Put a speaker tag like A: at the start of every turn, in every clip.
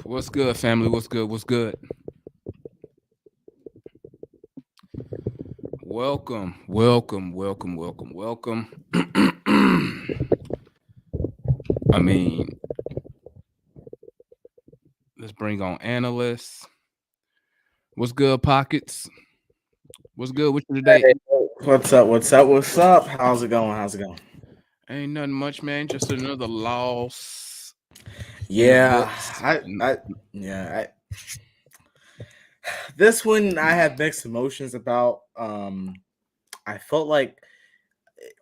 A: What's good, family? What's good? What's good? Welcome. I mean, let's bring on analysts. What's good, pockets? What's good with you today?
B: Hey, what's up? What's up? What's up? How's it going? How's it going?
A: Ain't nothing much, man. Just another loss in the
B: Yeah,
A: books.
B: this one I have mixed emotions about. I felt like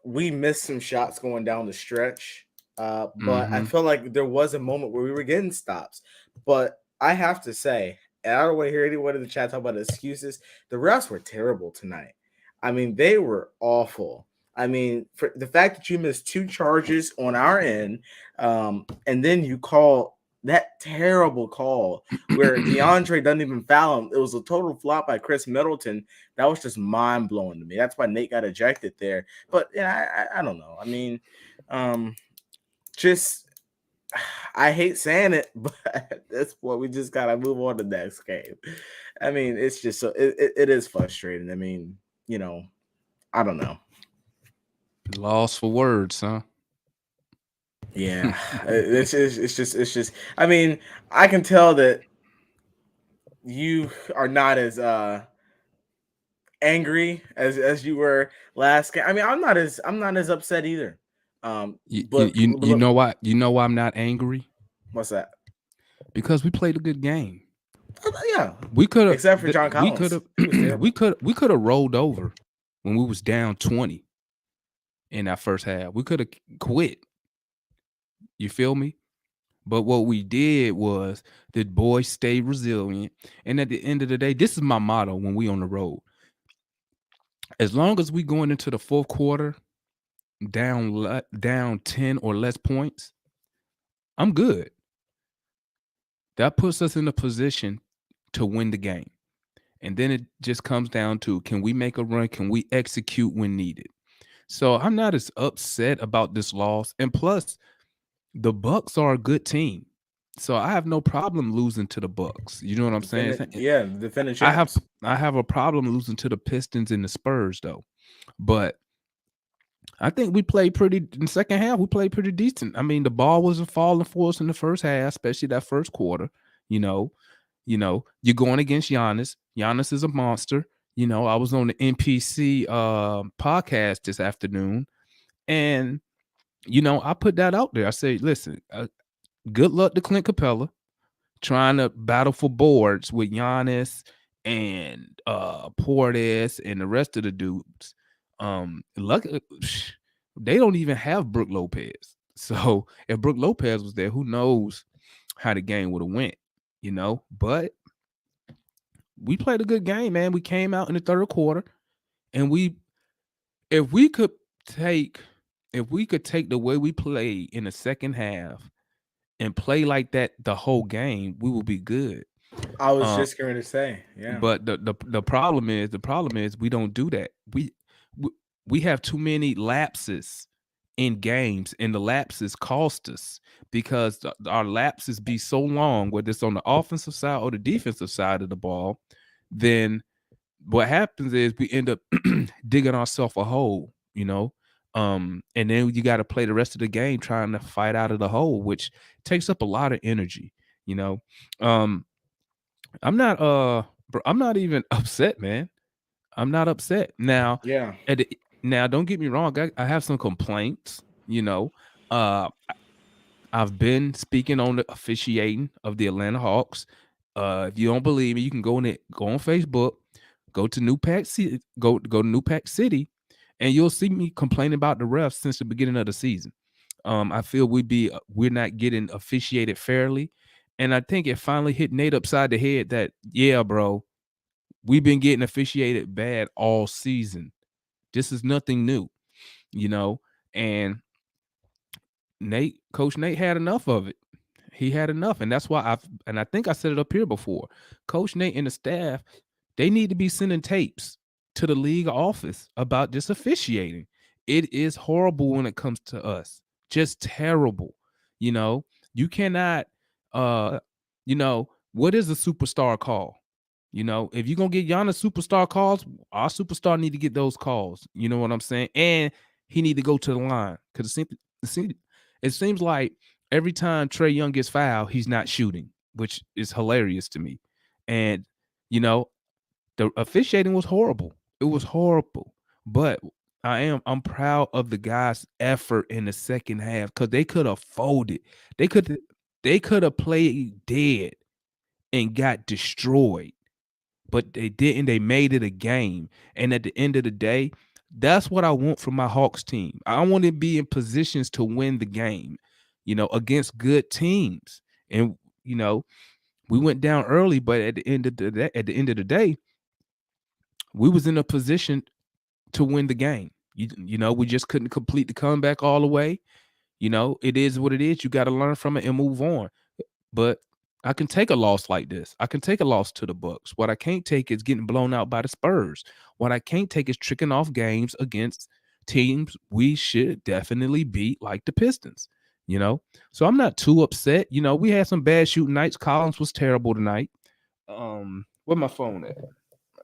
B: we missed some shots going down the stretch, but I
A: Mm-hmm.
B: felt like there was a moment where we were getting stops. But I have to say, and I don't want to hear anyone in the chat talk about excuses. The refs were terrible tonight. I mean, they were awful. I mean, for the fact that you missed two charges on our end, and then you call that terrible call where Deandre doesn't even foul him. It was a total flop by Chris Middleton. That was just mind blowing to me. That's why Nate got ejected there. But yeah, I don't know. I mean, um, just I hate saying it, but at this point, we just gotta move on to the next game. I mean, it's just so it is frustrating. I mean, I don't know.
A: Lost for words, huh?
B: Yeah, it's just. I mean, I can tell that you are not as angry as you were last game. I mean, I'm not as upset either.
A: You
B: Look,
A: know why? You know why I'm not angry?
B: what's that?
A: Because we played a good game.
B: Yeah,
A: We could
B: except for
A: have.
B: John
A: We could
B: Collins,
A: have.
B: he was
A: we
B: terrible.
A: could have rolled over when we was down 20 in that first half. We could have quit. You feel me? But what we did was the boys stay resilient. And at the end of the day, this is my motto when we on the road. As long as we going into the fourth quarter down 10 or less points, I'm good. That puts us in a position to win the game. And then it just comes down to, can we make a run? Can we execute when needed? So I'm not as upset about this loss. And plus, the Bucks are a good team. So I have no problem losing to the Bucks. You know what I'm saying?
B: The defending
A: I have
B: champs.
A: I have a problem losing to the Pistons and the Spurs though. But I think we played pretty in the second half. We played pretty decent. I mean, the ball wasn't falling for us in the first half, especially that first quarter. You know, you're going against Giannis. Giannis is a monster. I was on the NPC podcast this afternoon, and I put that out there. I say, listen, good luck to Clint Capela trying to battle for boards with Giannis and Portis and the rest of the dudes. Lucky they don't even have Brooke Lopez. So if Brooke Lopez was there, who knows how the game would have went. But we played a good game, man. We came out in the third quarter, and if we could take the way we play in the second half and play like that the whole game, we will be good.
B: I was
A: Uh,
B: just going to say, yeah.
A: but the problem is we don't do that. We, we have too many lapses in games, and the lapses cost us because our lapses be so long, whether it's on the offensive side or the defensive side of the ball. Then what happens is we end up digging ourselves a hole. And then you got to play the rest of the game trying to fight out of the hole, which takes up a lot of energy. You know, um, I'm not even upset, man. I'm not upset. Now,
B: Yeah.
A: now don't get me wrong, I have some complaints, you know. Uh I've been speaking on the officiating of the Atlanta Hawks. If you don't believe me, you can go on Facebook, go to New Pack City, go to New Pack City, and you'll see me complaining about the refs since the beginning of the season. I feel we're not getting officiated fairly, and I think it finally hit Nate upside the head that, yeah, bro, we've been getting officiated bad all season. This is nothing new, you know. And Coach Nate had enough of it. He had enough, and that's why I think I said it up here before. Coach Nate and the staff, they need to be sending tapes to the league office about this officiating. It is horrible when it comes to us. Just terrible. You know, you cannot, uh, what is a superstar call? If you're gonna get Giannis superstar calls, our superstar need to get those calls. You know what I'm saying? And he need to go to the line because it seems like every time Trey Young gets fouled, he's not shooting, which is hilarious to me. And you know, the officiating was horrible. It was horrible. But I'm proud of the guys' effort in the second half because they could have folded. They could they could have played dead and got destroyed, but they didn't. They made it a game. And at the end of the day, that's what I want from my Hawks team. I want to be in positions to win the game, against good teams. And we went down early, but at the end of the day, we was in a position to win the game. We just couldn't complete the comeback all the way. It is what it is. You got to learn from it and move on. But I can take a loss like this. I can take a loss to the Bucks. What I can't take is getting blown out by the Spurs. What I can't take is tricking off games against teams we should definitely beat, like the Pistons. So I'm not too upset. We had some bad shooting nights. Collins was terrible tonight. Where my phone at?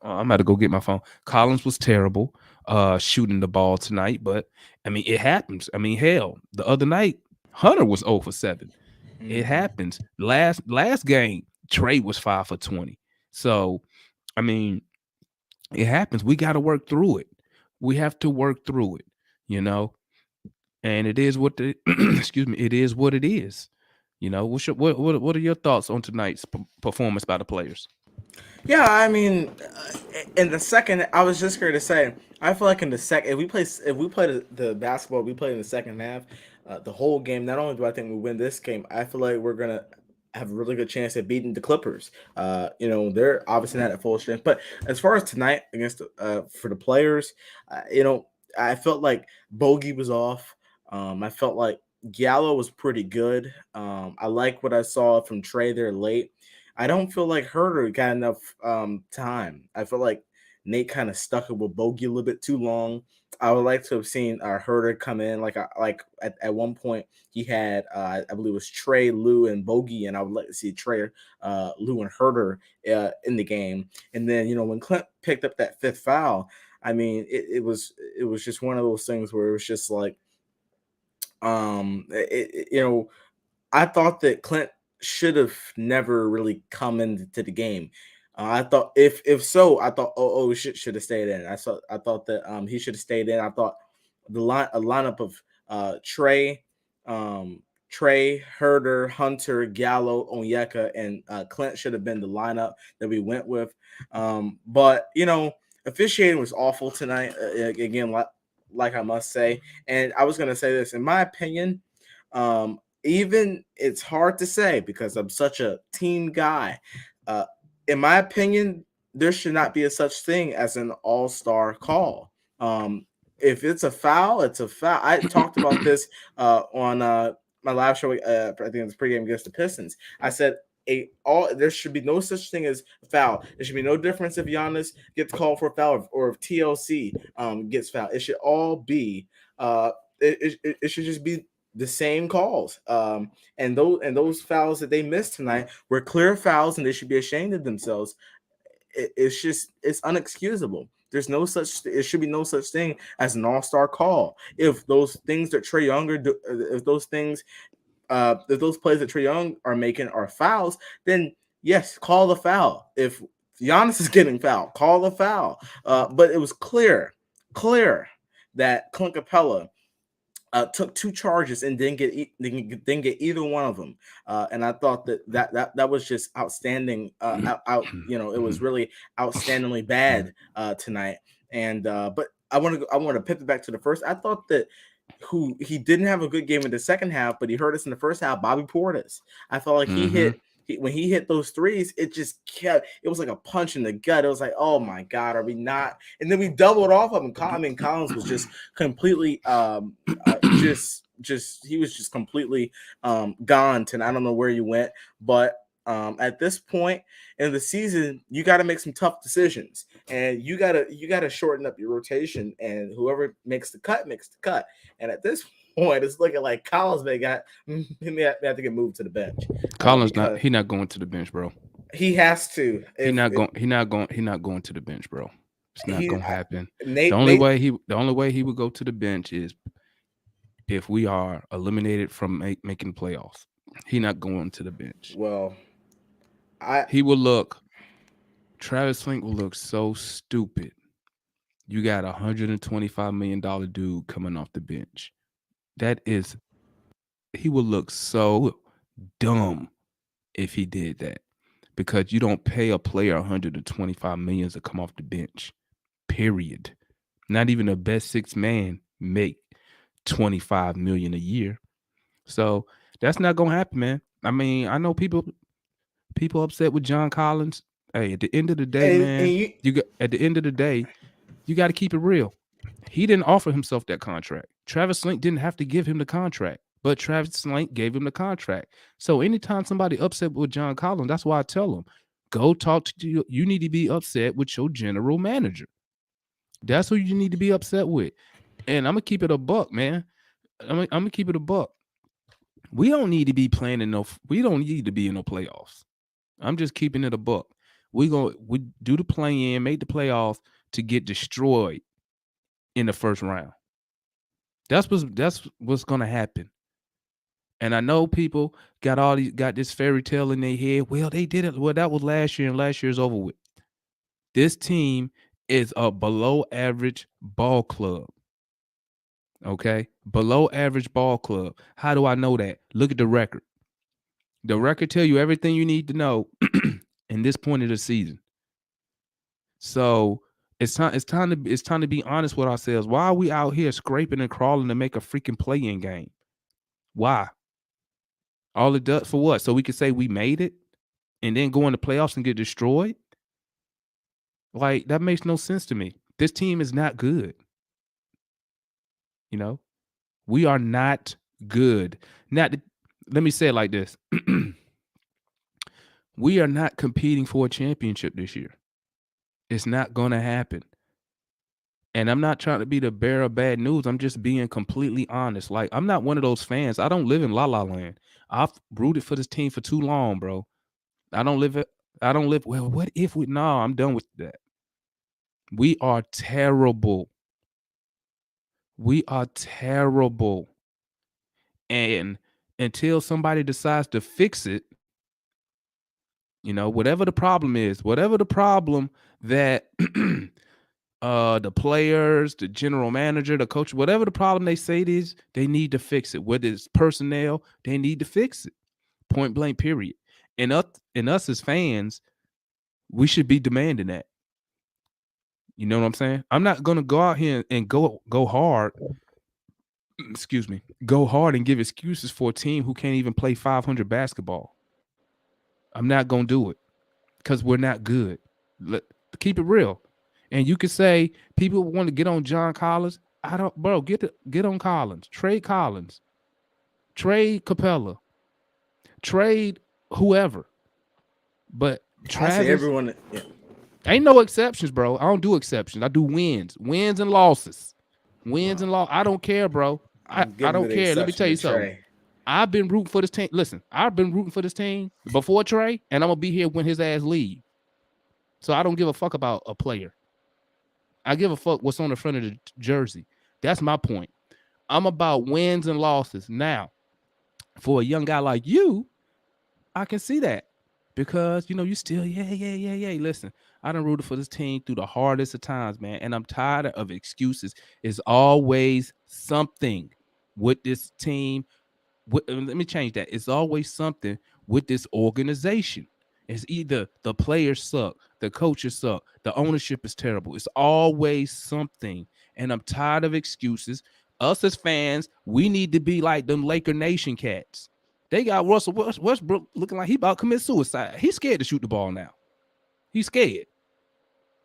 A: I'm about to go get my phone. Collins was terrible shooting the ball tonight, but I mean, it happens. I mean, hell, the other night, Hunter was 0 for 7. It happens. Last game, Trey was 5 for 20. So, I mean, it happens. We got to work through it. We have to work through it, you know. And it is what the excuse me, it is what it is. What are your thoughts on tonight's performance by the players?
B: Yeah, I mean, in the second, I was just going to say, I feel like in the second, if we play the basketball we played in the second half, the whole game. Not only do I think we win this game, I feel like we're gonna have a really good chance at beating the Clippers. They're obviously not at full strength, but as far as tonight against for the players, I felt like Bogey was off. I felt like Gallo was pretty good. I like what I saw from Trey there late. I don't feel like Herder got enough time. I feel like Nate kind of stuck it with Bogey a little bit too long. I would like to have seen Herder come in like at one point he had I believe it was Trey, Lou, and Bogey, and I would like to see Trey, Lou, and Herder in the game. And then when Clint picked up that fifth foul, I mean it was just one of those things where it was just like um it, it- you know I thought that Clint should have never really come into the game. I thought if so, I thought should have stayed in. I thought that he should have stayed in. I thought a lineup of Trey, Herder, Hunter, Gallo, Onyeka, and Clint should have been the lineup that we went with. But officiating was awful tonight. Again, like I must say, and I was gonna say this in my opinion. Even it's hard to say because I'm such a team guy. Uh, in my opinion, there should not be a such thing as an all-star call. If it's a foul, it's a foul. I talked about this on my live show. I think it was pregame against the Pistons. I said there should be no such thing as a foul. There should be no difference if Giannis gets called for a foul or if TLC gets fouled. It should all be. It should just be the same calls. And those fouls that they missed tonight were clear fouls, and they should be ashamed of themselves. It's unexcusable. There's no such. It should be no such thing as an all-star call. If those things that Trey Younger do, if those plays that Trey Young are making are fouls, then yes, call the foul. If Giannis is getting fouled, call the foul. But it was clear that Clint Capela took two charges and didn't get either one of them. And I thought that was just outstanding. It was really outstandingly bad tonight. And but I want to pivot back to the first. I thought that who he didn't have a good game in the second half, but he hurt us in the first half. Bobby Portis. I felt like
A: Mhm.
B: when he hit those threes, it just kept. It was like a punch in the gut. It was like, oh my god, are we not? And then we doubled off of him. I mean, Collins was just completely just he was just completely gone tonight. I don't know where he went, but At this point in the season, you got to make some tough decisions, and you gotta shorten up your rotation. And whoever makes the cut makes the cut. And at this point, it's looking like Collins may have to get moved to the bench
A: Collins not
B: because
A: he not going to the bench, bro.
B: he has to.
A: He
B: If
A: not going. He not going to the bench, bro. It's not
B: he
A: gonna happen. The
B: Nate
A: only
B: Nate
A: way he would go to the bench is if we are eliminated from making the playoffs. He not going to the bench.
B: well, I
A: He will look. Travis Flink will look so stupid. You got $125 million dude coming off the bench. That is, he will look so dumb if he did that because you don't pay a player 125 million to come off the bench. Period. Not even the best six man make 25 million a year. So that's not gonna happen, man. I mean, I know people upset with John Collins. Hey, at the end of the day,
B: and
A: man,
B: you
A: you got at the end of the day, you got to keep it real. He didn't offer himself that contract. Travis Slink didn't have to give him the contract, but Travis Slink gave him the contract. So anytime somebody upset with John Collins, that's why I tell them, go talk to you. You need to be upset with your general manager. That's who you need to be upset with. And I'm gonna keep it a buck, man. I'm gonna keep it a buck. We don't need to be playing in no. We don't need to be in no playoffs. I'm just keeping it a buck. We do the play in, make the playoffs to get destroyed in the first round. That's what's gonna happen. And I know people got this fairy tale in their head. Well, they did it. Well, that was last year, and last year's over with. This team is a below average ball club. Okay, below average ball club. How do I know that? Look at the record. The record tell you everything you need to know in this point of the season. So it's time to be honest with ourselves. Why are we out here scraping and crawling to make a freaking play-in game? Why? All it does for what? So we can say we made it and then go in the playoffs and get destroyed? Like that makes no sense to me. This team is not good. You know, we are not good. Not let me say it like this. We are not competing for a championship this year. It's not going to happen. And I'm not trying to be the bearer of bad news. I'm just being completely honest. Like, I'm not one of those fans. I don't live in La La Land. I've rooted for this team for too long, bro. I don't live it. I don't live. Well, what if we? No, I'm done with that. We are terrible. We are terrible. And until somebody decides to fix it, whatever the problem is, whatever the problem that the players, the general manager, the coach, whatever the problem they say it is, they need to fix it. Whether it's personnel, they need to fix it. Point blank, period. And us as fans, we should be demanding that. You know what I'm saying? I'm not gonna go out here and go hard. Excuse me, go hard and give excuses for a team who can't even play 500 basketball. I'm not gonna do it because we're not good. Keep it real. And you could say people want to get on John Collins. I don't, bro. Get on Collins. Trade Collins. Trade Capela. Trade whoever. But
B: I say
A: Travis,
B: everyone. Yeah,
A: ain't no exceptions, bro. I don't do exceptions. I do wins and losses. Wins and loss. I don't care, bro. I
B: I'm giving
A: don't
B: the
A: care. Let me
B: exception
A: tell
B: to
A: you something.
B: Trey.
A: I've been rooting for this team. Listen, I've been rooting for this team before Trey, and I'm gonna be here when his ass leave. So I don't give a fuck about a player. I give a fuck what's on the front of the jersey. That's my point. I'm about wins and losses. Now, for a young guy like you, I can see that because you still yeah. Listen, I done rooted for this team through the hardest of times, man, and I'm tired of excuses. It's always something with this team. Let me change that. It's always something with this organization. It's either the players suck, the coaches suck, the ownership is terrible. It's always something. And I'm tired of excuses. Us as fans, we need to be like them Laker Nation cats. They got Russell Westbrook looking like he about to commit suicide. He's scared to shoot the ball now. He's scared.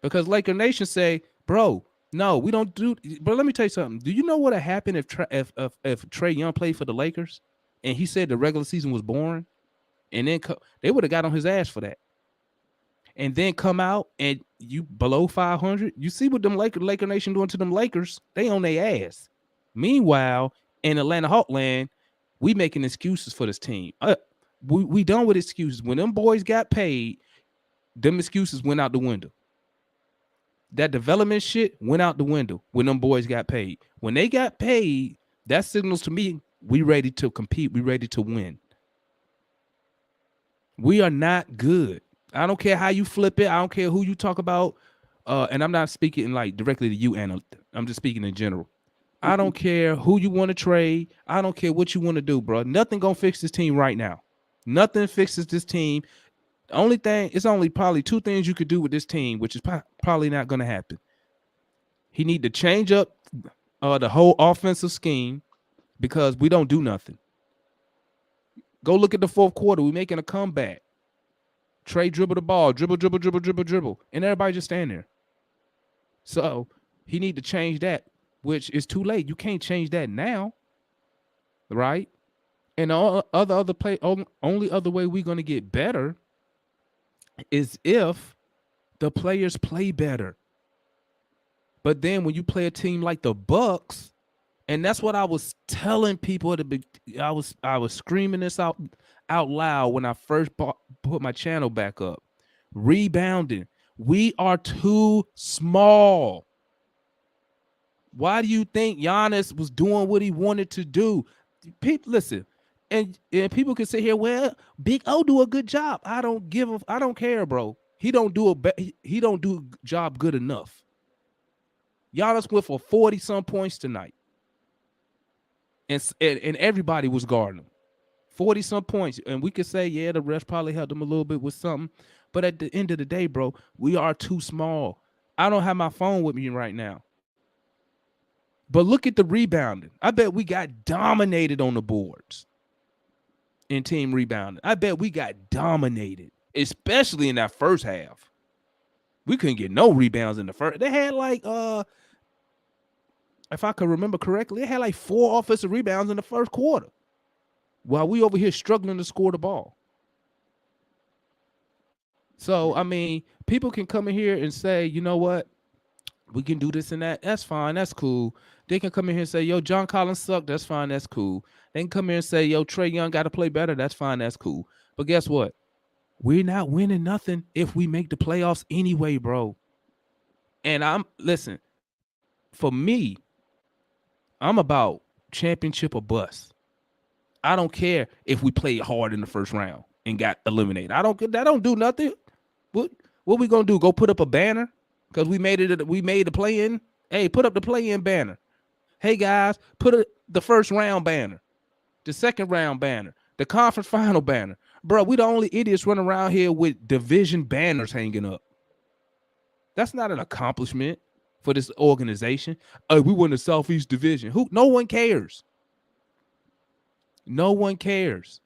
A: Because Laker Nation say, bro, no, we don't do. But let me tell you something. Do you know what would happen if Trey Young played for the Lakers and he said the regular season was boring? and then they would have got on his ass for that. And then come out and you below 500. You see what them Laker Nation doing to them Lakers? They on their ass. Meanwhile, in Atlanta Hawkland, we making excuses for this team. We done with excuses. When them boys got paid, them excuses went out the window. That development shit went out the window when them boys got paid. When they got paid, that signals to me we ready to compete. We ready to win. We are not good. I don't care how you flip it. I don't care who you talk about. And I'm not speaking like directly to you, Anna. I'm just speaking in general. I don't care who you want to trade. I don't care what you want to do, bro. Nothing gonna fix this team right now. Nothing fixes this team. The only thing, it's only probably two things you could do with this team, which is probably not gonna happen. He need to change up the whole offensive scheme because we don't do nothing. Go look at the fourth quarter. We're making a comeback. Trey dribble the ball, dribble, and everybody just stand there. So he need to change that, which is too late. You can't change that now, right? And all other play, only other way we're gonna get better is if the players play better. But then when you play a team like the Bucks, and that's what I was telling people at the beginning. I was screaming this out loud when I first put my channel back up. Rebounding. We are too small. Why do you think Giannis was doing what he wanted to do? People, listen, and people can sit here, well, Big O do a good job. I don't care, bro. He don't do a job good enough. Giannis went for 40-some points tonight. And everybody was guarding him. 40-some points. And we could say, yeah, the refs probably helped him a little bit with something. But at the end of the day, bro, we are too small. I don't have my phone with me right now. But look at the rebounding. I bet we got dominated on the boards in team rebounding. I bet we got dominated, especially in that first half. We couldn't get no rebounds in the first. They had like, if I could remember correctly, they had like 4 offensive rebounds in the first quarter while we over here struggling to score the ball. So, I mean, people can come in here and say, you know what? We can do this and that. That's fine. That's cool. They can come in here and say, yo, John Collins sucked. That's fine. That's cool. They can come here and say, yo, Trey Young got to play better. That's fine. That's cool. But guess what? We're not winning nothing if we make the playoffs anyway, bro. And listen, for me, I'm about championship or bust. I don't care if we played hard in the first round and got eliminated. That don't do nothing. What we gonna do? Go put up a banner because we made the play-in. Hey, put up the play-in banner. Hey guys, put the first round banner, the second round banner, the conference final banner. Bro, we the only idiots running around here with division banners hanging up. That's not an accomplishment for this organization. We won the Southeast Division. No one cares. No one cares.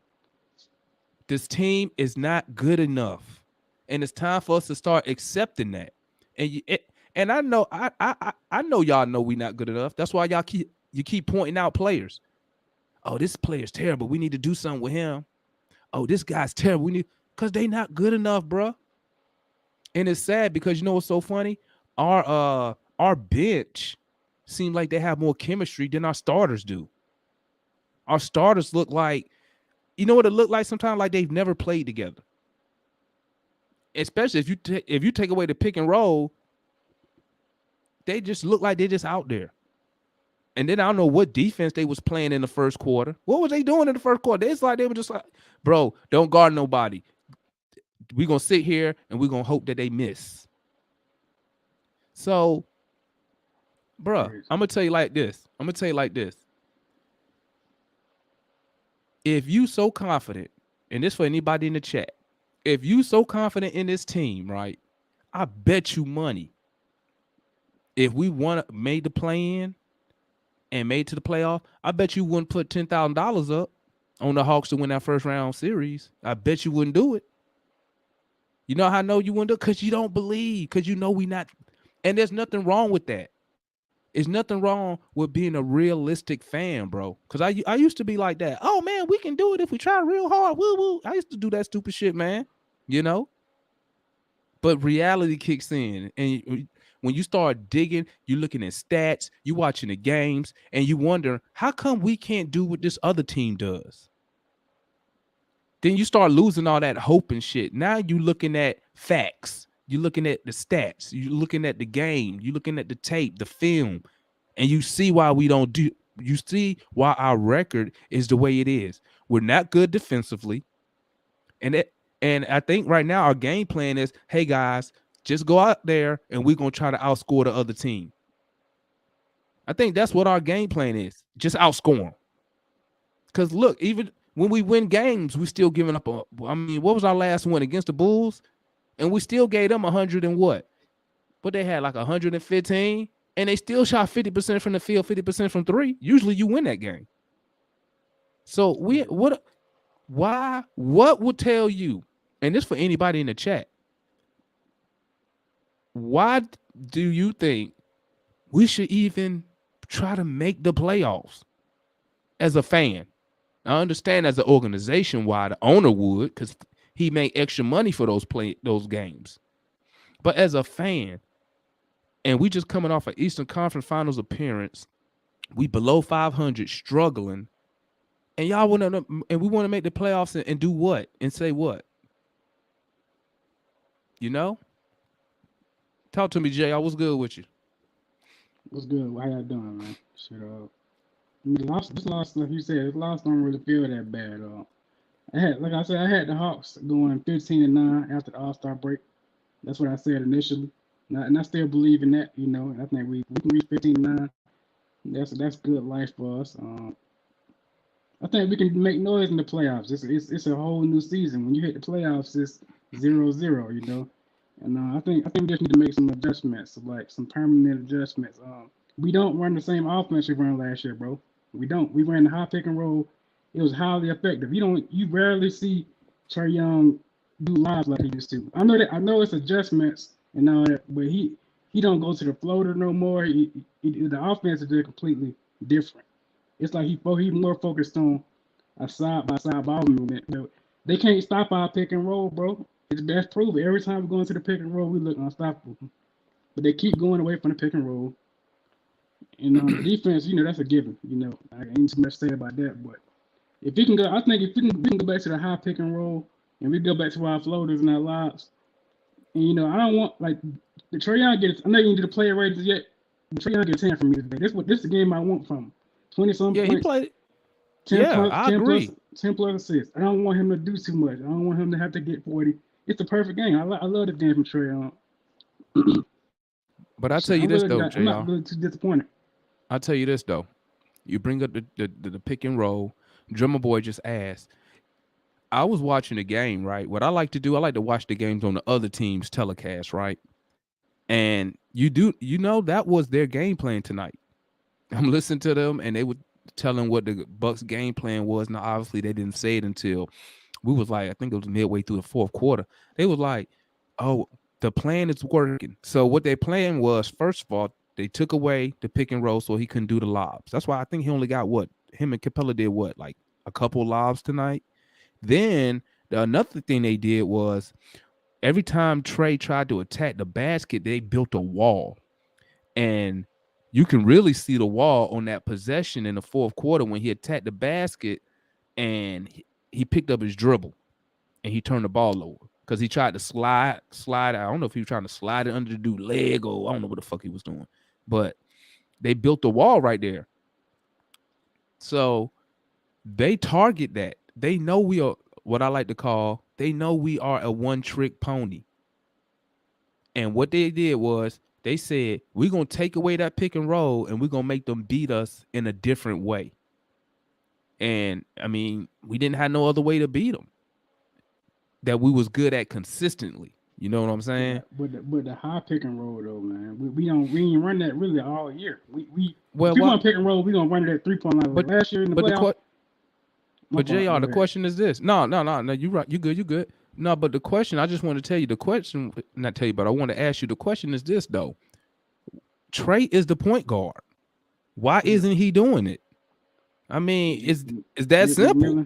A: This team is not good enough. And it's time for us to start accepting that. And I know I know y'all know we not good enough. That's why you keep pointing out players. Oh, this player's terrible. We need to do something with him. Oh, this guy's terrible. Because they not good enough, bro. And it's sad because you know what's so funny? Our bench seems like they have more chemistry than our starters do. Our starters look like, you know what it look like sometimes? Like they've never played together. Especially if you take away the pick and roll, they just look like they're just out there. And then I don't know what defense they was playing in the first quarter. What was they doing in the first quarter? It's like they were just like, bro, don't guard nobody. We're going to sit here and we're going to hope that they miss. So, bro, I'm going to tell you like this. If you so confident, and this for anybody in the chat, if you so confident in this team, right, I bet you money. If we made the play-in and made to the playoff, I bet you wouldn't put $10,000 up on the Hawks to win that first round series. I bet you wouldn't do it. You know how I know you wouldn't do it? Because you don't believe, because you know we not. And there's nothing wrong with that. There's nothing wrong with being a realistic fan, bro. Because I used to be like that. Oh man, we can do it if we try real hard. Woo woo. I used to do that stupid shit, man. You know. But reality kicks in, and when you start digging, you're looking at stats, you watching the games, and you wonder how come we can't do what this other team does. Then you start losing all that hope and shit. Now you looking at facts. You're looking at the stats. You're looking at the game. You're looking at the tape, the film, and you see why we don't do. You see why our record is the way it is. We're not good defensively, and I think right now our game plan is, hey guys, just go out there and we're gonna try to outscore the other team. I think that's what our game plan is. Just outscore them. Because look, even when we win games, we still giving up. I mean, what was our last one against the Bulls? And we still gave them 100 and what? But they had like 115, and they still shot 50% from the field, 50% from three. Usually, you win that game. So what would tell you? And this for anybody in the chat. Why do you think we should even try to make the playoffs as a fan? I understand as an organization why the owner would, because he made extra money for those games. But as a fan, and we just coming off an Eastern Conference Finals appearance, we below 500, struggling, and y'all want to, and we want to make the playoffs and do what and say what? You know? Talk to me, Jay. I was good with you.
C: What's good? How y'all doing, man? Shit, this loss, like you said, this loss don't really feel that bad. Like I said, I had the Hawks going 15-9 after the All-Star break. That's what I said initially, and I still believe in that. You know, I think we can reach 15-9. That's good life for us. I think we can make noise in the playoffs. It's a whole new season. When you hit the playoffs, it's 0-0. You know. And I think we just need to make some adjustments, like some permanent adjustments. We don't run the same offense we ran last year, bro. We don't. We ran the high pick and roll. It was highly effective. You rarely see Trey Young do lives like he used to. I know it's adjustments and all that, but he don't go to the floater no more. The offense is just completely different. It's like he more focused on a side by side ball movement. They can't stop our pick and roll, bro. That's proven. Every time we go into the pick and roll, we look unstoppable. But they keep going away from the pick and roll. And the defense, that's a given. I ain't too much to say about that. But if we can go, I think if we can go back to the high pick and roll, and we go back to our floaters and our lobs. And I don't want like the Trey Young gets. I know you didn't do the player ratings yet. But Trey Young gets 10 from me today. This is the game I want from him. 20-some
A: points.
C: He
A: played.
C: 10
A: yeah,
C: plus,
A: I
C: 10
A: agree.
C: Plus, 10 plus assists. I don't want him to do too much. I don't want him to have to get 40. It's the perfect game. I love the game from Trey Young.
A: But I'll tell you this, though,
C: I'm not really too disappointed.
A: I'll tell you this, though. You bring up the pick and roll. Drummer Boy just asked. I was watching the game, right? What I like to do, I like to watch the games on the other team's telecast, right? And that was their game plan tonight. I'm listening to them, and they were telling what the Bucks game plan was. Now, obviously, they didn't say it until we was like, I think it was midway through the fourth quarter. They was like, oh, the plan is working. So what their plan was, first of all, they took away the pick and roll so he couldn't do the lobs. That's why I think he only got him and Capela did like a couple lobs tonight. Then another thing they did was every time Trey tried to attack the basket, they built a wall. And you can really see the wall on that possession in the fourth quarter when he attacked the basket and he picked up his dribble and he turned the ball over because he tried to slide. I don't know if he was trying to slide it under the dude's leg or I don't know what the fuck he was doing, but they built the wall right there. So they target that. They know we are what I like to call, they know we are a one-trick pony. And what they did was they said, we're going to take away that pick and roll and we're going to make them beat us in a different way. And, I mean, we didn't have no other way to beat them that we was good at consistently. You know what I'm saying?
C: Yeah, but the high pick and roll, though, man, we ain't run that really all year. If we want pick and roll, we going to run it at 3-point line. But last year in the playoffs.
A: But JR, the question is this. No, you right. You good. No, but the question, I just want to tell you the question, not tell you, but I want to ask you the question is this, though. Trey is the point guard. Why isn't he doing it? I mean, it's that
C: Nick
A: simple.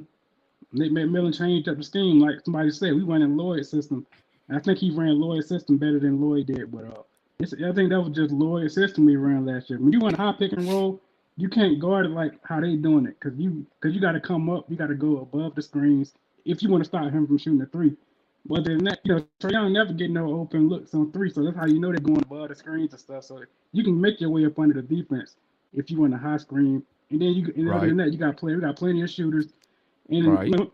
C: McMillan changed up the scheme, like somebody said. We went in Lloyd's system. And I think he ran Lloyd's system better than Lloyd did. But I think that was just Lloyd's system we ran last year. When you run high pick and roll, you can't guard it like how they doing it because you got to come up, you got to go above the screens if you want to stop him from shooting a three. But then that, Trey Young never get no open looks on three, so that's how you know they're going above the screens and stuff. So you can make your way up under the defense if you want a high screen. And then other than that, we got plenty of shooters. And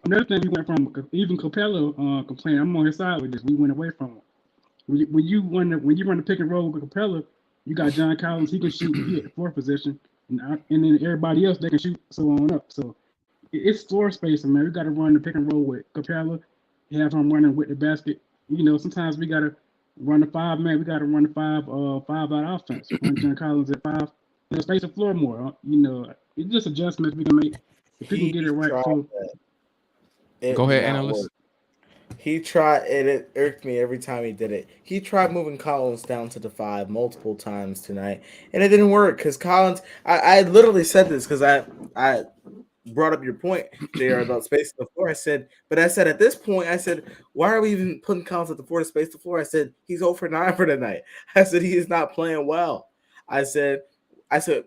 C: another thing we went from, even Capela complained, I'm on his side with this. We went away from him. When you run the pick and roll with Capela, you got John Collins. He can shoot. He at the fourth position, and then everybody else they can shoot so on up. So it's floor spacing, man. We got to run the pick and roll with Capela. Have him running with the basket. Sometimes we got to run the five man. We got to run the five out offense. Run John Collins at five. Space the floor more. It's just adjustments we can make. If we can get it right, too.
A: Go ahead, analyst.
B: He tried, and it irked me every time he did it. He tried moving Collins down to the five multiple times tonight, and it didn't work because Collins. I literally said this because I brought up your point there about spacing the floor. I said at this point, why are we even putting Collins at the floor to space the floor? I said he's 0 for 9 for tonight. I said he is not playing well. I said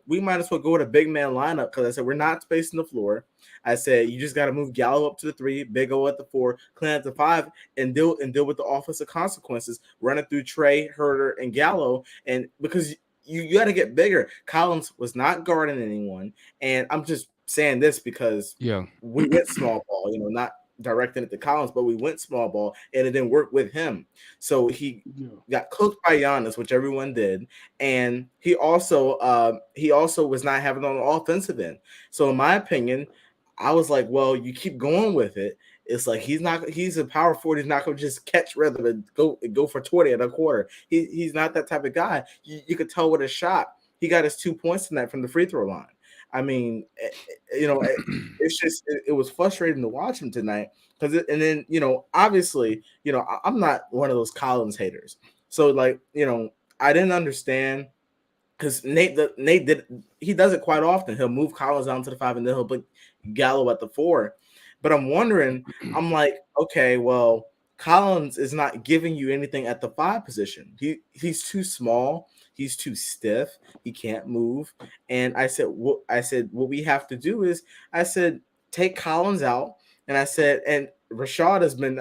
B: we might as well go with a big man lineup because I said we're not spacing the floor. I said you just got to move Gallo up to the 3, Big O at the 4, Clint at the 5, and deal with the offensive consequences running through Trey, Hurder, and Gallo. And because you got to get bigger. Collins was not guarding anyone, and I'm just saying this because we went small ball. Not directing it to Collins, but we went small ball, and it didn't work with him. So he got cooked by Giannis, which everyone did, and he also was not having on the offensive end. So in my opinion, I was like, well, you keep going with it. It's like he's a power forward. He's not going to just catch rhythm and go for 20 at a quarter. He's not that type of guy. You could tell with a shot. He got his 2 points tonight from the free throw line. I mean, it's just it was frustrating to watch him tonight because obviously, I'm not one of those Collins haters. So I didn't understand because Nate he does it quite often. He'll move Collins down to the 5 and then he'll put Gallo at the 4. But I'm wondering, I'm like, okay, well, Collins is not giving you anything at the 5 position. He's too small. He's too stiff. He can't move. And I said, what we have to do is, take Collins out. And I said, and Rashad has been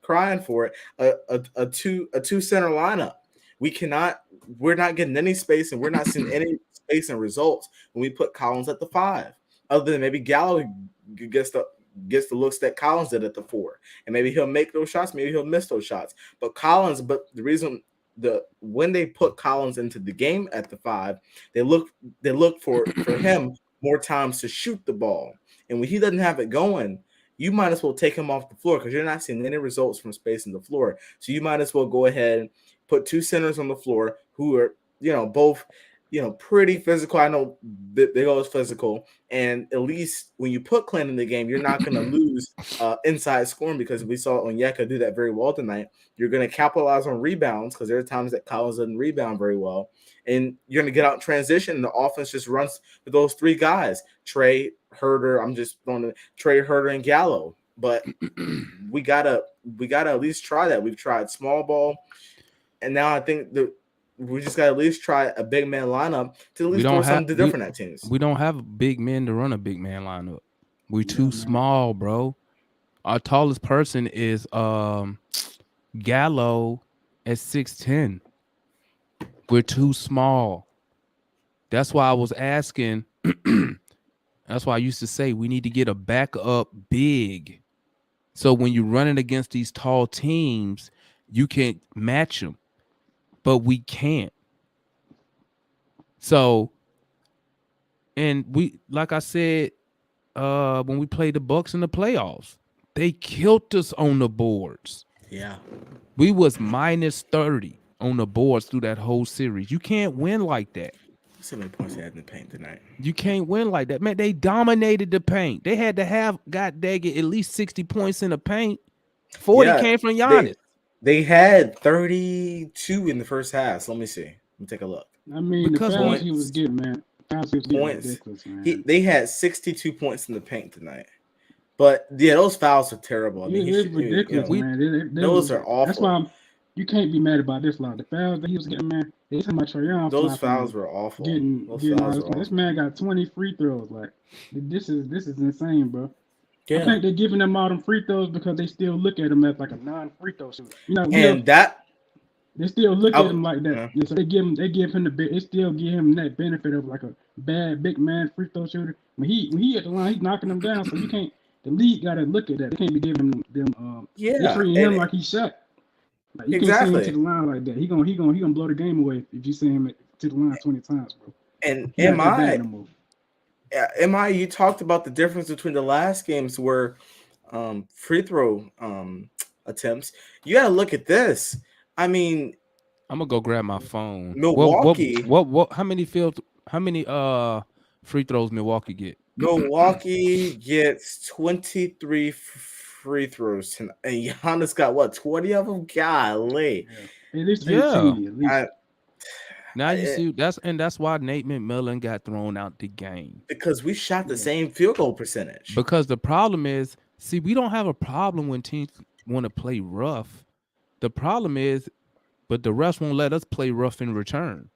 B: crying for it, a two center lineup. We're not getting any space, and we're not seeing any space and results when we put Collins at the 5. Other than maybe Gallo gets the looks that Collins did at the 4, and maybe he'll make those shots, maybe he'll miss those shots. But the reason when they put Collins into the game at the 5, they look for him more times to shoot the ball, and when he doesn't have it going, you might as well take him off the floor because you're not seeing any results from spacing the floor. So you might as well go ahead and put 2 centers on the floor who are both pretty physical. I know Big O is physical, and at least when you put Clint in the game, you're not going to lose inside scoring because we saw Onyeka do that very well tonight. You're going to capitalize on rebounds because there are times that Collins doesn't rebound very well, and you're going to get out in transition, and the offense just runs with those 3 guys: Trey, Hurder. I'm just throwing the Trey, Hurder, and Gallo. But we gotta at least try that. We've tried small ball, and now I think we just got to at least try a big man lineup to at least throw something different at teams.
A: We don't have big men to run a big man lineup. We're too small, bro. Our tallest person is Gallo at 6'10". We're too small. That's why I was asking. That's why I used to say we need to get a backup big. So when you're running against these tall teams, you can match them. But we can't. So, and we, like I said, when we played the Bucks in the playoffs, they killed us on the boards.
B: Yeah.
A: We was minus 30 on the boards through that whole series. You can't win like that.
B: So many points they had in the paint tonight.
A: You can't win like that. Man, they dominated the paint. They had to have, god dang it, at least 60 points in the paint. 40 came from Giannis.
B: They had 32 in the first half. So let me see. Let me take a look.
C: I mean, the
A: because
C: fouls
A: we
C: he was
B: Points,
C: getting, man. The fouls he was getting
B: points.
C: ridiculous, man.
B: They had 62 points in the paint tonight. But yeah, those fouls are terrible. I mean, he
C: It's
B: should,
C: ridiculous,
A: we
C: man. They
B: those
C: was,
B: are
C: that's why
B: awful.
C: you can't be mad about this lot. The fouls that he was getting, man. They talking about Trey Young
B: Those
C: flopping
B: fouls
C: and
B: were awful. Those
C: getting all
B: fouls
C: this.
B: were
C: This
B: awful.
C: man got 20 free throws. Like this is insane, bro. I
B: Yeah,
C: think they're giving them all them free throws because they still look at him as like a non-free throw shooter.
B: and that
C: They still look
B: I,
C: at him like that.
B: yeah,
C: So they give him they still give him that benefit of like a bad big man free throw shooter. When he at the line, he's knocking them down. So you can't. The league got to look at that. They can't be giving them. They
B: yeah,
C: treating
B: and
C: him like he shot. Like you can't send him to
B: exactly.
C: the line like that. He gonna blow the game away if you send him to the line 20 times, bro.
B: And
C: He not that bad no more.
B: you talked about the difference between the last games where free throw attempts. You got to look at this. I mean,
A: I'm gonna go grab my phone.
B: Milwaukee,
A: How many free throws Milwaukee get?
B: Milwaukee gets 23 free throws tonight, and Giannis got what, 20 of them? Golly,
C: Yeah. At least
A: Yeah.
C: 18. At least.
B: I,
A: Now you
B: I-
A: see that's why Nate McMillan got thrown out the game.
B: because we shot the
C: Yeah.
B: same field goal percentage.
A: Because the problem is, see, we don't have a problem when teams want to play rough. The problem is, but the refs won't let us play rough in return.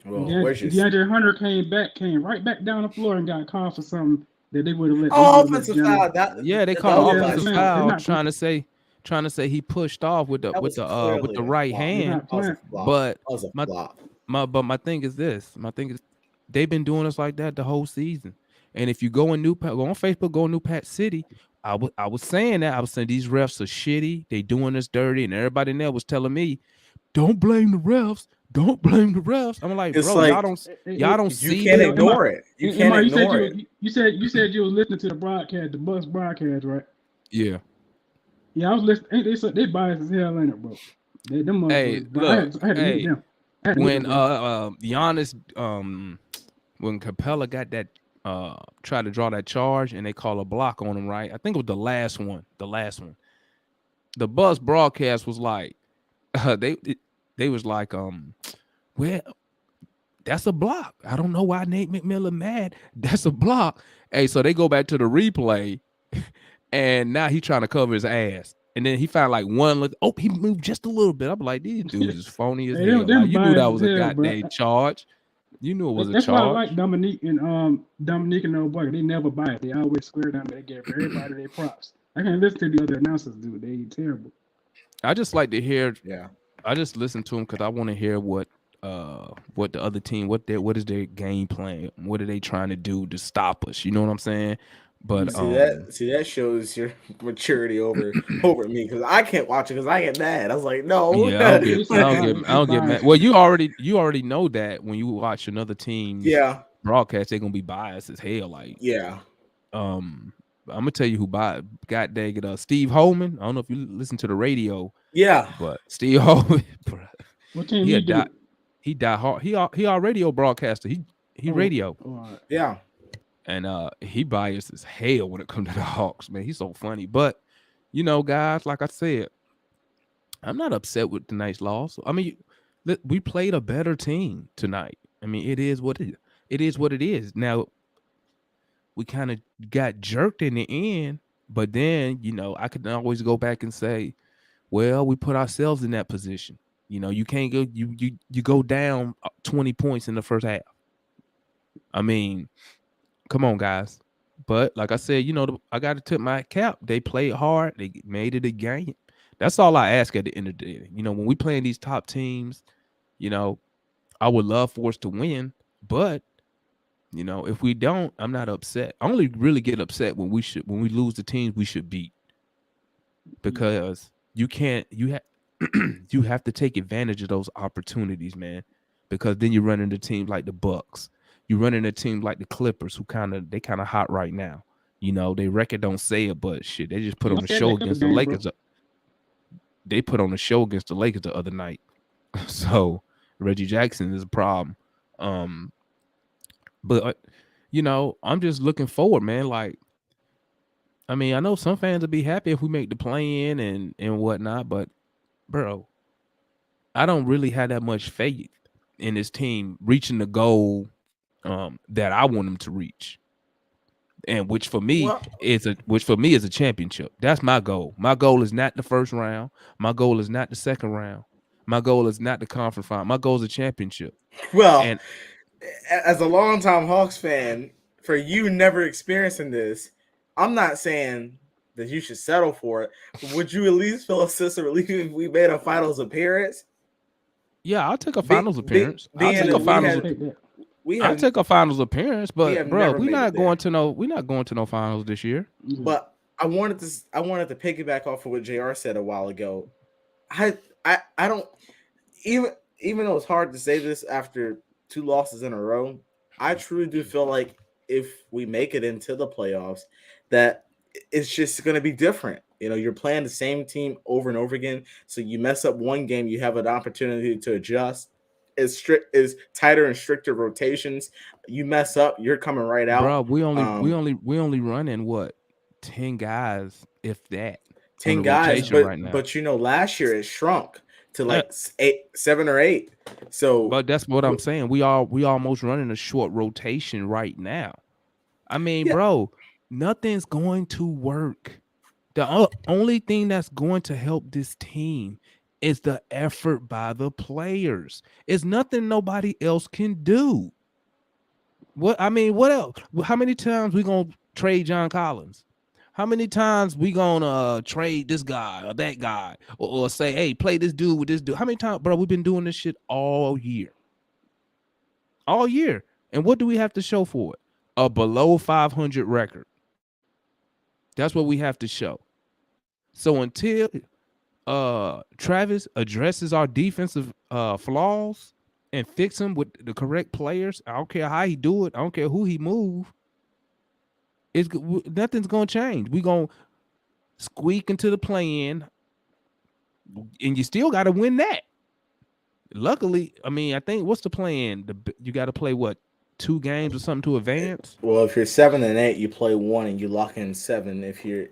B: Well,
C: Deandre Hunter came right back down the floor and got called for something that they would have let.
B: offensive
C: Giannis.
B: foul. That
A: Yeah, they
B: that
A: called
B: was
A: an
B: a
A: offensive
C: man,
A: foul,
C: they're not-
A: trying to say he pushed off with the
B: That was clearly
A: with the
B: a
A: right
B: flop.
A: hand.
C: not
B: That was a
C: playing.
B: flop.
A: But
B: That was a
A: my
B: flop.
A: my thing is this. My thing is they've been doing us like that the whole season. And if you go on go on Facebook, go on New Pat City. I was saying that. I was saying these refs are shitty. They doing us dirty, and everybody in there was telling me, "Don't blame the refs. Don't blame the refs." I'm like,
B: It's
A: bro,
B: like
A: y'all don't
B: you
A: see
B: can't
A: that.
B: ignore it. You can't ignore it.
C: You said you was listening to the broadcast, the Bucks broadcast, right?
A: Yeah.
C: Yeah, I was listening. They biased as hell, ain't it, bro? Them
A: Hey,
C: motherfuckers.
A: look.
C: I had to mute
A: Hey,
C: them. I had to mute
A: when
C: them, bro.
A: Giannis when Capella got that tried to draw that charge and they call a block on him, right? I think it was the last one. The Buzz broadcast was like they was like well, that's a block. I don't know why Nate McMillan mad. That's a block. Hey, so they go back to the replay and now he trying to cover his ass. And then he found like one look. Oh, he moved just a little bit. I'm like, these dudes is phony as
C: Hey,
A: hell.
C: them
A: Like, you knew that
C: biased
A: was
C: as
A: a
C: hell, bro.
A: goddamn charge. You knew it was a
C: That's why I
A: charge.
C: like Dominique and old boy. They never bias. They always square down. They give everybody their props. I can't listen to the other announcers, dude. They terrible.
A: I just like to hear.
B: Yeah.
A: I just listen to them because I want to hear what the other team what is their game plan? What are they trying to do to stop us? You know what I'm saying? But
B: See that shows your maturity over me because I can't watch it because I get mad. I was like, no.
A: yeah, I
C: It's
A: don't get mad.
C: biased.
A: Well, you already know that when you watch another team's
B: Yeah.
A: broadcast, they're gonna be biased as hell. Like,
B: Yeah.
A: I'm gonna tell you who God dang it, Steve Holman. I don't know if you listen to the radio,
B: Yeah.
A: but Steve Holman, bruh,
C: What team
A: he
C: he
A: had
C: do?
A: died. He died hard. He our radio broadcaster. He radio.
C: Oh, all right.
B: Yeah.
A: And he biased as hell when it comes to the Hawks, man. He's so funny. But you know, guys, like I said, I'm not upset with tonight's loss. I mean, we played a better team tonight. I mean, it is what it is what it is. Now, we kind of got jerked in the end, but then, you know, I could always go back and say, well, we put ourselves in that position. You know, you can't go you go down 20 points in the first half. I mean, come on, guys. But like I said, you know, I got to tip my cap. They played hard. They made it a game. That's all I ask at the end of the day. You know, when we playing these top teams, you know, I would love for us to win. But, you know, if we don't, I'm not upset. I only really get upset when we lose the teams we should beat. Because you have to take advantage of those opportunities, man. Because then you run into teams like the Bucks. You run into teams like the Clippers, who kind of hot right now. You know, their record don't say it, but shit, they just put on a show against the Lakers. They put on a show against the Lakers the other night. So Reggie Jackson is a problem. But you know, I'm just looking forward, man. Like, I mean, I know some fans will be happy if we make the play-in and whatnot, but bro, I don't really have that much faith in his team reaching the goal that I want him to reach. And which for me
B: Well,
A: is a championship. That's my goal. My goal is not the first round. My goal is not the second round. My goal is not the conference final. My goal is a championship.
B: well,
A: And
B: as a longtime Hawks fan, for you never experiencing this, I'm not saying that you should settle for it. Would you at least feel a sense of relief if we made a finals appearance?
A: yeah, I'll take a finals
B: Being
A: appearance. I'll take a
B: that
C: Yeah,
A: finals.
C: I'll take that.
B: we
A: I'll
B: have
A: take a finals appearance.
B: we
A: But
B: have
A: bro,
B: never made it there.
A: we're not going to no finals this year.
C: Yeah.
B: But I wanted to piggyback off of what JR said a while ago. I don't even though it's hard to say this after 2 losses in a row, I truly do feel like if we make it into the playoffs, that it's just going to be different. You know, you're playing the same team over and over again, so you mess up one game, you have an opportunity to adjust. Is tighter and stricter rotations. You mess up, you're coming right out.
A: Bro, we only running what 10 guys, if that, on
B: 10
A: the
B: guys,
A: rotation right now.
B: but you know, last year it shrunk to
A: Yeah.
B: like 7 or 8. So
A: But that's what I'm saying. We almost running a short rotation right now. I mean,
B: yeah,
A: bro, nothing's going to work. The only thing that's going to help this team is the effort by the players. It's nothing nobody else can do. What else? How many times we gonna trade John Collins? How many times we gonna trade this guy or that guy, or say, hey, play this dude with this dude? How many times, bro? We've been doing this shit all year, and what do we have to show for it? A below 500 record. That's what we have to show. So until Travis addresses our defensive flaws and fix them with the correct players, I don't care how he do it. I don't care who he move. Nothing's gonna change. We gonna squeak into the play-in, and you still got to win that. Luckily, I mean, I think what's the plan? You got to play what, 2 games or something to advance.
B: well, if you're 7 and 8, you play 1 and you lock in 7. If you're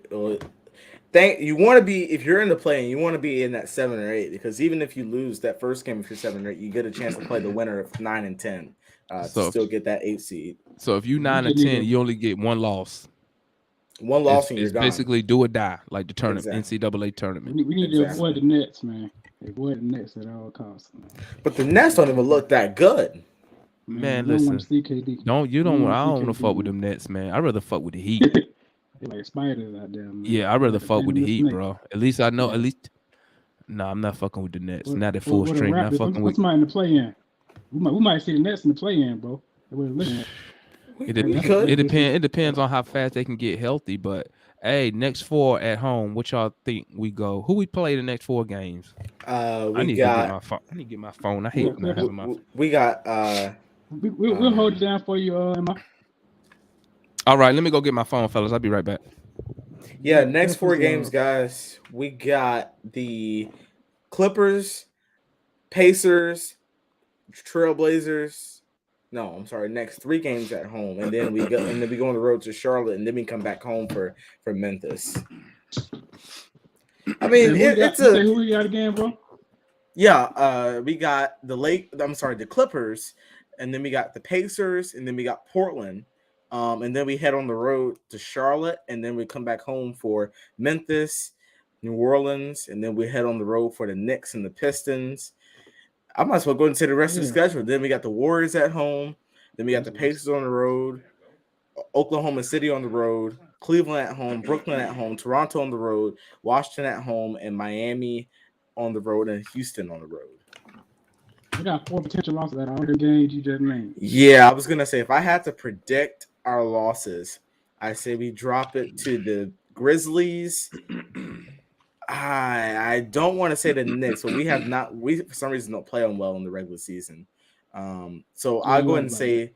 B: you want to be, if you're in the play, you want to be in that 7 or 8, because even if you lose that first game, if you're 7 or 8, you get a chance to play the winner of 9 and 10 to still get that 8 seed.
A: So if you 9 and 10, you only get 1 loss.
B: One loss and you're gone.
A: Basically do or die, like the tournament, NCAA tournament.
C: We need to avoid the Nets, man. Avoid the Nets at all costs, man.
B: But the Nets don't even look that good.
A: Man,
C: I don't
A: listen.
C: want to see KD.
A: I don't want to fuck with them Nets, man. I'd rather fuck with the Heat.
C: They're like spiders out there, man.
A: Yeah, I'd rather fuck with the Heat,
C: snake.
A: bro. At least I know.
C: Yeah.
A: At least, nah, I'm not fucking with the Nets.
C: What-
A: Not at full
C: what the
A: strength. Not
C: Raptors,
A: fucking
C: what's
A: with.
C: mine in the play-in? We might see the Nets in the play-in, bro.
A: It
B: We could.
A: It depends on how fast they can get healthy. But hey, next 4 at home. What y'all think we go? Who we play the next 4 games? I need to get my phone. I need to get my phone. I hate not having my phone.
B: We got
C: We'll hold it down for you, Emma.
A: All right, let me go get my phone, fellas. I'll be right back.
B: yeah, next 4 games, guys. We got the Clippers, Pacers, Trailblazers. No, I'm sorry. Next 3 games at home, and then we go on the road to Charlotte, and then we come back home for Memphis. I mean,
C: who we got again, bro?
B: Yeah. We got the Clippers, and then we got the Pacers, and then we got Portland, and then we head on the road to Charlotte, and then we come back home for Memphis, New Orleans, and then we head on the road for the Knicks and the Pistons. I might as well go into the rest of the schedule. Then we got the Warriors at home. Then we got the Pacers on the road, Oklahoma City on the road, Cleveland at home, Brooklyn at home, Toronto on the road, Washington at home, and Miami on the road, and Houston on the road.
C: We got 4 potential losses out of all the games you just named.
B: Yeah, I was going to say, if I had to predict our losses, I say we drop it to the Grizzlies. I don't want to say the Knicks, but we for some reason don't play them well in the regular season. So I'll go ahead and say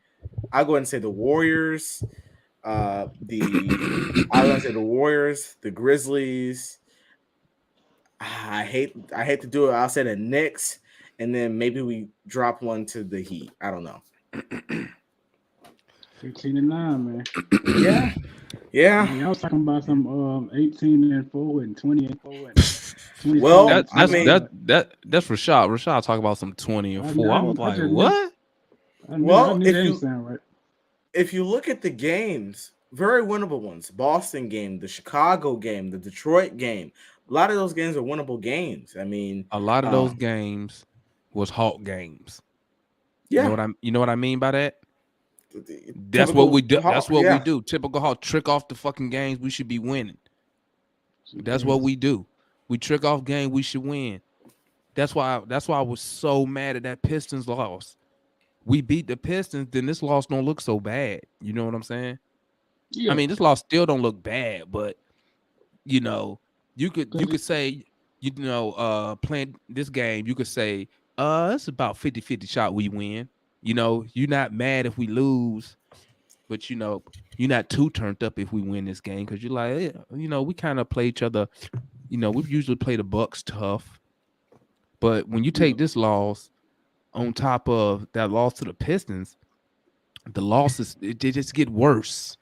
B: the Warriors, the Grizzlies. I hate to do it. I'll say the Knicks, and then maybe we drop one to the Heat. I don't know.
C: 15-9, man.
B: Yeah.
C: I was talking about some 18-4 and 20-4.
B: Well,
A: That
C: Twenty-four.
B: I
A: that's
B: mean,
A: that's Rashad. Rashad talk about some 20 and 4. I was
C: I
A: like,
C: just knew.
A: what?
C: I
B: well,
C: knew that
B: if
C: ain't
B: you
C: sound right.
B: if you look at the games, very winnable ones. Boston game, the Chicago game, the Detroit game. A lot of those games are winnable games. I mean,
A: A lot of
B: uh,
A: those games was Hawk games.
B: yeah,
A: You know what I mean by that? That's what we
B: typical
A: do. That's
B: Hawk.
A: what we
B: Yeah,
A: do. Typical Hawk, trick off the fucking games we should be winning.
C: Shit
A: That's what
C: crazy.
A: we do. We trick off game we should win. That's why I was so mad at that Pistons loss. We beat the Pistons, then this loss don't look so bad. You know what I'm saying? I
C: Yeah,
A: mean, this loss still don't look bad, but you know, you
C: cause
A: could say, playing this game, you could say, it's about 50-50 shot we win. You're not mad if we lose, but you're not too turned up if we win this game because you're like, we kind of play each other. We usually play the Bucks tough, but when you
C: yeah,
A: take this loss on top of that loss to the Pistons, the losses they just get worse.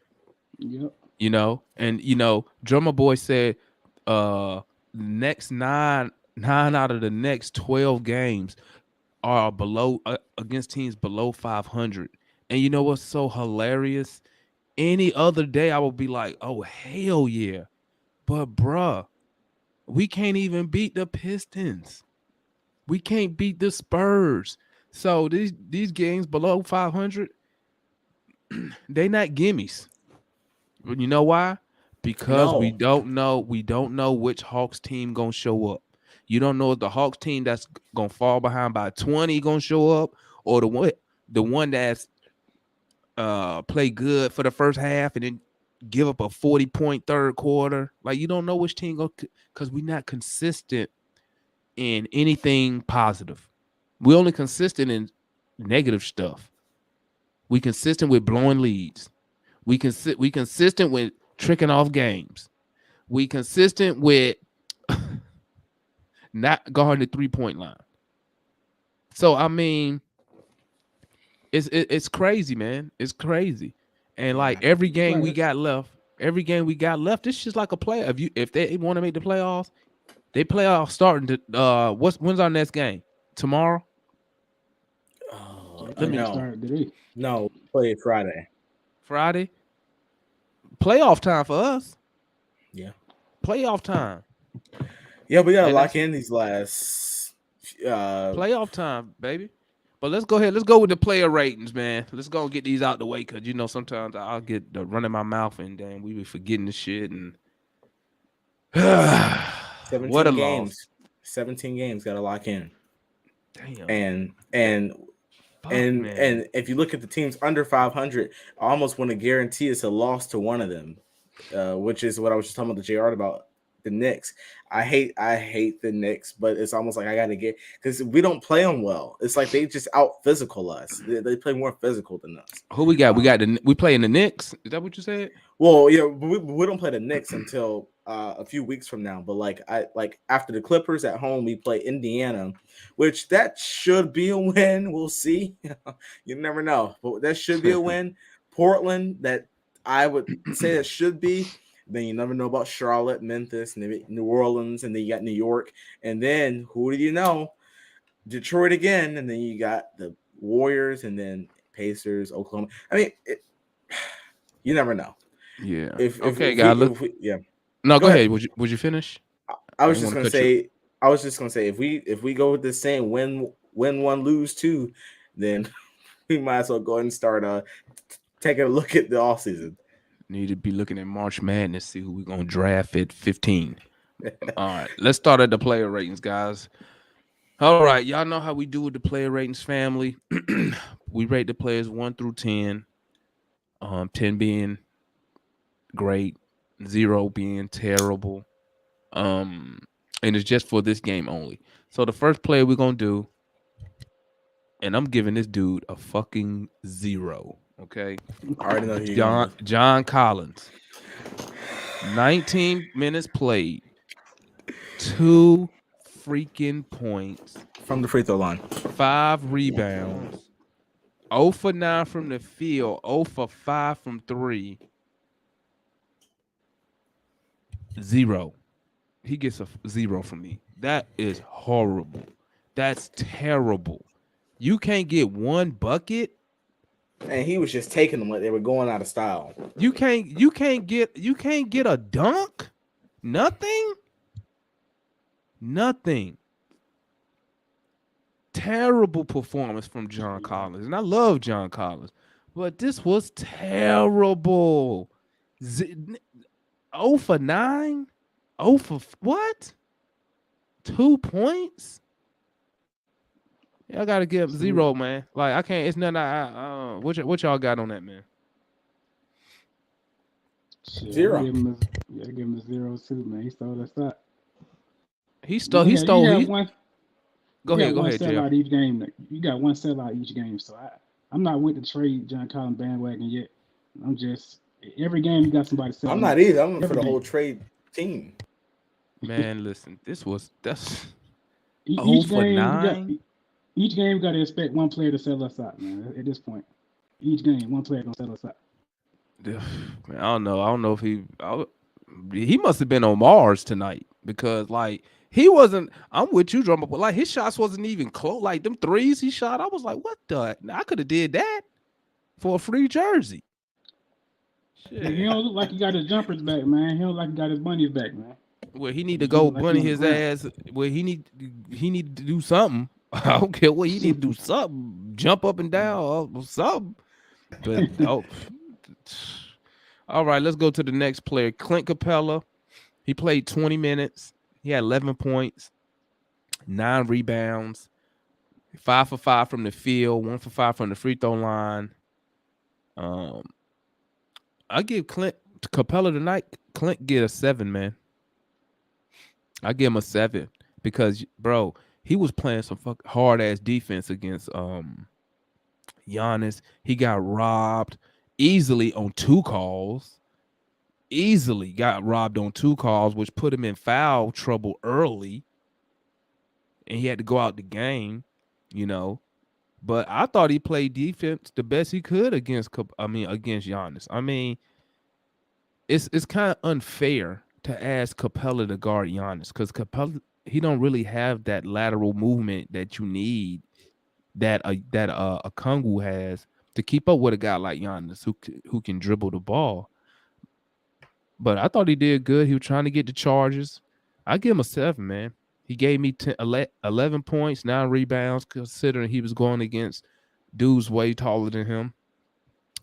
C: yep,
A: And Drummer Boy said, next nine out of the next 12 games are below against teams below 500. And you know what's so hilarious? Any other day I would be like, oh hell yeah, but bruh, we can't even beat the Pistons. We can't beat the Spurs. So these games below 500, they not gimmies. You know why? Because we
B: no,
A: don't know. We don't know which Hawks team gonna show up. You don't know if the Hawks team that's gonna fall behind by 20 gonna show up, or the one that's play good for the first half and then give up a 40-point third quarter. Like you don't know which team go because we're not consistent in anything positive. We only consistent in negative stuff. We consistent with blowing leads. We consistent with tricking off games. We consistent with not guarding the 3-point line. So I mean, it's crazy, man. It's crazy. And like
B: yeah.
A: every game we got left, it's just like a play. If they want to make the playoffs, they playoffs starting to when's our next game? Tomorrow?
C: I
A: Let
C: think
A: me
C: they
B: No,
C: started today.
B: no, play it Friday.
A: Friday. Playoff time for us.
B: Yeah,
A: Playoff time.
B: yeah, we gotta
A: And
B: lock
A: that's
B: in these last. Uh,
A: playoff time, baby. But let's go ahead. Let's go with the player ratings, man. Let's go and get these out the way because sometimes I'll get the running my mouth and then we be forgetting the shit and what a
B: 17
A: loss.
B: games, 17 games, gotta lock in.
A: Damn.
B: And and
A: Fuck,
B: and
A: man.
B: and if you look at the teams under 500, I almost want to guarantee it's a loss to one of them, which is what I was just talking about the JR about the Knicks. I hate the Knicks, but it's almost like I got to get because we don't play them well. It's like they just out physical us. They play more physical than us.
A: Who we got?
B: Um,
A: We playing the Knicks. Is that what you said?
B: well, yeah, we don't play the Knicks until a few weeks from now. But like after the Clippers at home, we play Indiana, which that should be a win. We'll see. You never know, but that should be a win. Portland, that I would say that should be. Then you never know about Charlotte, Memphis, New Orleans, and then you got New York, and then who do you know? Detroit again, and then you got the Warriors, and then Pacers, Oklahoma. I mean, you never know.
A: Yeah.
B: If if,
A: Okay,
B: if we
A: guys. Look.
B: if we yeah,
A: No,
B: go
A: go
B: ahead.
A: ahead. Would you finish?
B: I
A: I
B: was
A: didn't
B: just
A: want to
B: gonna
A: cut you.
B: say if we go with the same win one lose two, then we might as well go ahead and start taking a look at the off season.
A: Need to be looking at March Madness, see who we're gonna draft at 15. All right, let's start at the player ratings, guys. All right, y'all know how we do with the player ratings, family. We rate the players 1 through 10. 10 being great, 0 being terrible. Um, and it's just for this game only. So the first player we're gonna do, and I'm giving this dude a fucking 0. Okay,
B: I already know who you're going
A: John
B: with
A: John Collins, 19 minutes played, 2 freaking points,
B: from the free throw line.
A: 5 rebounds, 0 for 9 from the field, 0 for 5 from 3, 0. he gets a 0 from me. That is horrible. That's terrible. You can't get one bucket.
B: And he was just taking them like they were going out of style.
A: You can't get a dunk. Nothing. Nothing. Terrible performance from John Collins, and I love John Collins, but this was terrible. 0 for 9. 0 for what? 2 points. Yeah, I gotta give him 0, man. Like I can't. It's nothing. What y'all got on that, man?
C: Shit,
B: 0.
C: I give him a 0 too, man. He stole us up.
A: He stole. He stole.
C: You
A: He
C: got one.
A: go
C: You got
A: ahead. Go
C: one
A: ahead, Jeff.
C: sellout each game. You got one sellout each game. So I'm not with the trade John Collins bandwagon yet. I'm just every game you got somebody selling.
B: I'm not either. I'm for
C: Every
B: the
C: game.
B: whole trade team.
A: Man, listen. That's
C: Each
A: 0 for
C: game,
A: 9.
C: each game, you got to expect one player to sell us out, man. At this point, each game, one player gonna sell us out.
A: Man, I don't know. I don't know if he must have been on Mars tonight because like he wasn't. I'm with you, drummer, but like his shots wasn't even close. Like them threes he shot, I was like, what the? I could have did that for a free jersey.
C: Yeah, he
A: Shit.
C: don't look like he got his jumpers back, man. He don't like he got his bunnies back, man.
A: Well, he need to
C: He
A: go
C: look like
A: bunny
C: he on
A: his
C: the ground.
A: ass. Well, he need to do something. I don't care what he need to do. Something, jump up and down, or something. But all right, let's go to the next player, Clint Capela. He played 20 minutes. He had 11 points, 9 rebounds, 5 for 5 from the field, 1 for 5 from the free throw line. I give Clint Capela tonight. Clint get a 7, man. I give him a 7 because, bro, he was playing some hard ass defense against Giannis. He got robbed easily on 2 calls. Easily got robbed on 2 calls, which put him in foul trouble early, and he had to go out the game, you know. But I thought he played defense the best he could against Giannis. I mean, it's kind of unfair to ask Capela to guard Giannis because Capela, he don't really have that lateral movement that you need that a Kungu has to keep up with a guy like Giannis who can dribble the ball. But I thought he did good. He was trying to get the charges. I give him a 7, man. He gave me 11 points, 9 rebounds, considering he was going against dudes way taller than him.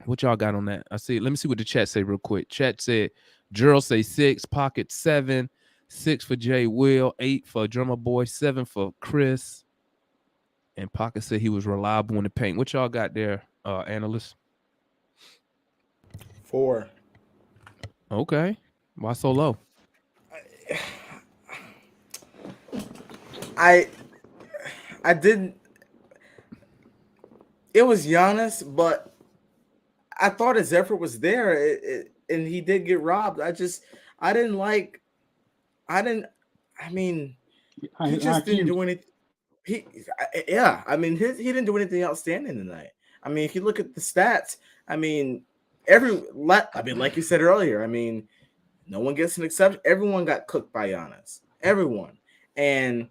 A: What y'all got on that? Let me see what the chat say real quick. Chat said, Gerald say 6, Pocket 7, 6 for Jay Will, 8 for Drummer Boy, 7 for Chris. And Pocket said he was reliable in the paint. What y'all got there, analyst?
B: 4.
A: Okay. Why so low?
B: I didn't. It was Giannis, but I thought his effort was there, and he did get robbed. I didn't like. I mean, he just didn't do anything. He didn't do anything outstanding tonight. I mean, if you look at the stats, I mean, like you said earlier, I mean, no one gets an exception. Everyone got cooked by Giannis. Everyone. And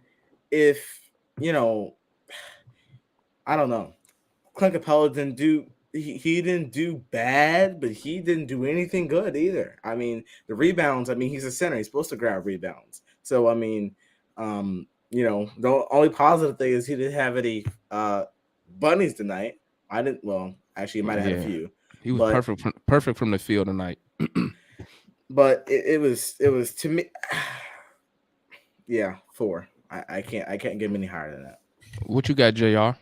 B: if, I don't know, Clint Capela didn't do he didn't do bad, but he didn't do anything good either. I mean, the rebounds, I mean, he's a center. He's supposed to grab rebounds. So, I mean, the only positive thing is he didn't have any bunnies tonight. Actually, he might have had a few.
A: He was perfect from the field tonight.
B: But it was to me, 4. I can't give him any higher than that.
A: What you got, JR?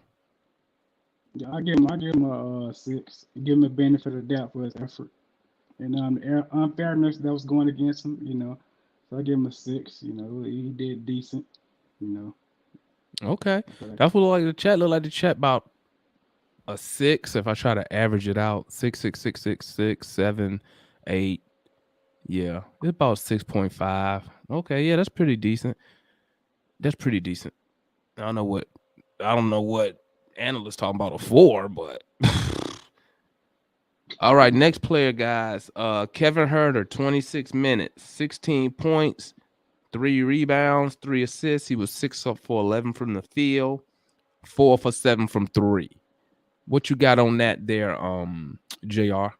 C: Yeah, I give him a 6. Give him the benefit of the doubt for his effort and the unfairness that was going against him. So I give him a 6. He did decent.
A: Okay, that's what the chat look like. The chat about a 6. If I try to average it out, 6, 6, 6, 6, 6, 7, 8. Yeah, it's about 6.5. Okay, yeah, that's pretty decent. I don't know what analysts talking about a 4, but all right. Next player, guys. Kevin Hurder, 26 minutes, 16 points, 3 rebounds, 3 assists. He was 6 up for 11 from the field, 4 for 7 from 3. What you got on that there, JR?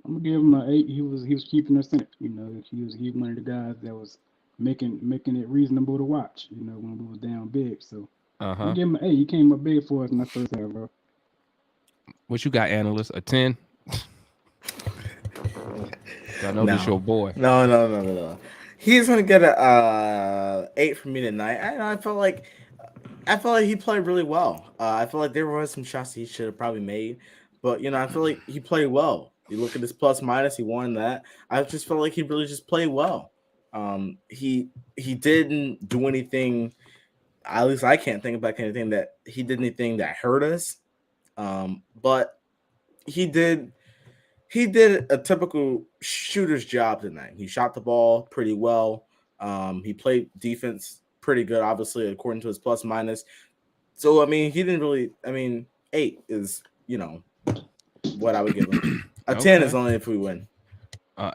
C: I'm gonna give him an 8. He was keeping us in it. He was one of the guys that was making it reasonable to watch. When we was down big. So I'm gonna give him an 8. He came up big for us in that first half, bro.
A: What you got, analyst? A 10? I know this your boy.
B: No. He's gonna get a 8 from me tonight. I felt like he played really well. I feel like there were some shots he should have probably made, but I feel like he played well. You look at his plus minus, he won that. I just felt like he really just played well. He didn't do anything. At least I can't think about anything that he did anything that hurt us. But he did a typical shooter's job tonight. He shot the ball pretty well. He played defense pretty good, obviously, according to his plus minus. So, he didn't really. 8 is, what I would give him. A 10 is only if we win.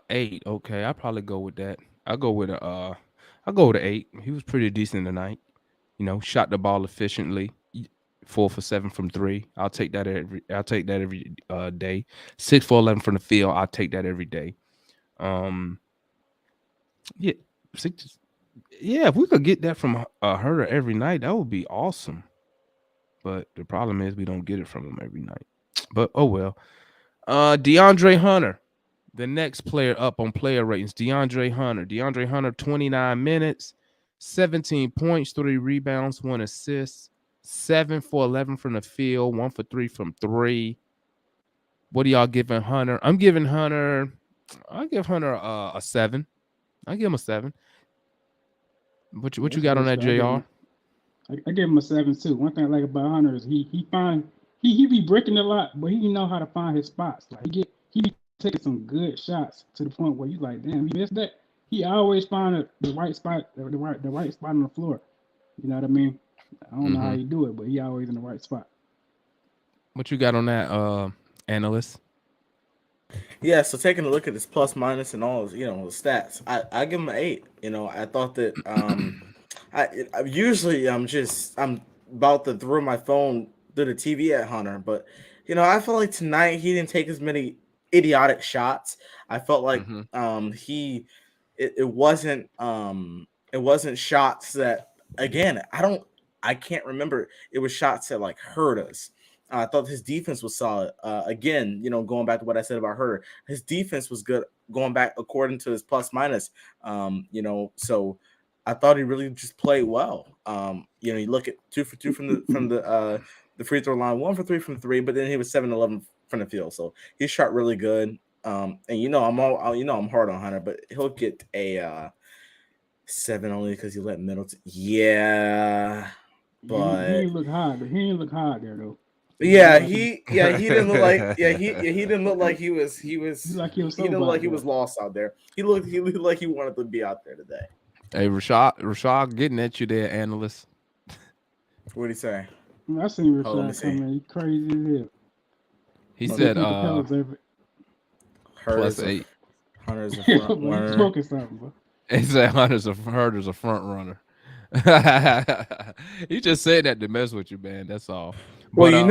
A: 8. Okay, I'll probably go with that. I'll go with an 8. He was pretty decent tonight. Shot the ball efficiently. 4 for 7 from 3. I'll take that every day. 6 for 11 from the field. I'll take that every day. Yeah, 6. Yeah, if we could get that from Hurder every night, that would be awesome. But the problem is we don't get it from him every night. But oh well. Deandre Hunter, the next player up on player ratings. Deandre Hunter, 29 minutes, 17 points, 3 rebounds, 1 assist, 7 for 11 from the field, 1 for 3 from 3. What are y'all giving Hunter? I'll give Hunter a 7. I'll give him a 7. What you got on that, JR?
C: I give him a 7 too. One thing I like about Hunter is he be breaking a lot, but he know how to find his spots. Like he be taking some good shots to the point where you like, damn, he missed that. He always find the right spot, the right spot on the floor. You know what I mean? I don't know how he do it, but he always in the right spot.
A: What you got on that, analyst?
B: Yeah, so taking a look at his plus minus and all his, his stats, I give him an 8. I thought that I usually I'm about to throw my phone through the TV at Hunter, but I felt like tonight he didn't take as many idiotic shots. I felt like it wasn't shots that, again, I can't remember. It was shots that like hurt us. I thought his defense was solid. Again, going back to what I said about Hurder, his defense was good. Going back according to his plus minus, so I thought he really just played well. You look at 2 for 2 from the free throw line, 1 for 3 from 3, but then he was 7-11 from the field, so he shot really good. And I'm hard on Hunter, but he'll get a 7 only because he let Middleton. Yeah, but
C: he didn't look hard. He didn't look hard there though.
B: Yeah, he didn't look like he didn't look like he was
C: He
B: didn't look like he was lost out there. He looked like he wanted to be out there today.
A: Hey, Rashad getting at you there, analyst.
B: What did he say?
C: I seen Rashad coming. He crazy as hell.
A: He said
B: plus
A: 8.
B: Hunter's a front runner.
C: Smoking something, bro.
A: He said Hurder's a front runner. He just said that to mess with you, man. That's all.
B: But, I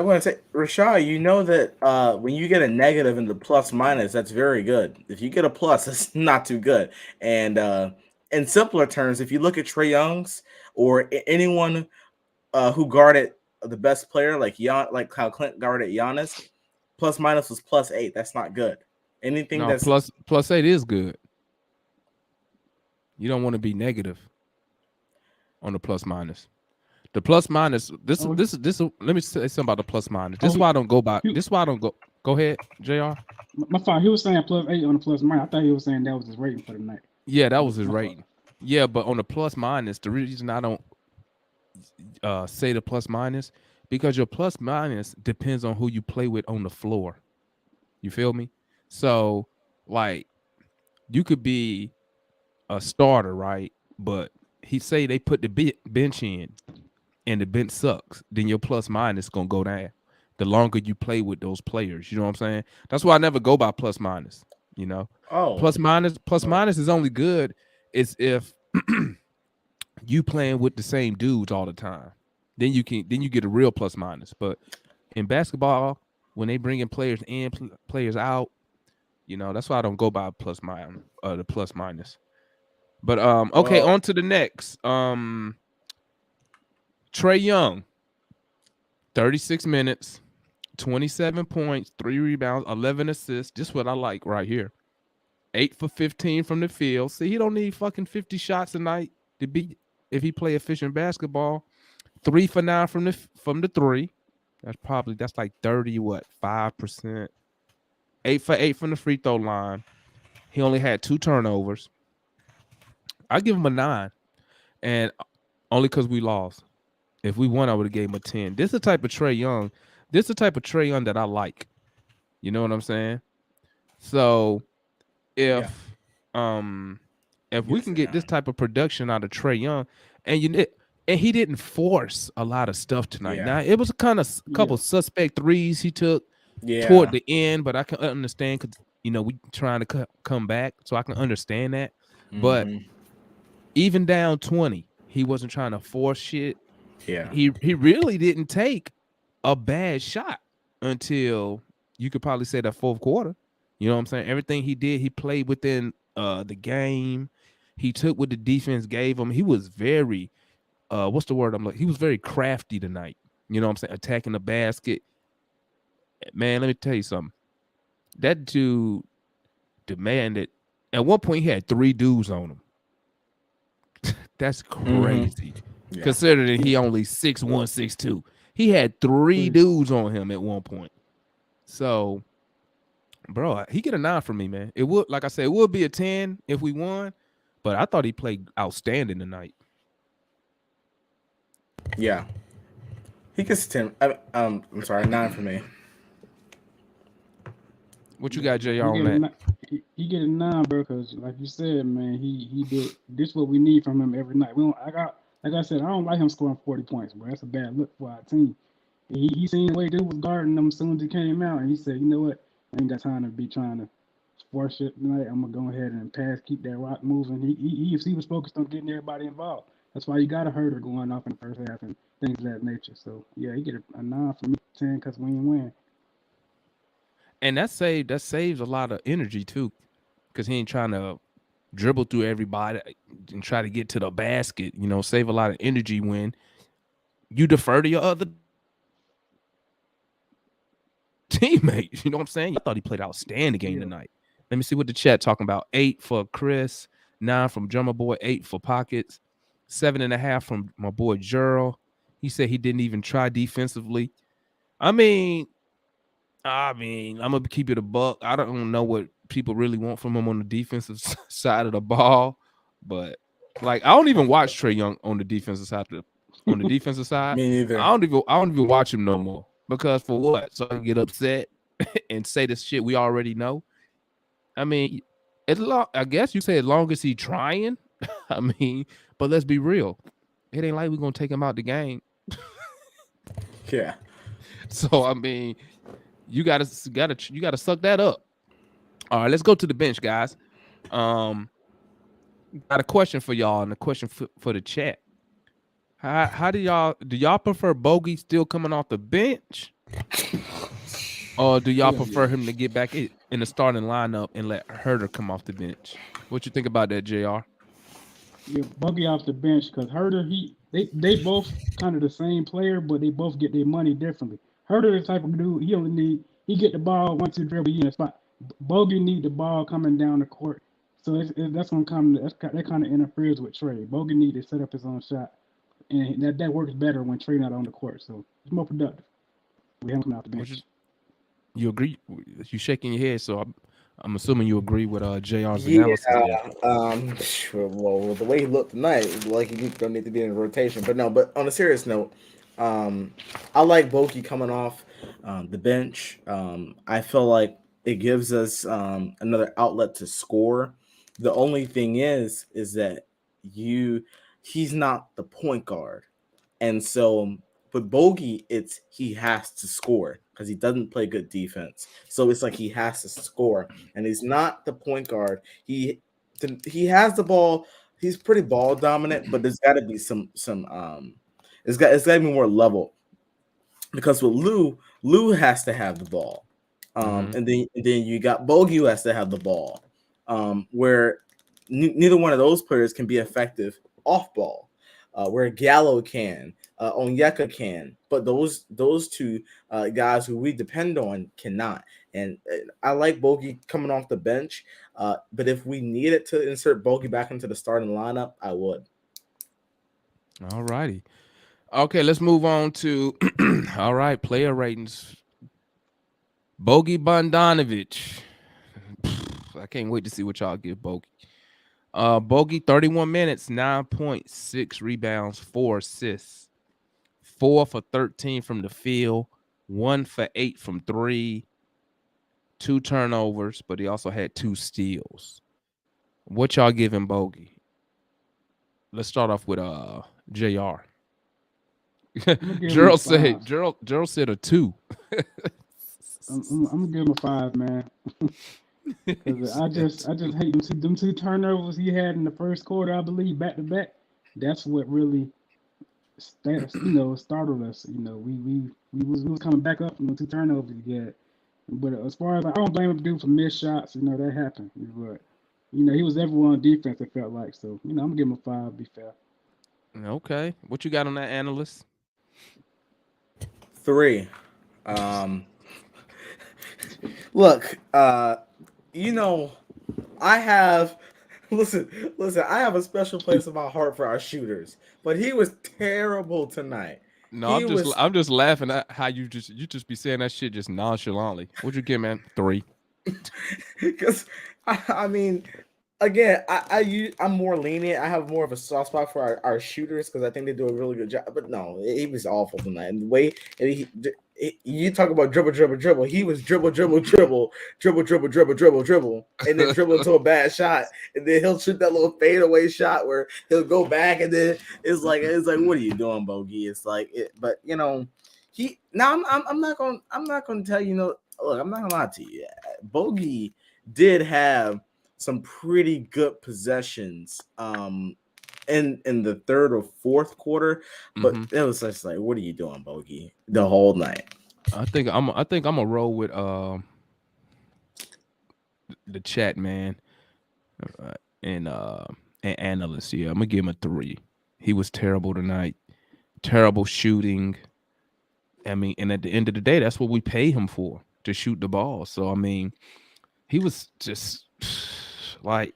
B: want to say, Rashad, that when you get a negative in the plus minus, that's very good. If you get a plus, it's not too good. And in simpler terms, if you look at Trey Young's or anyone who guarded the best player, like how Clint guarded Giannis, plus minus was plus 8. That's not good. Anything that's
A: plus 8 is good. You don't want to be negative on the plus minus. The plus minus. This. Let me say something about the plus minus. This is why I don't go by. This is why I don't go. Go ahead, Jr.
C: My fault. He was saying plus 8 on the plus minus. I thought he was saying that was his rating for the night.
A: Yeah, that was his rating. Yeah, but on the plus minus, the reason I don't say the plus minus because your plus minus depends on who you play with on the floor. You feel me? So, like, you could be a starter, right? But he say they put the bench in. And the bench sucks, then your plus minus gonna go down. The longer you play with those players, you know what I'm saying? That's why I never go by plus minus. You know,
B: Oh,
A: plus minus is only good is if you playing with the same dudes all the time. Then you get a real plus minus. But in basketball, when they bring in players in, players out, you know, that's why I don't go by the plus minus. But okay,
B: well,
A: on to the next. Trey Young, 36 minutes, 27 points, 3 rebounds, 11 assists. Just what I like right here. 8 for 15 from the field. See, he don't need fucking 50 shots a night to be if he play efficient basketball. 3 for 9 from the three. That's like 5%. 8 for 8 from the free throw line. He only had 2 turnovers. I give him a 9, and only because we lost. If we won, I would have gave him a 10. This is the type of Trey Young. This is the type of Trey Young that I like. You know what I'm saying? So
B: yeah,
A: if um if we
B: yes
A: can
B: and
A: get
B: no.
A: this type of production out of Trey Young, and and he didn't force a lot of stuff tonight.
B: Yeah,
A: Now it was a kind of couple
C: Yeah.
A: suspect threes he took toward
B: yeah.
A: the end, but I can understand because we trying to come back, so I can understand that. But
B: Hmm.
A: even down 20, he wasn't trying to force shit.
B: Yeah.
A: He really didn't take a bad shot until you could probably say that fourth quarter. You know what I'm saying? Everything he did, he played within the game. He took what the defense gave him. He was very what's the word I'm like? He was very crafty tonight. You know what I'm saying? Attacking the basket. Man, let me tell you something. That dude demanded at one point he had 3 dudes on him. That's
B: Hmm.
A: crazy.
B: Yeah.
A: Considering he only 6'1", 6'2". He had 3
C: Crazy.
A: dudes on him at one point. So, bro, he get a 9 from me, man. It would, like I said, it would be a 10 if we won, but I thought he played outstanding tonight.
B: Yeah. He gets 10. I'm sorry, 9 for me.
A: What you got, JR,
C: He
A: on
C: get a
A: that?
C: he get a 9, bro. Cause like you said, man, he did this what we need from him every night. We don't. I got like I said, I don't like him scoring 40 points, bro. That's a bad look for our team. He seen the way dude was guarding them as soon as he came out, and he said, you know what, I ain't got time to be trying to force it tonight. I'm gonna go ahead and pass, keep that rock moving. He was focused on getting everybody involved. That's why you got a Hurder going off in the first half and things of that nature. So yeah, he get a 9 from me, 10 because we ain't win.
A: And that saves a lot of energy too, because he ain't trying to dribble through everybody and try to get to the basket. Save a lot of energy when you defer to your other teammates. You know what I'm saying? I thought he played an outstanding game
C: Yeah.
A: tonight. Let me see what the chat talking about. 8 for Chris, 9 from Drummer Boy, 8 for Pockets, 7.5 from my boy Gerald. He said he didn't even try defensively. I mean, I'm gonna keep it a buck. I don't know what people really want from him on the defensive side of the ball, but like I don't even watch Trey Young on the defensive side. On the defensive side,
B: Me neither.
A: I don't even watch him no more because for what? So I can get upset and say this shit we already know. I mean, I guess you say as long as he trying. I mean, but let's be real. It ain't like we're gonna take him out the game.
B: Yeah.
A: So I mean, you gotta suck that up. All right, let's go to the bench, guys. Um, got a question for y'all and a question for the chat. How do y'all prefer Bogey still coming off the bench, or do y'all
C: Hell
A: prefer
C: yeah.
A: him to get back in the starting lineup and let Herder come off the bench? What you think about that, Jr.?
C: Yeah, Buggy off the bench because Herder, they both kind of the same player, but they both get their money differently. Herder is the type of dude he get the ball 1 2 dribble, he in a spot. Bogey need the ball coming down the court, so that's gonna come. That kind of interferes with Trey. Bogey need to set up his own shot, and that works better when Trey not on the court. So it's more productive. We have him coming out the
A: What you
C: bench.
A: you agree? You shaking your head, so I'm assuming you agree with JR's
B: Yeah.
A: analysis there.
B: Well, the way he looked tonight, like he don't need to be in rotation. But no. But on a serious note, um, I like Boki coming off the bench. I feel like it gives us another outlet to score. The only thing is that he's not the point guard, and so with Bogey, he has to score. because he doesn't play good defense. So it's like he has to score, and he's not the point guard. He has the ball. He's pretty ball dominant, but there's got to be some it's got to be more level because with Lou has to have the ball, and then you got Bogey who has to have the ball, where neither one of those players can be effective off ball, where Gallo can, Onyeka can, but those two guys who we depend on cannot. And I like Bogey coming off the bench, but if we needed to insert Bogey back into the starting lineup, I would.
A: All righty. Okay, let's move on to all right, player ratings. Bogey Bogdanovic. I can't wait to see what y'all give Bogey. Bogey, 31 minutes, 9.6 rebounds, 4 assists, 4 for 13 from the field, 1 for 8 from 3, 2 turnovers, but he also had 2 steals. What y'all giving Bogey? Let's start off with JR. Gerald said a 2.
C: I'm gonna give him a 5, man. Because I just hate them two turnovers he had in the first quarter, I believe, back to back. That's what really startled us. We was coming back up from the 2 turnovers he had. But as far as I don't blame him dude for missed shots, that happened. But he was everyone on defense, it felt like. So, I'm gonna give him a 5, be fair.
A: Okay. What you got on that, analyst?
B: 3. Look, I have listen, I have a special place in my heart for our shooters, but he was terrible tonight.
A: No, I'm just laughing at how you just be saying that shit just nonchalantly. What'd you get, man? 3.
B: Because I mean, again, I'm more lenient. I have more of a soft spot for our shooters because I think they do a really good job. But no, he was awful tonight. And the way you talk about dribble, he was dribble, and then dribble into a bad shot, and then he'll shoot that little fadeaway shot where he'll go back, and then it's like, what are you doing, Bogey? It's like, but I'm not gonna tell you. Look, I'm not gonna lie to you. Bogey did have some pretty good possessions in the third or fourth quarter, but it was just like, what are you doing, Bogey, the whole night?
A: I think I'm gonna roll with the chat, man, and analyst. Yeah, I'm gonna give him a 3. He was terrible tonight. Terrible shooting. I mean, and at the end of the day, that's what we pay him for, to shoot the ball. So I mean, he was just like,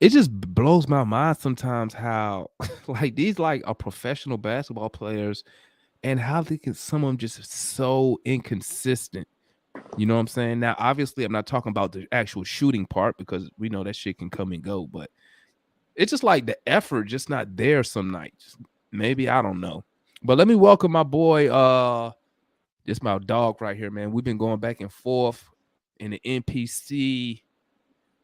A: it just blows my mind sometimes how like these like are professional basketball players and how they can, some of them just so inconsistent. You know what I'm saying? Now, obviously, I'm not talking about the actual shooting part because we know that shit can come and go, but it's just like the effort just not there some nights. Maybe, I don't know. But let me welcome my boy, this my dog right here, man. We've been going back and forth in the NPC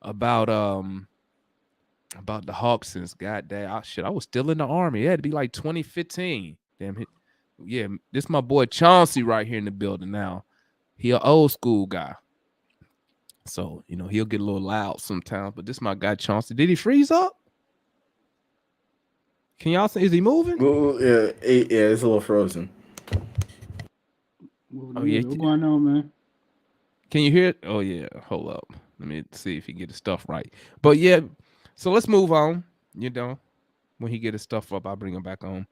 A: about the Hawks since goddamn I was still in the Army. It had to be like 2015. Damn it. Yeah, this my boy Chauncey right here in the building now. He an old school guy. So, he'll get a little loud sometimes, but this my guy Chauncey. Did he freeze up? Can y'all see? Is he moving?
B: Well, yeah, it's a little frozen.
C: Oh, yeah. What's going on, man?
A: Can you hear it? Oh, yeah. Hold up. Let me see if he get his stuff right. But yeah, so let's move on. When he get his stuff up, I'll bring him back on.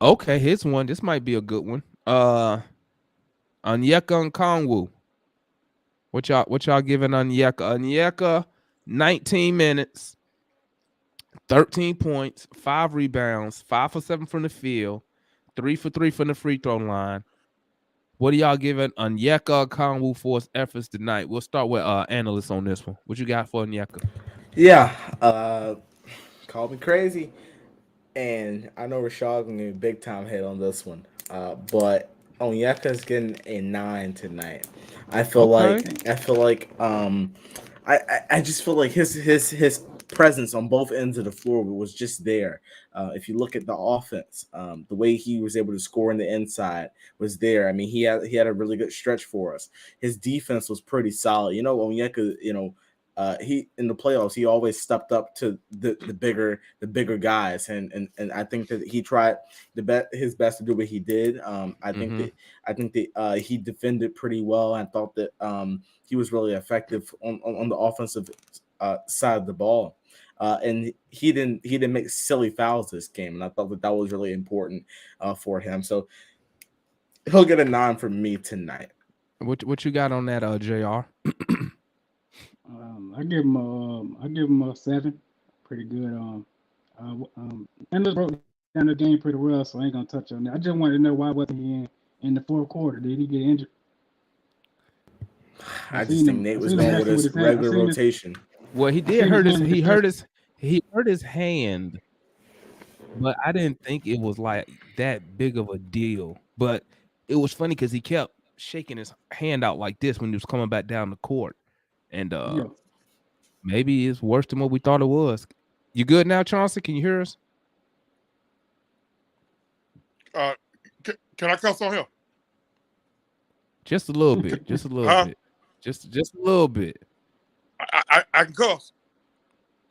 A: Okay, here's one. This might be a good one. Onyeka Okongwu. What y'all giving Onyeka? Onyeka, 19 minutes, 13 points, 5 rebounds, 5 for 7 from the field, 3 for 3 from the free throw line. What are y'all giving Onyeka Okongwu for his efforts tonight? We'll start with analysts on this one. What you got for Onyeka?
B: Yeah, call me crazy, and I know Rashad gonna get a big time hit on this one. But Onyeka's getting a 9 tonight. I feel like I just feel like his presence on both ends of the floor was just there. If you look at the offense, the way he was able to score in the inside was there. I mean, he had a really good stretch for us. His defense was pretty solid. You know, Onyeka, he in the playoffs he always stepped up to the bigger guys, and I think that he tried his best to do what he did. I think that he defended pretty well. I thought that he was really effective on the offensive side of the ball. And he didn't make silly fouls this game, and I thought that was really important for him. So he'll get a 9 from me tonight.
A: What you got on that, JR?
C: I give him a 7. Pretty good. And just broke down the game pretty well, so I ain't gonna touch on that. I just wanted to know why wasn't he in the fourth quarter? Did he get injured?
B: I just think Nate was going with his regular rotation.
A: Well, he did hurt his hand, but I didn't think it was like that big of a deal. But it was funny because he kept shaking his hand out like this when he was coming back down the court, and maybe it's worse than what we thought it was. You good now, Chauncey? Can you hear us?
D: Can I cuss on him?
A: Just a little bit. Just a little bit. Just a little bit.
D: I can cuss.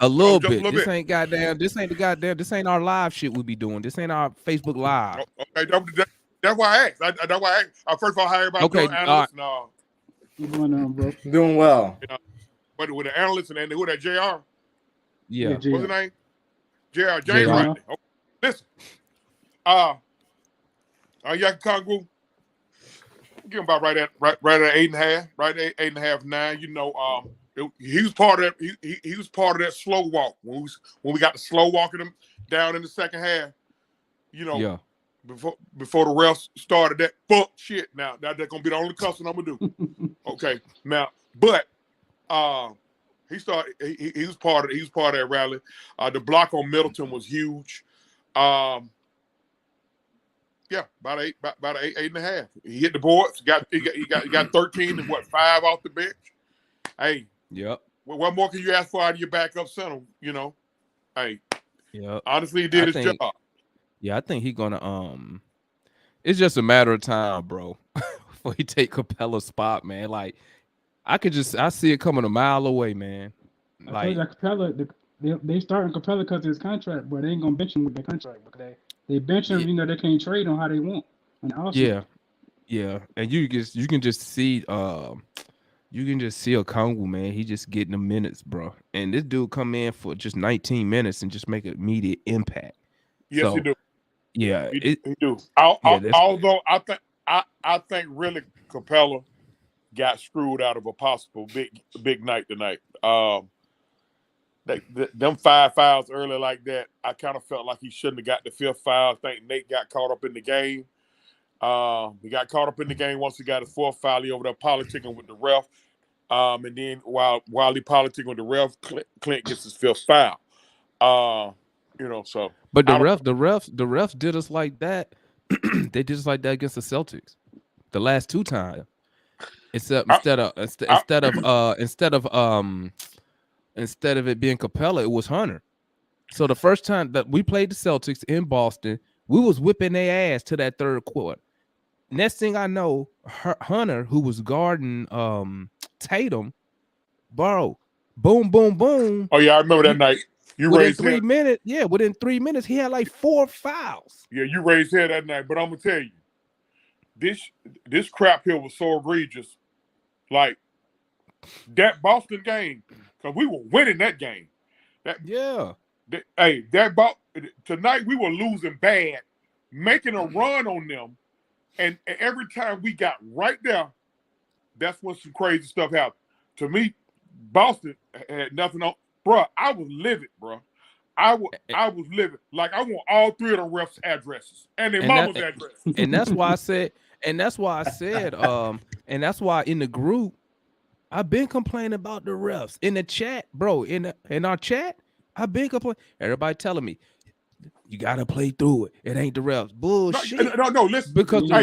A: A little bit. This ain't our live shit we be doing. This ain't our Facebook Live.
D: Okay, that's why I asked. That's why I asked. First of all, how everybody doing? Analysts
C: What's going on, bro?
B: Doing well.
D: But with the analysts and who that JR?
A: Yeah.
D: What's his name? JR. James right there. Okay. Listen. Y'all Congo. Give him about right at 8.5, right at 8.5, 9. You know, he was part of that. He was part of that slow walk when we got the slow walking him down in the second half. You know, before the refs started that fuck shit. Now that's gonna be the only cussing I'm gonna do. Okay, now, but he started. He was part of that rally. The block on Middleton was huge. Yeah, about 8.5. He hit the boards. He got 13 and 5 off the bench. Hey,
A: yep.
D: What more can you ask for out of your backup center? You know, hey,
A: yeah.
D: Honestly, he did his job.
A: Yeah, I think he's gonna. It's just a matter of time, bro, before he take Capela's spot, man. Like, I see it coming a mile away, man. Like
C: Capela, they starting Capela because of his contract, but they ain't gonna bench him with their contract because they bench him. You know, they can't trade on how they want. And also,
A: yeah, and you can just see Okongwu, man. He just getting the minutes, bro. And this dude come in for just 19 minutes and just make an immediate impact.
D: Yes, he do.
A: Yeah,
D: he do. Although I think really Capela got screwed out of a possible big night tonight. Them 5 fouls early like that, I kind of felt like he shouldn't have got the 5th foul. I think Nate got caught up in the game. He got caught up in the game once he got his 4th foul. He over there politicking with the ref. And then while he politicking with the ref, Clint gets his 5th foul. You know, so.
A: But the refs did us like that. They did us like that against the Celtics the last 2 times. Instead of it being Capela, it was Hunter. So the first time that we played the Celtics in Boston, we was whipping their ass to that 3rd quarter. Next thing I know, Hunter, who was guarding Tatum, bro, boom, boom, boom.
D: Oh yeah, I remember that night.
A: Within 3 minutes, he had like 4 fouls.
D: Yeah, you raised hell that night. But I'm gonna tell you, this crap here was so egregious. Like that Boston game, because we were winning that game. Tonight we were losing bad, making a run on them, and every time we got right there, that's when some crazy stuff happened. To me, Boston had nothing on. Bro, I was livid, bro. I was livid. Like, I want all 3 of the refs' addresses and their mama's address.
A: And that's why I said, and that's why in the group, I've been complaining about the refs. In the chat, bro, in our chat, I've been complaining. Everybody telling me, you gotta play through it. It ain't the refs. Bullshit.
D: No, listen.
A: Because the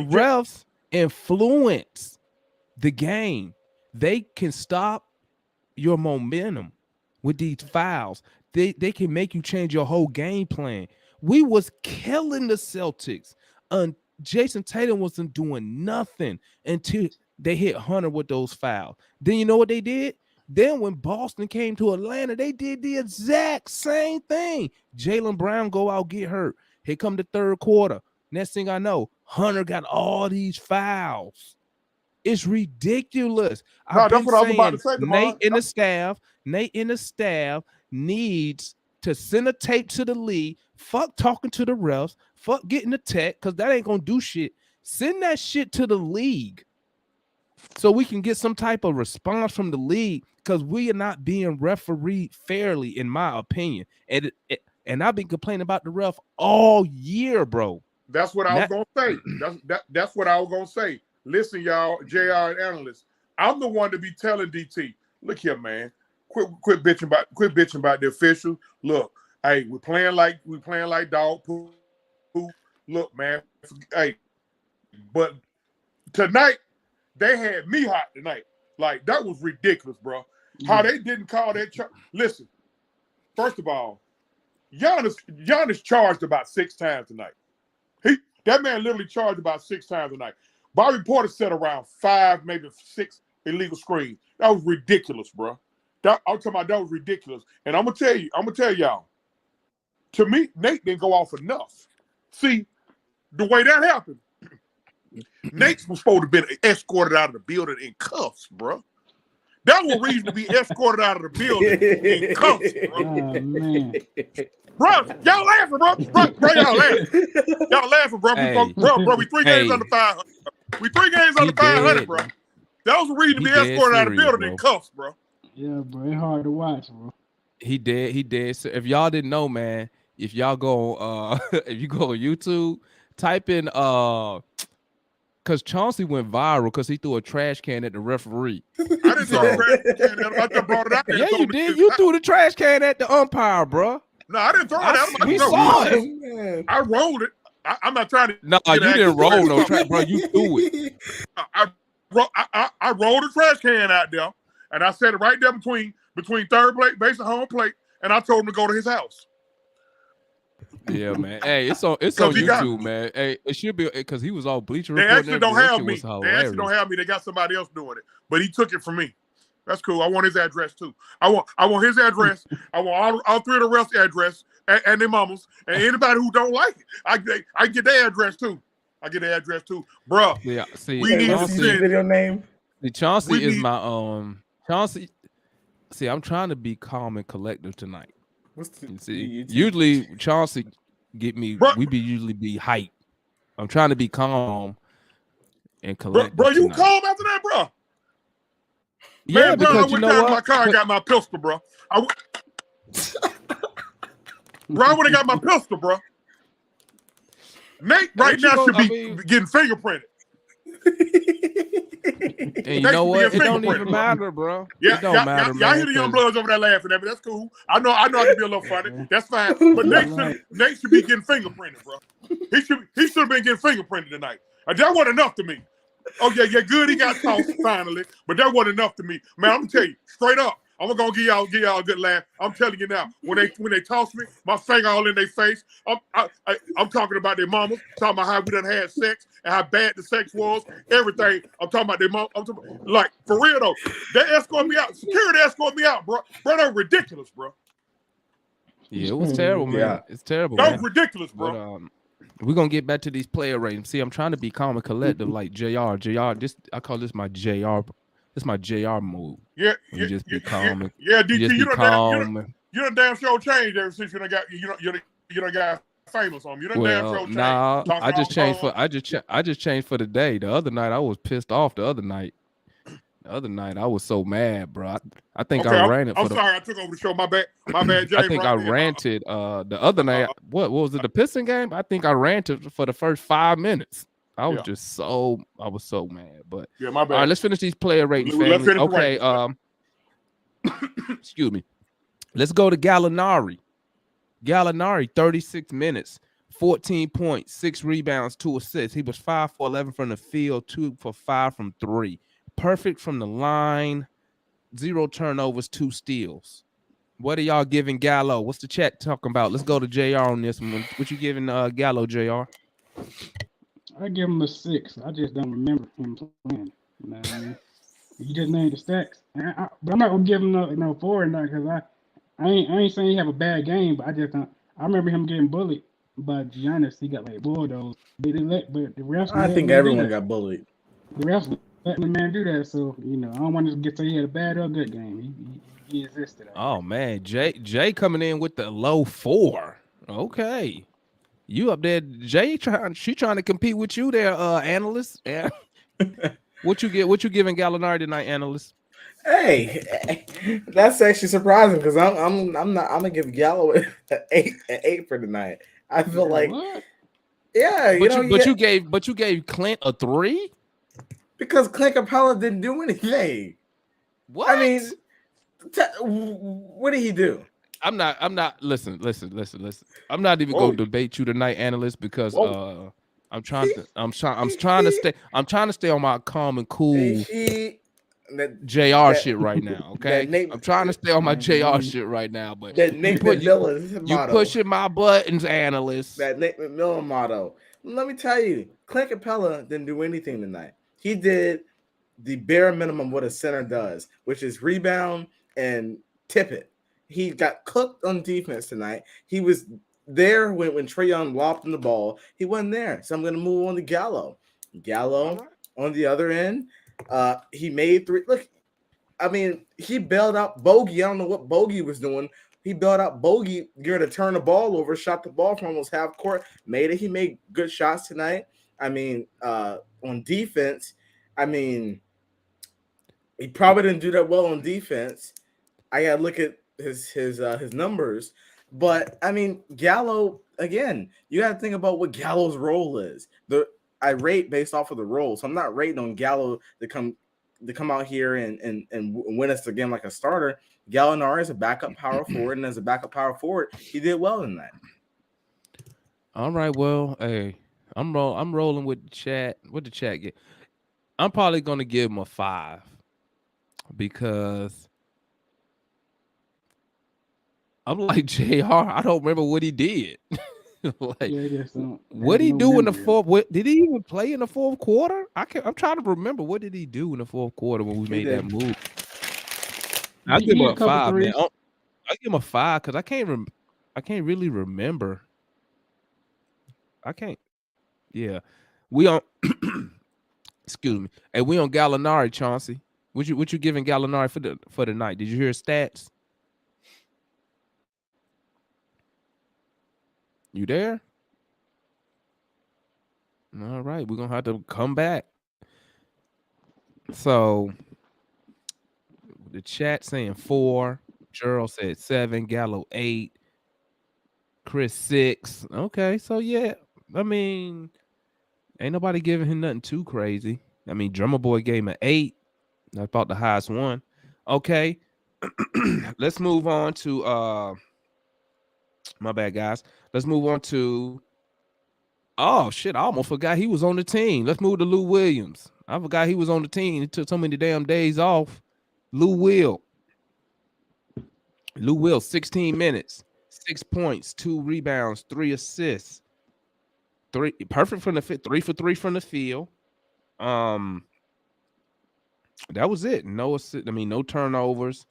A: refs influence the game. They can stop your momentum with these fouls. They can make you change your whole game plan. We was killing the Celtics. Jason Tatum wasn't doing nothing until they hit Hunter with those fouls. Then you know what they did? Then when Boston came to Atlanta, they did the exact same thing. Jaylen Brown go out, get hurt. Here come the third quarter. Next thing I know, Hunter got all these fouls. It's ridiculous.
D: No,
A: I've
D: that's
A: been
D: what I was about to
A: saying
D: say, DeMar.
A: Nate in the staff needs to send a tape to the league. Fuck talking to the refs. Fuck getting the tech, because that ain't gonna do shit. Send that shit to the league so we can get some type of response from the league, because we are not being refereed fairly, in my opinion. And I've been complaining about the ref all year, bro.
D: That's what I was gonna say. That's what I was gonna say. Listen, y'all, JR and analysts, I'm the one to be telling DT, look here, man, quit bitching about the officials. Look, hey, we're playing like dog poop. Look, man, hey, but tonight they had me hot tonight. Like, that was ridiculous, bro. How they didn't call that charge. Listen, first of all, Giannis charged about 6 times tonight. That man literally charged about 6 times tonight. Bobby Porter set around 5, maybe 6 illegal screens. That was ridiculous, bro. I'm talking about that was ridiculous. And I'm gonna tell y'all. To me, Nate didn't go off enough. See, the way that happened, Nate was supposed to be escorted out of the building in cuffs, bro. That was a reason to be escorted out of the building in cuffs, bro.
C: Oh, man.
D: Bro, y'all laughing, bro. Bro, y'all laughing. Y'all laughing, bro.
A: Hey.
D: We 3 games under 500. We 3 games under 500, bro. That was a reason to be escorted out of the building in cuffs, bro.
C: Yeah, bro. It's hard to watch, bro.
A: He did. So if y'all didn't know, man, if y'all go if you go on YouTube, type in because Chauncey went viral because he threw a trash can at the referee.
D: I didn't throw a trash can. I just brought it out there.
A: Yeah, you did. You threw the trash can at the umpire, bro.
D: No, I didn't throw it out.
A: We saw it.
D: I rolled it. I'm not trying to.
A: No, you didn't roll no trash, bro. You threw it.
D: I rolled the trash can out there, and I set it right there between third base and home plate, and I told him to go to his house.
A: Yeah, man. Hey, it's on YouTube, man. Hey, it should be because he was all Bleacher Report.
D: They actually don't have me. They actually don't have me. They got somebody else doing it, but he took it from me. That's cool. I want his address too. I want his address. I want all 3 of the rest address and their mamas and anybody who don't like it. I get their address too. Bro.
A: Yeah. See,
B: We need to see the video name.
A: Chauncey is my Chauncey. See, I'm trying to be calm and collective tonight. Usually Chauncey get me.
D: Bro.
A: We usually be hype. I'm trying to be calm and collective.
D: Bro, you calm after that, bro?
A: Yeah,
D: man, bro,
A: because
D: I went down to my car and got my pistol, bro. I would have got my pistol, bro. Nate right now should be getting fingerprinted.
A: And you know what? It don't even matter, bro.
D: Yeah,
A: it don't matter,
D: y'all hear the young bloods over there laughing at me. That's cool. I know I can be a little funny. That's fine. But Nate should be getting fingerprinted, bro. He should have been getting fingerprinted tonight. That wasn't enough to me. Oh yeah, good. He got tossed finally, but that wasn't enough to me, man. I'm gonna tell you straight up. I'm gonna give y'all a good laugh. I'm telling you now, when they toss me, my finger all in their face. I'm talking about their mama, talking about how we done had sex and how bad the sex was, everything. I'm talking about their mom. Like for real though, they escort me out. Security escort me out, bro. Bro, that was ridiculous, bro.
A: Yeah, it was terrible, man.
B: Yeah.
A: It's terrible.
D: That
A: man.
D: was ridiculous, bro.
A: But, we're gonna get back to these player ratings. See, I'm trying to be calm and collective, like JR. I call this my JR. This my JR move.
D: Yeah,
A: you just be calm.
D: DT, you done damn show changed ever since you done got famous on you. Damn show changed.
A: Nah, I just changed for the day. The other night I was pissed off. The other night I was so mad, bro. I think I ranted.
D: I'm sorry, I took over the show. My bad, Jay.
A: I think I ranted the other night. What was it? The Piston game? I think I ranted for the first 5 minutes. I was so mad. But
D: yeah, my bad.
A: All right, let's finish these player ratings, family. Okay, excuse me. Let's go to Gallinari. 36 minutes, 14 points, 6 rebounds, 2 assists. He was 5 for 11 from the field, 2 for 5 from 3. perfect from the line, 0 turnovers, 2 steals. What are y'all giving Gallo? What's the chat talking about? Let's go to JR on this one. What you giving Gallo, JR?
C: I give him a 6. I just don't remember him playing. You know what I mean? You just named the stacks, but I'm not gonna give him no 4 or nothing because I ain't saying he have a bad game, but I just don't. I remember him getting bullied by Giannis. He got like bulldozed. But the refs
B: I
C: let
B: think
C: him do
B: everyone
C: that.
B: got bullied.
C: The refs letting the man do that. So I don't want to get to he had a bad or good game. He existed.
A: Oh man, Jay coming in with the low 4. Okay. You up there, Jay? She trying to compete with you there, analyst. Yeah. What you giving Gallinari tonight, analyst?
B: Hey, that's actually surprising because I'm gonna give Gallo an 8 for tonight. I feel like
C: What?
B: yeah,
A: But you gave Clint a 3
B: because Clint Capela didn't do anything.
A: What?
B: I mean, what did he do?
A: I'm not. Listen. I'm not even going to debate you tonight, analyst, because I'm trying to stay on my calm and cool JR shit right now. Okay, I'm trying to stay on my JR shit right now, but
B: that Nick McMillan
A: you
B: motto.
A: pushing my buttons, analyst.
B: That Nick McMillan motto. Let me tell you, Clint Capela didn't do anything tonight. He did the bare minimum what a center does, which is rebound and tip it. He got cooked on defense tonight. He was there when Trey Young lobbed him the ball. He wasn't there. So I'm going to move on to Gallo. Gallo on the other end, he made 3. Look, I mean, he bailed out Bogey. I don't know what Bogey was doing. He bailed out Bogey, going to turn the ball over, shot the ball from almost half court, made it. He made good shots tonight. I mean, on defense, I mean, he probably didn't do that well on defense. I got to look at his numbers. But, I mean, Gallo, again, you got to think about what Gallo's role is. I rate based off of the role. So I'm not rating on Gallo to come out here and win us the game like a starter. Gallinari is a backup power forward, and as a backup power forward, he did well in that.
A: All right, well, hey, I'm rolling with the chat. What the chat get? I'm probably gonna give him a 5 because I'm like JR. I don't remember what he did. Like, what he do in the fourth? Did he even play in the fourth quarter? I'm trying to remember. What did he do in the fourth quarter when we made that move? I give him a 5, man. I give him a 5 because I can't really remember. I can't. Yeah, we on. Excuse me. And we on Gallinari, Chauncey. What you giving Gallinari for the night? Did you hear his stats? You there? All right, we're gonna have to come back. So the chat saying 4, Gerald said 7, Gallo 8, Chris 6. Okay, so yeah, I mean, ain't nobody giving him nothing too crazy. I mean, Drummer Boy gave him an 8. That's about the highest one. Okay, let's move on to my bad, guys. Let's move on to. Oh shit! I almost forgot he was on the team. Let's move to Lou Williams. I forgot he was on the team. He took so many damn days off. Lou Will, 16 minutes, 6 points, 2 rebounds, 3 assists, 3 perfect from the fit, 3 for 3 from the field. That was it. No assist. I mean, no turnovers.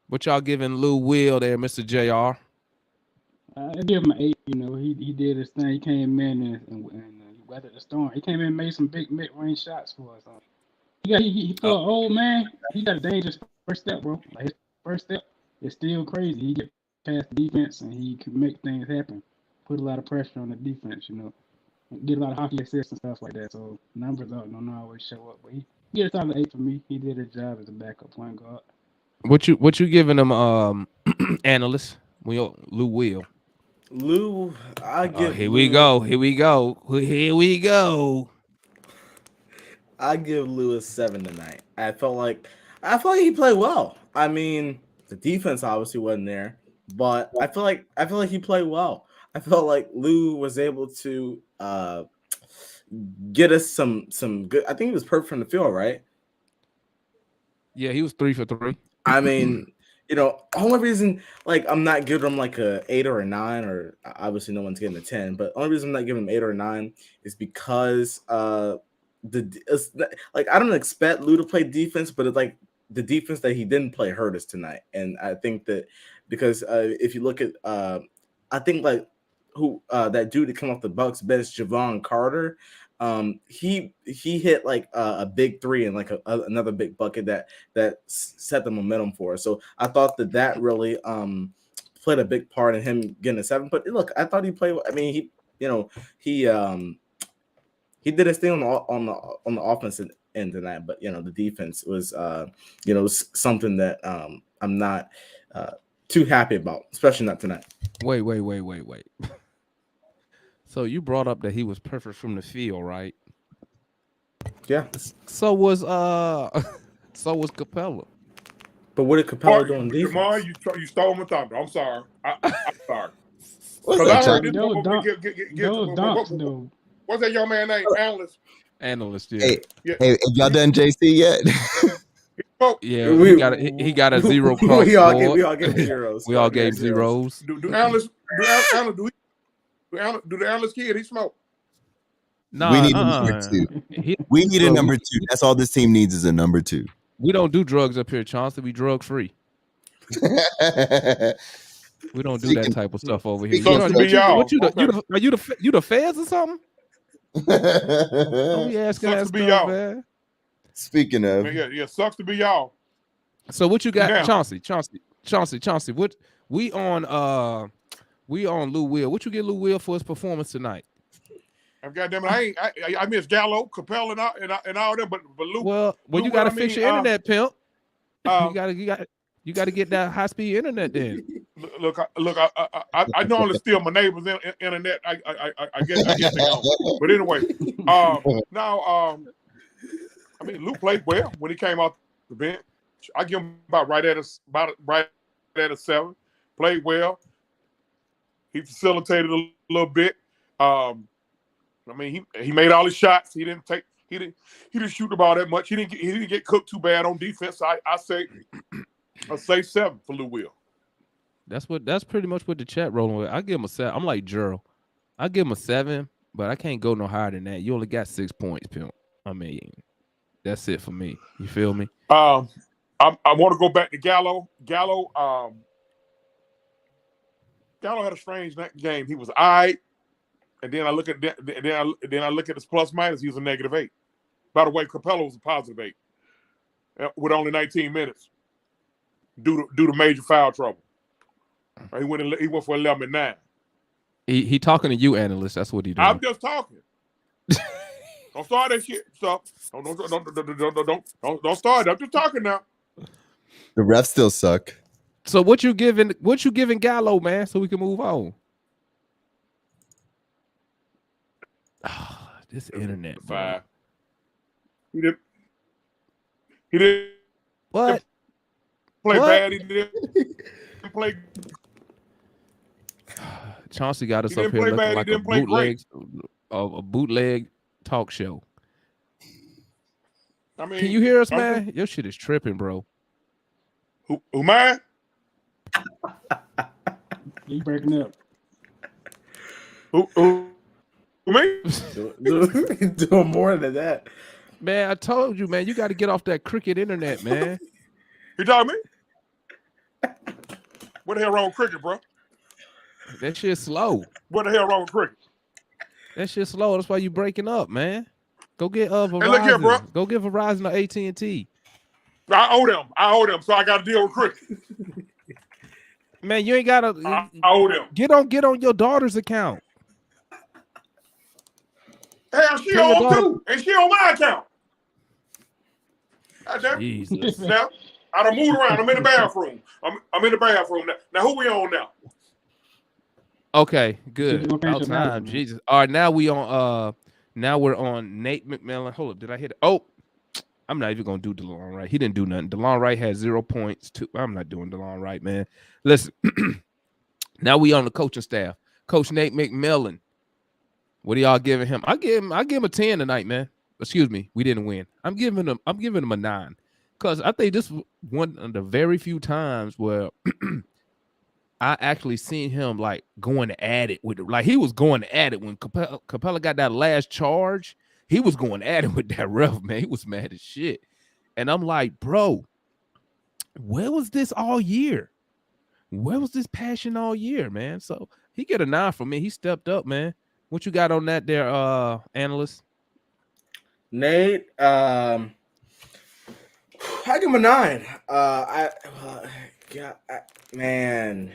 A: What y'all giving Lou Will there, Mr. JR?
C: I give him an 8. He did his thing. He came in and weathered the storm. He came in and made some big mid-range shots for us. He for an old man, he got a dangerous first step, bro. Like his first step is still crazy. He get past the defense and he can make things happen. Put a lot of pressure on the defense, Get a lot of hockey assists and stuff like that. So numbers don't always show up, but he get a solid 8 for me. He did his job as a backup point guard.
A: What you giving him, analyst? Lou Will.
B: Lou,
A: here we go.
B: I give Lou a 7 tonight. I felt like he played well. I mean, the defense obviously wasn't there, but I feel like he played well. I felt like Lou was able to get us some good. I think he was perfect from the field, right?
A: Yeah, he was 3 for 3.
B: I mean, only reason like I'm not giving him like a 8 or a 9, or obviously no one's getting a 10, but only reason I'm not giving him 8 or a 9 is because like I don't expect Lou to play defense, but it's like the defense that he didn't play hurt us tonight, and I think that because if you look at I think like who that dude that came off the Bucks bench, Javon Carter. He hit like a big 3 and like another big bucket that set the momentum for us. So I thought that really played a big part in him getting a 7. But look, I thought he played. I mean, he did his thing on the offensive end tonight. But the defense was something that I'm not too happy about, especially not tonight.
A: Wait. So you brought up that he was perfect from the field, right?
B: Yeah.
A: So was Capela.
B: But what did Capela do on defense?
D: Jamal, you stole my thunder. I'm sorry. I'm sorry.
E: What's
D: Because I
E: up,
D: heard
E: Chuck?
D: this
C: Those dunks, though.
D: What's that young man name? Analyst.
A: Analyst, yeah.
E: Hey, have y'all done JC yet?
D: Oh,
A: Yeah, he got a 0 cross.
B: we all gave zeros.
A: We all gave zeros.
D: do analysts do the analyst kid he smoke?
A: No,
E: We need a number 2. We need a number 2. That's all this team needs is a number 2.
A: We don't do drugs up here, Chauncey. We drug free. We don't do that type of stuff over here.
D: Sucks to be y'all.
A: Are you the feds or something? Don't be asking that
D: Sucks to be
A: stuff,
D: y'all.
A: man.
E: Speaking of,
D: Yeah, sucks to be y'all.
A: So what you got,
D: Yeah.
A: Chauncey? What we on Lou Will? What you get Lou Will for his performance tonight?
D: Goddamn it, I miss Gallo, Capella, and all them, but Lou.
A: Well,
D: Lou
A: you got to
D: Will,
A: fix
D: I mean,
A: your internet, pimp.
D: uh,
A: You got to get that high speed internet then.
D: Look, I normally steal my neighbor's internet. I guess they don't. But anyway, now I mean, Lou played well when he came off the bench. I give him about right at a 7. Played well. He facilitated a little bit. I mean, he made all his shots. He didn't shoot the ball that much. He didn't get cooked too bad on defense. I say 7 for Lou Will.
A: That's pretty much what the chat rolling with. I give him a 7. I'm like Gerald. I give him a 7, but I can't go no higher than that. You only got 6 points, pimp. I mean, that's it for me. You feel me?
D: I want to go back to Gallo. Gallo had a strange game. He was all right, and then I look at his plus minus. He was a -8. By the way, Capela was a +8 with only 19 minutes due to major foul trouble. He went for 11 and 9.
A: He talking to you, analyst. That's what he doing.
D: I'm just talking. Don't start that shit. Stop. Don't start. I'm just talking now.
E: the refs still suck.
A: So what you giving Gallo, man, so we can move on? This internet, bro.
D: 5. He didn't
A: What?
D: play
A: What?
D: bad. He didn't play.
A: Chauncey got us
D: He
A: up
D: didn't
A: here
D: play
A: looking
D: bad, he
A: like
D: didn't play great.
A: a bootleg talk show.
D: I mean,
A: Can you hear us, man? Your shit is tripping, bro.
D: Who mine?
C: You breaking up.
D: Who me?
B: Doing more than that.
A: Man, I told you, man, you got to get off that cricket internet, man.
D: You talking me? What the hell wrong with cricket, bro?
A: That shit's slow.
D: What the hell wrong with cricket?
A: That shit's slow. That's why you breaking up, man. Go get Verizon.
D: Hey, look here, bro.
A: Go get Verizon or AT&T.
D: I owe them, so I got to deal with cricket.
A: Man, you ain't gotta
D: I owe them.
A: get on your daughter's account.
D: Hell, she
A: Tell your
D: on
A: daughter-
D: too, and she on my account. Goddamn.
A: Jesus.
D: Now, I done moved around. I'm in the bathroom. I'm in the bathroom now. Now, who we on now?
A: Okay, good.
C: Just gonna
A: About
C: finish your
A: time.
C: bathroom.
A: Jesus. All right, now we're on Nate McMillan. Hold up, did I hit it? Oh, I'm not even gonna do DeLon Wright. He didn't do nothing. DeLon Wright had 0 points. I'm not doing DeLon Wright, man. Listen, now we on the coaching staff. Coach Nate McMillan. What are y'all giving him? I give him a 10 tonight, man. Excuse me, we didn't win. I'm giving him a 9. Because I think this was one of the very few times where I actually seen him like going at it with it. Like he was going at it when Capela got that last charge. He was going at it with that ref, man. He was mad as shit. And I'm like, bro, where was this all year? Where was this passion all year, man? So he get a 9 from me. He stepped up, man. What you got on that there, analyst?
B: Nate, I give him a 9. Man,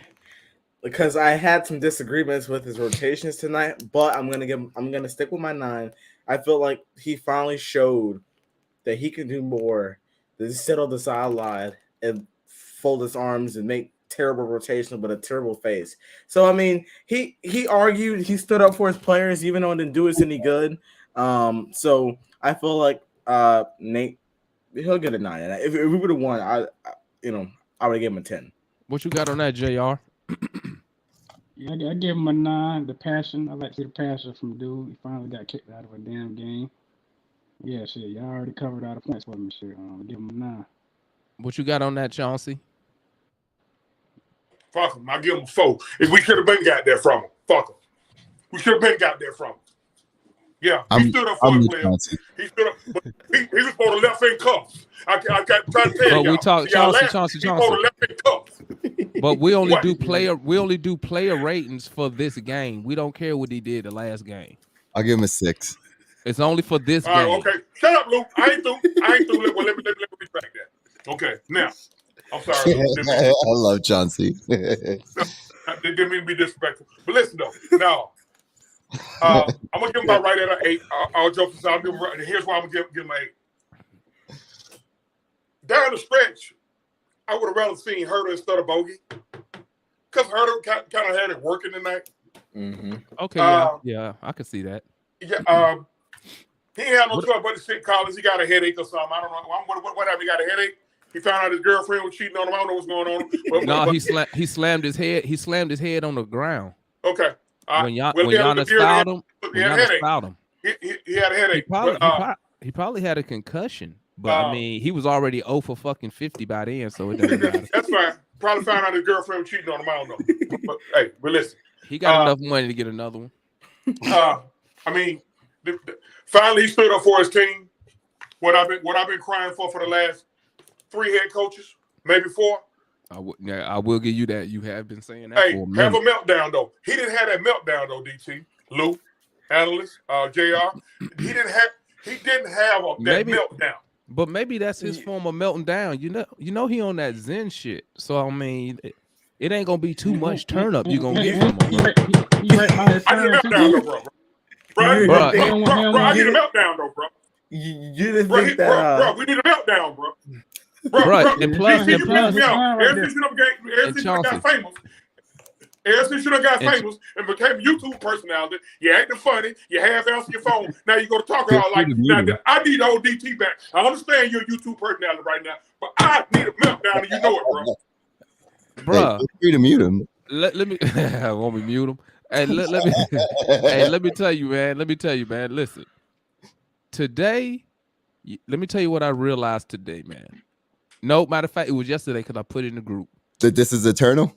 B: because I had some disagreements with his rotations tonight, but I'm gonna stick with my 9. I feel like he finally showed that he can do more than sit on the sideline and fold his arms and make terrible rotation but a terrible face. So I mean, he argued, he stood up for his players even though it didn't do us any good. So I feel like Nate, he'll get a 9. If we would have won, I would have given him a 10.
A: What you got on that, JR?
C: Yeah, I give him a 9. The passion, I like to see the passion from dude. He finally got kicked out of a damn game. Yeah, shit, y'all already covered all the points for me. Shit, give him a 9.
A: What you got on that, Chauncey?
D: Fuck him. I give him a 4. If we should have been got there from him. Fuck him. We should have been got there from him. Yeah, he stood up for his players. He stood up. But he was supposed to left in cuffs. I got trying to tell you.
A: But we talk Chauncey.
D: Left in cuffs.
A: But we only do player ratings for this game. We don't care what he did the last game.
E: I'll give him a 6.
A: It's only for this game.
D: Okay, shut up, Luke. I ain't through. Well, let me back that. Okay, now I'm sorry.
E: I love Chauncey.
D: Didn't mean to be disrespectful. But listen though, now I'm gonna give him about right at an 8. I'll joke aside. Here's why I'm gonna give him an 8. Down the stretch, I would have rather seen Hurder instead of Bogey, because Hurder kind of had it working tonight.
B: Mm-hmm.
A: Okay, yeah, I can see that.
D: Yeah, he ain't had no choice but to sit Collins. He got a headache or something. I don't know. What happened? He got a headache. He found out his girlfriend was cheating on him. I don't know what's going on.
A: He slammed his head. He slammed his head on the ground.
D: Okay.
A: When Giannis fouled him,
D: he had a headache.
A: He probably had a concussion. But I mean, he was already 0 for fucking 50 by then, so it doesn't matter.
D: That's fine. Probably found out his girlfriend was cheating on him. I don't know. But listen,
A: he got enough money to get another one.
D: I mean, finally he stood up for his team. What I've been crying for the last 3 head coaches, maybe 4.
A: I will give you that. You have been saying that.
D: Hey, have a meltdown though. He didn't have that meltdown though. DT, Lou, analyst, JR. He didn't have that meltdown.
A: But maybe that's his form of melting down. You know he on that Zen shit. So I mean, it ain't gonna be too much turn up. You gonna get from him.
D: I need a meltdown though, bro. I need a meltdown though, bro.
B: You didn't think that,
D: bro. We need a meltdown, bro.
A: Bro, and plus,
D: Ever since you done got famous and became a YouTube personality, you acting funny, you half answer your phone. Now you go to talk about like, now I need the old DT back. I understand you're a YouTube personality right now, but I need a meltdown and you know it, bro.
A: Bro,
E: feel free to mute him.
A: Let me want me mute him. Hey, let me tell you, man. Listen, today, let me tell you what I realized today, man. No, matter of fact, it was yesterday because I put it in the group.
E: That this is eternal?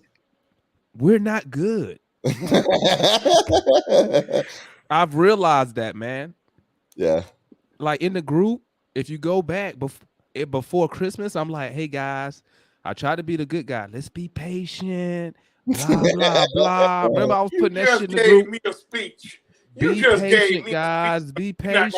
A: We're not good. I've realized that, man.
E: Yeah.
A: Like in the group, if you go back before Christmas, I'm like, hey, guys, I try to be the good guy. Let's be patient. Blah, blah, blah. Remember, I was putting that shit in the group.
D: You just gave me a speech.
A: Be patient, guys. Be patient.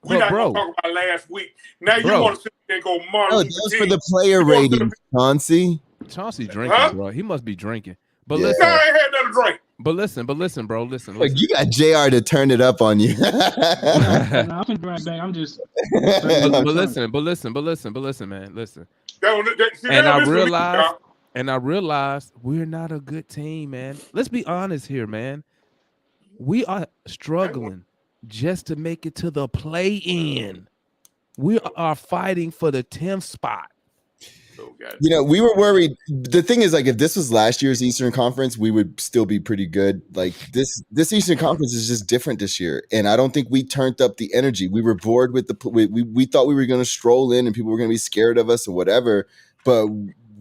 D: We're not going to talk about last week. Now you want to sit there and go, Martin.
E: No, that's for the player rating, Chauncey.
A: Chauncey drinking, bro. He must be drinking. But listen,
D: I ain't had nothing to drink.
A: But listen, bro. Listen.
E: Like you got JR to turn it up on you.
C: I'm right back. I'm just.
A: But listen, man. Listen. And I realized we're not a good team, man. Let's be honest here, man. We are struggling just to make it to the play-in. We are fighting for the 10th spot.
D: Okay.
E: You know, we were worried. The thing is, like, if this was last year's Eastern Conference, we would still be pretty good. Like this Eastern Conference is just different this year, and I don't think we turned up the energy. We were bored with we thought we were going to stroll in and people were going to be scared of us or whatever, but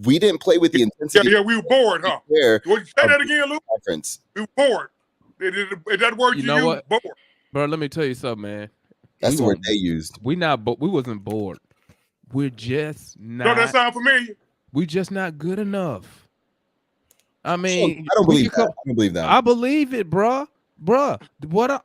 E: we didn't play with the intensity.
D: Yeah, we were bored, huh?
E: There
D: You want to say that again, Lou?
E: conference.
D: We were bored. Is that word
A: You
D: you
A: know
D: use?
A: what?
D: Bored.
A: Bro, let me tell you something, man.
E: That's the word
A: weren't-
E: they used.
A: We wasn't bored. We're just
D: Don't that
A: not.
D: sound familiar?
A: We just not good enough. I mean,
E: I don't
A: we
E: believe
A: could
E: that. I don't believe that.
A: I believe it, bruh.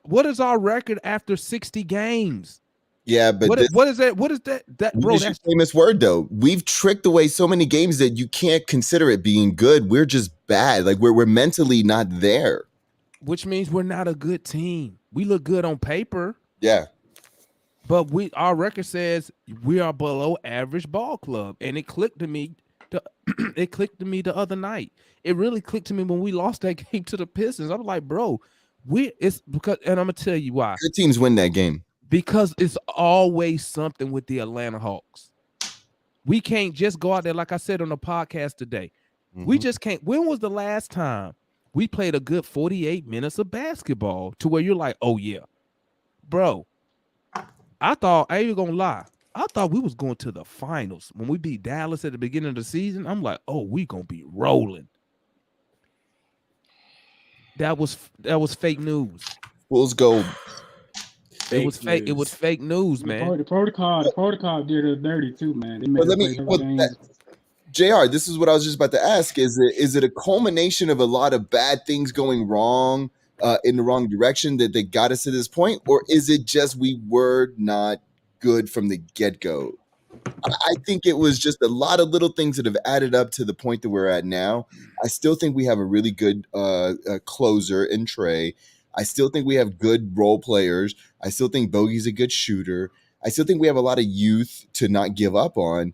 A: What is our record after 60 games?
E: Yeah, but
A: What is that? What is that? That bro,
E: use your
A: that's
E: famous word though. We've tricked away so many games that you can't consider it being good. We're just bad. Like we're mentally not there.
A: which means we're not a good team. We look good on paper,
E: Yeah.
A: but our record says we are below average ball club. And it clicked to me. It clicked to me the other night. It really clicked to me when we lost that game to the Pistons. I was like, bro, it's because, and I'm gonna tell you why.
E: Good teams win that game.
A: Because it's always something with the Atlanta Hawks. We can't just go out there, like I said on the podcast today. We just can't. When was the last time we played a good 48 minutes of basketball to where you're like, oh yeah, bro? I ain't even gonna lie. I thought we was going to the finals when we beat Dallas at the beginning of the season. I'm like, oh, we gonna be rolling. That was fake news.
E: Bulls go.
A: It was fake. It was fake news, man.
C: The protocol did us dirty too, man. They made
E: But
C: us play those games.
E: JR, this is what I was just about to ask. Is it a culmination of a lot of bad things going wrong in the wrong direction that they got us to this point? Or is it just we were not good from the get-go? I think it was just a lot of little things that have added up to the point that we're at now. I still think we have a really good closer in Trey. I still think we have good role players. I still think Bogey's a good shooter. I still think we have a lot of youth to not give up on.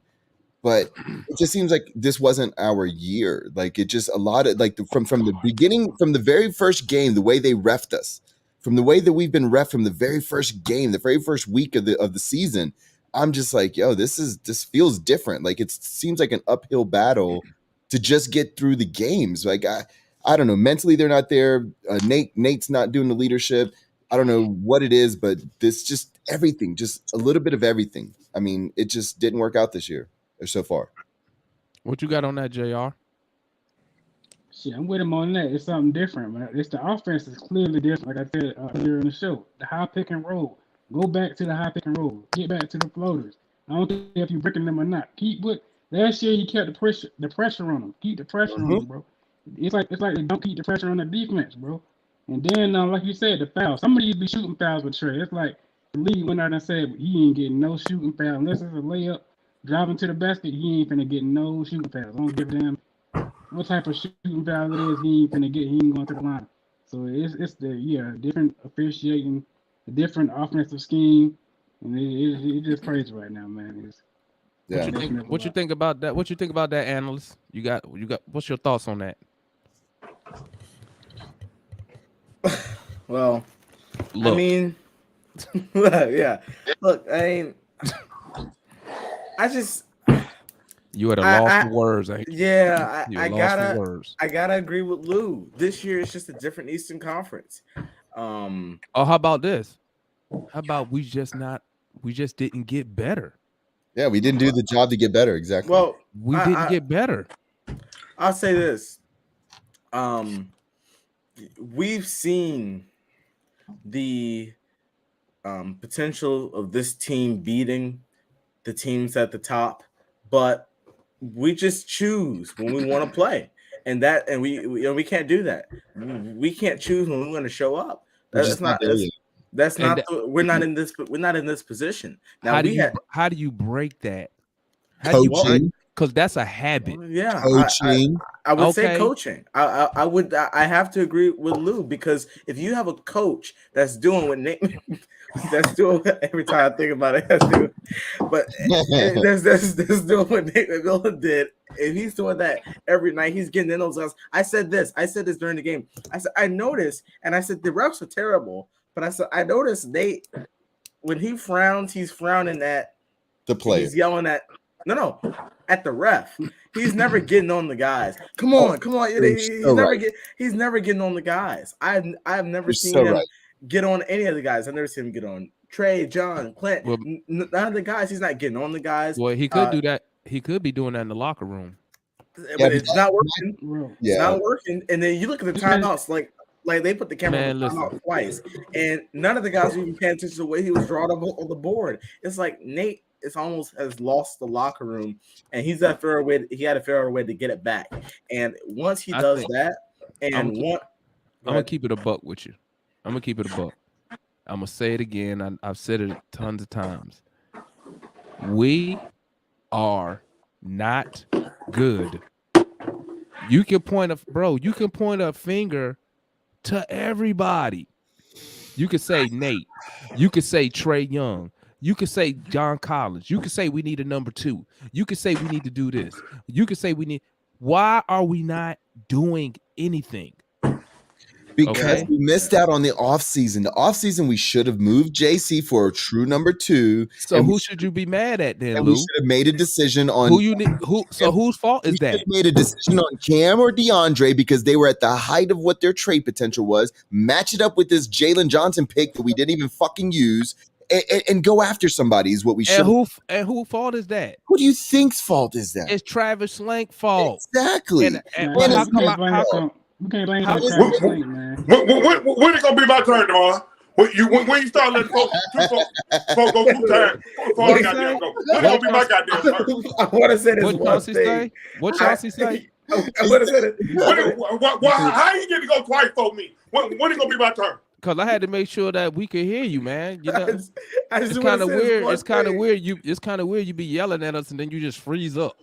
E: But it just seems like this wasn't our year. Like it just a lot of like from the beginning, from the very first game, the way they reffed us, from the way that we've been reffed from the very first game, the very first week of the season. I'm just like, yo, this feels different. Like it seems like an uphill battle to just get through the games. Like I don't know. Mentally, they're not there. Nate's not doing the leadership. I don't know what it is, but this just everything, just a little bit of everything. I mean, it just didn't work out this year or so far.
A: What you got on that, JR?
C: Shit, I'm with him on that. It's something different, man. It's the offense is clearly different. Like I said earlier in the show, the high pick and roll. Go back to the high pick and roll. Get back to the floaters. I don't care if you're breaking them or not. Last year he kept the pressure on them. Keep the pressure on them, bro. It's like they don't keep the pressure on the defense, bro. And then like you said, the fouls. Somebody be shooting fouls with Trey. It's like the league went out and said he ain't getting no shooting foul unless it's a layup, driving to the basket. He ain't finna get no shooting fouls. I don't give a damn what type of shooting foul it is. He ain't finna get. He ain't going to the line. So it's the different officiating, a different offensive scheme, and it's just crazy right now, man.
A: What you think about that? What you think about that, analyst? You got. What's your thoughts on that?
B: Well,
A: Look.
B: I mean, yeah. Look, I mean, I just
A: You at a loss for words, ain't you?
B: yeah.
A: You at a loss for words.
B: I gotta agree with Lou. This year it's just a different Eastern Conference.
A: Oh, how about this? How about we just didn't get better.
E: Yeah, we didn't do the job to get better. Exactly.
B: Well,
A: We didn't get better.
B: I'll say this. We've seen the potential of this team beating the teams at the top, but we just choose when we want to play, and we can't do that. We can't choose when we want to show up. We're not in this position now.
A: How do you break that?
E: Coaching.
A: Because that's a habit.
B: Yeah,
E: Coaching.
B: I would say
A: Okay.
B: coaching. I have to agree with Lou, because if you have a coach that's doing what Nate that's doing every time I think about it, but that's doing what Nate McMillan did. If he's doing that every night, he's getting in those guys. I said this during the game. I said I noticed, and I said the refs are terrible, but I said I noticed Nate when he frowns, he's frowning at
E: The player.
B: He's yelling at No, at the ref. He's never getting on the guys. Come on. He's never getting on the guys. I've never
E: You're
B: seen
E: so
B: him
E: right.
B: get on any of the guys. I've never seen him get on Trey, John, Clint.
A: Well,
B: None of the guys. He's not getting on the guys.
A: Well, he could do that. He could be doing that in the locker room.
B: But it's not working.
C: Bro.
B: It's not working. And then you look at the timeouts, like they put the camera on the timeout twice, and none of the guys were even paying attention to the way he was drawn up on the board. It's like Nate is almost has lost the locker room, and he had a fairer way to get it back. And once he does that, and
A: I'm gonna keep it a buck with you. I'm gonna keep it a buck. I'm gonna say it again. I've said it tons of times. We are not good. You can point a finger to everybody. You could say Nate. You could say Trey Young. You could say John Collins. You could say we need a number 2. You could say we need to do this. You could say we need. Why are we not doing anything?
E: Because we missed out on the offseason. The offseason, we should have moved JC for a true number 2.
A: So who should you be mad at then,
E: and
A: Lou?
E: we should have made a decision on
A: whose fault is that?
E: Made a decision on Cam or DeAndre because they were at the height of what their trade potential was. Match it up with this Jalen Johnson pick that we didn't even fucking use, and go after somebody is what we should.
A: And whose fault is that?
E: Who do you think's fault is that?
A: It's Travis Slank's fault.
E: Exactly.
C: We can't blame that Travis Slank, man.
D: When it gonna be my turn, Devon? When you start letting folks go 2 times before I goddamn go. When it gonna be my goddamn turn?
B: I want to say this
A: What
B: one
A: Chauncey
B: thing.
A: say? What Chauncey say?
B: I want to say it.
D: How you get to go twice for me? When it gonna be my turn?
A: Because I had to make sure that we could hear you, man. You know,
B: I just
A: it's
B: wanna
A: kind of
B: say this
A: weird.
B: one
A: It's kind of
B: thing.
A: weird. It's kind of weird. You be yelling at us and then you just freeze up.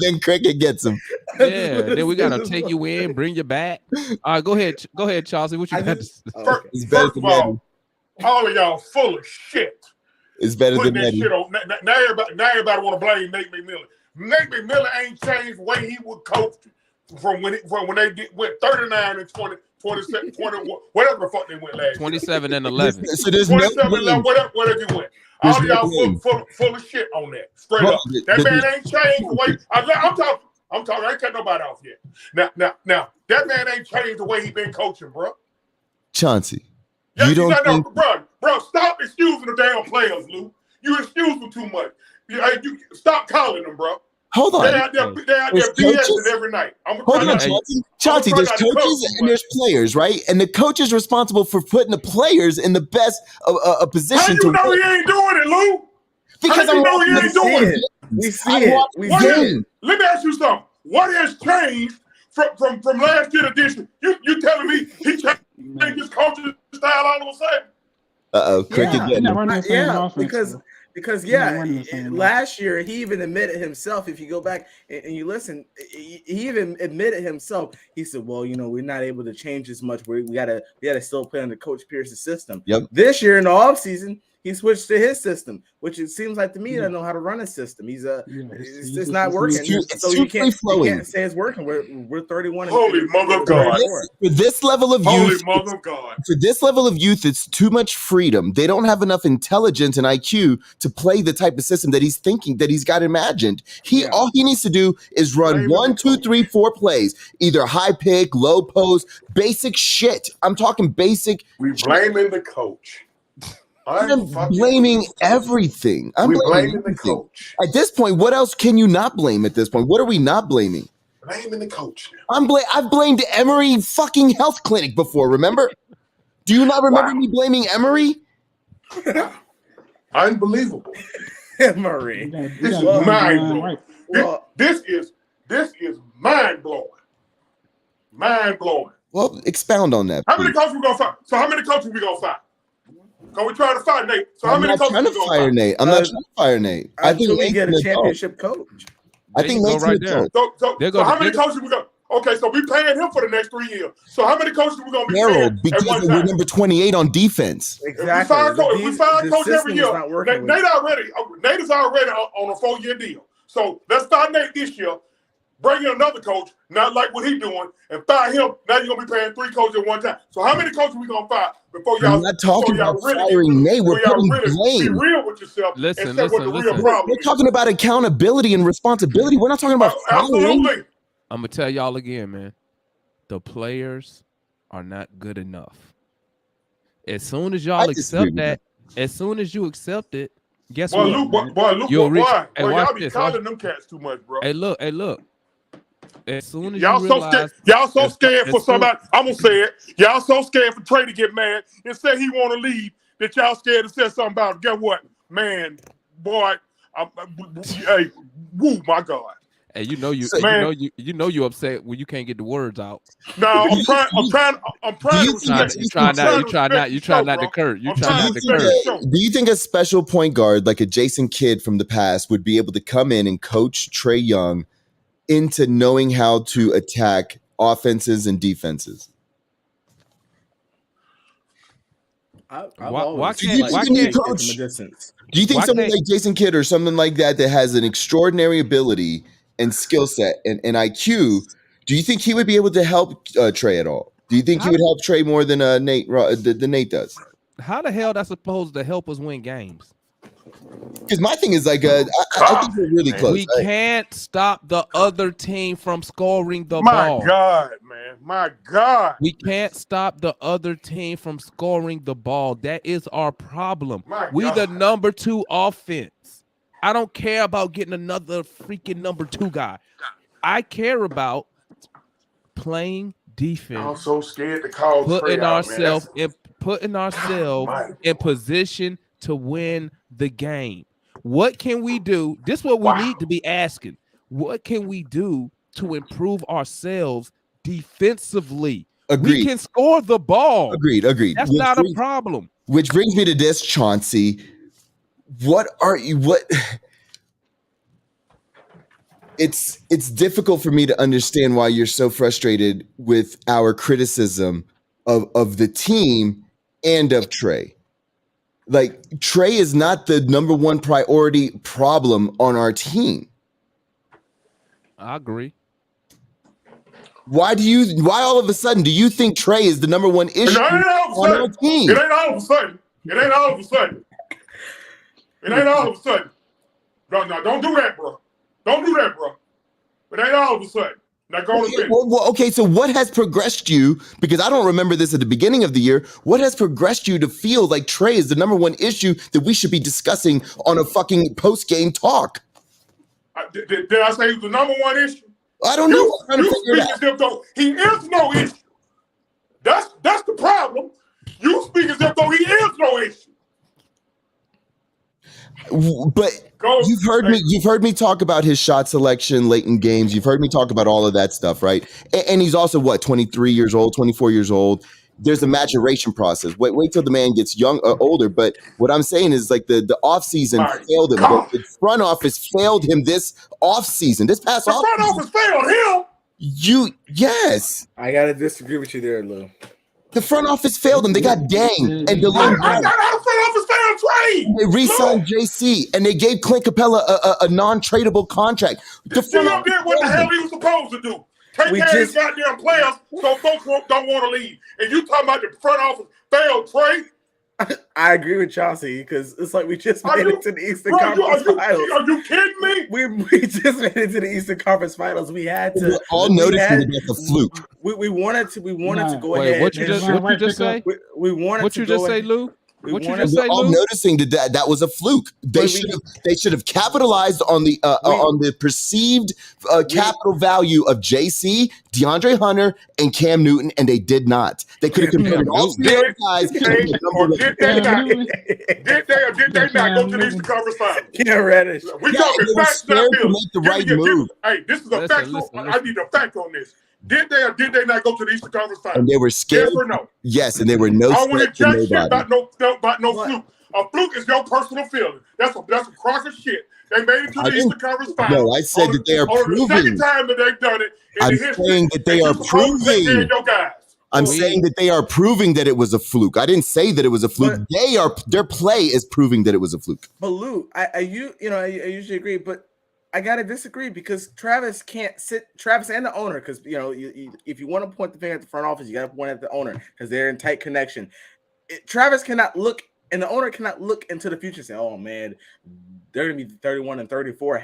E: Then Cricket gets him.
A: Yeah. Then we gotta take you in, bring you back. All right, go ahead, Chauncey. What you got to say?
E: It's better
D: First
E: than
D: of
E: Eddie.
D: all of y'all full of shit.
E: It's better
D: Putting
E: than
D: that
E: Eddie.
D: shit on. Now everybody want to blame Nate McMillan. Nate McMillan ain't changed the way he would coach from when they went 39 and 20, 27, 20, whatever the fuck they went last year.
A: 27 and 11.
E: So there's no
D: 27 and 11,
E: blame.
D: whatever you went.
E: There's
D: All
E: no
D: y'all
E: blame.
D: full of shit on that. Straight
E: Bro,
D: up. That man ain't changed the way. I'm talking. I ain't cut nobody off yet. Now, that man ain't changed the way he been coaching, bro.
E: Chauncey,
D: Yeah,
E: you don't think
D: bro, stop excusing the damn players, Lou. You excuse them too much. You stop calling them, bro.
E: hold on.
D: They out there
E: There's
D: BSing
E: coaches?
D: every night.
E: Hold on, Chauncey. Chauncey, there's coaches and there's players, right? And the coach is responsible for putting the players in the best position
D: How you know he ain't doing it, Lou?
E: because
D: How you
E: I'm
D: know he
E: watching
D: ain't
E: the
D: doing
E: game.
D: it?
B: We see
E: I'm
B: it.
E: watching
B: We
E: the
B: see
E: game.
B: it.
D: Let me ask you something. What has changed from last year to this year? You telling me he changed his coaching style all of a sudden?
E: Cricket
B: Yeah.
E: getting him.
C: Running the same offense,
B: because
C: He's not running the same
B: last year he even admitted himself. If you go back and you listen, he even admitted himself. He said, "Well, we're not able to change as much. We gotta still play under Coach Pierce's system."
E: Yep.
B: This year in the offseason, he switched to his system, which it seems like to me he doesn't know how to run a system. It's not working.
E: It's
B: So
E: too
B: you can't
E: free-flowing.
B: say it's working. We're 31.
D: Holy mother of God.
E: For this level of
D: Holy
E: youth,
D: mother of God.
E: for this level of youth, it's too much freedom. They don't have enough intelligence and IQ to play the type of system that he's thinking that he's got imagined. All he needs to do is run 1, 2, 3, 4 plays, either high pick, low post, basic shit. I'm talking basic.
D: We blaming the coach.
E: I'm blaming everything. I'm
D: We
E: blaming
D: blaming the
E: everything.
D: coach.
E: At this point, what else can you not blame at this point? What are we not blaming?
D: Blaming the coach.
E: I've blamed Emory fucking health clinic before, remember? Do you not remember me blaming Emory?
D: Unbelievable.
B: Murray.
D: This is mind blowing.
C: right.
B: Well,
D: This is mind blowing. Mind blowing.
E: Well, expound on that.
D: How many
E: please.
D: coaches we gonna fire? So how many coaches we gonna fire? Cause we trying to fire Nate. So how
E: I'm
D: many
E: not
D: coaches
E: trying
D: we
E: to
D: gonna
E: fire
D: fire?
E: Nate. I'm not trying to fire Nate. I think
B: until we
E: Nate's
B: get
E: an
B: a
E: adult.
B: championship coach.
E: I think
A: There you
E: Nate's
A: go
E: an
A: right there.
E: adult.
D: So
A: There goes
D: how
A: the
D: many
A: big-
D: coaches we gonna? Okay, so we paying him for the next 3 years. So how many coaches we gonna be
E: Harold,
D: paying at
E: because
D: one
E: we're
D: time?
E: number 28 on defense.
B: Exactly.
D: If we fire
B: The
D: coach
B: system
D: every
B: is
D: year.
B: not working
D: Nate is already on a 4-year deal. So let's start Nate this year. bring in another coach, not like what he's doing, and fire him. Now you're gonna be paying 3 coaches at one time. So how many coaches we gonna fire before y'all?
E: I'm not talking about firing Nate. We're putting blame.
D: Be real with yourself.
A: Listen,
D: and say what the real problem
E: We're talking about accountability and responsibility. We're not talking about firing.
D: Absolutely.
A: I'm gonna tell y'all again, man. The players are not good enough. As soon as y'all accept that, as soon as you accept it, guess what?
D: Luke,
A: You'll reach.
D: Hey, y'all be calling them cats too much, bro.
A: Hey, look. As soon as
D: y'all
A: you realize,
D: y'all so scared for somebody. I'm gonna say it. Y'all so scared for Trey to get mad and say he want to leave that y'all scared to say something about it. Guess what, man, boy? Hey, woo, my God.
A: Hey, you know you upset when you can't get the words out.
D: No, I'm trying.
A: You try not to curse.
E: Do you think a special point guard like a Jason Kidd from the past would be able to come in and coach Trey Young into knowing how to attack offenses and defenses?
A: Why
E: do you think someone like Jason Kidd or something like that has an extraordinary ability and skill set and IQ, do you think he would be able to help Trey at all? Do you think he would help Trey more than Nate does?
A: How the hell that's supposed to help us win games?
E: Because my thing is like, I think we're really close.
A: We can't stop the other team from scoring the
D: ball.
A: My
D: God, man. My God.
A: We can't stop the other team from scoring the ball. That is our problem. We the number 2 offense. I don't care about getting another freaking number 2 guy. I care about playing defense.
D: I'm so scared to call
A: putting ourselves in position to win the game. What can we do? This is what we need to be asking. What can we do to improve ourselves defensively?
E: Agreed.
A: We can score the ball.
E: Agreed.
A: That's not a problem.
E: Which brings me to this, Chauncey. It's difficult for me to understand why you're so frustrated with our criticism of the team and of Trey. Like, Trey is not the number 1 priority problem on our team.
A: I agree.
E: Why all of a sudden do you think Trey is the number 1 issue on our team?
D: It ain't all of a sudden. It ain't all of a sudden. No, don't do that, bro. Don't do that, bro. It ain't all of a sudden. Now go to bed.
E: Okay, so what has progressed you? Because I don't remember this at the beginning of the year. What has progressed you to feel like Trey is the number 1 issue that we should be discussing on a fucking post-game talk?
D: Did I say he was the number 1 issue?
E: I don't know.
D: You speak as if though he is no issue. That's the problem. You speak as if though he is no issue.
E: But you've heard me talk about his shot selection late in games. You've heard me talk about all of that stuff, right? And he's also 23 years old, 24 years old. There's a maturation process. Wait till the man gets older. But what I'm saying is like the offseason failed him. The front office failed him this offseason. This past
D: offseason. The front office failed him?
E: Yes.
B: I gotta disagree with you there, Lou.
E: The front office failed him. They got Dang and DeLong.
D: I got how the front office failed Trey.
E: They re-signed JC and they gave Clint Capela a non-tradable contract.
D: The front office did what the hell he was supposed to do. Take care of these goddamn players so folks don't want to leave. And you talking about the front office failed Trey?
B: I agree with Chauncey because it's like we just made it to the Eastern Conference Finals.
D: Are you kidding me?
B: We just made it to the Eastern Conference Finals. We had to.
E: We're all noticing that that's a fluke.
B: We wanted to go ahead.
A: What you just say?
B: We wanted
A: what
B: to
A: you just say, Lou?
E: What you just say, Lou? All noticing that was a fluke. They should have capitalized on the perceived capital value of JC, Deandre Hunter, and Cam Newton, and they did not. They could have compared all three other guys.
D: Did they not go to the Eastern Conference Finals?
B: Yeah, Reddish.
D: We talking facts now.
E: To make the right move.
D: Hey, this is a fact. I need a fact on this. Did they or did they not go to the Eastern Conference Finals?
E: And they were scared.
D: Yes or no?
E: Yes, and they were no.
D: I want to jack shit about no fluke. A fluke is your personal feeling. That's a crock of shit. They made it to the Eastern Conference Finals.
E: No, I said that they are proving.
D: The second time that they've done it.
E: I'm saying that they are proving.
D: Your guys.
E: I'm saying that they are proving that it was a fluke. I didn't say that it was a fluke. Their play is proving that it was a fluke.
B: But Lou, I usually agree, but I gotta disagree because Travis can't sit. Travis and the owner, because if you want to point the finger at the front office, you got to point at the owner because they're in tight connection. Travis cannot look, and the owner cannot look into the future and say, "Oh man, they're gonna be 31 and 34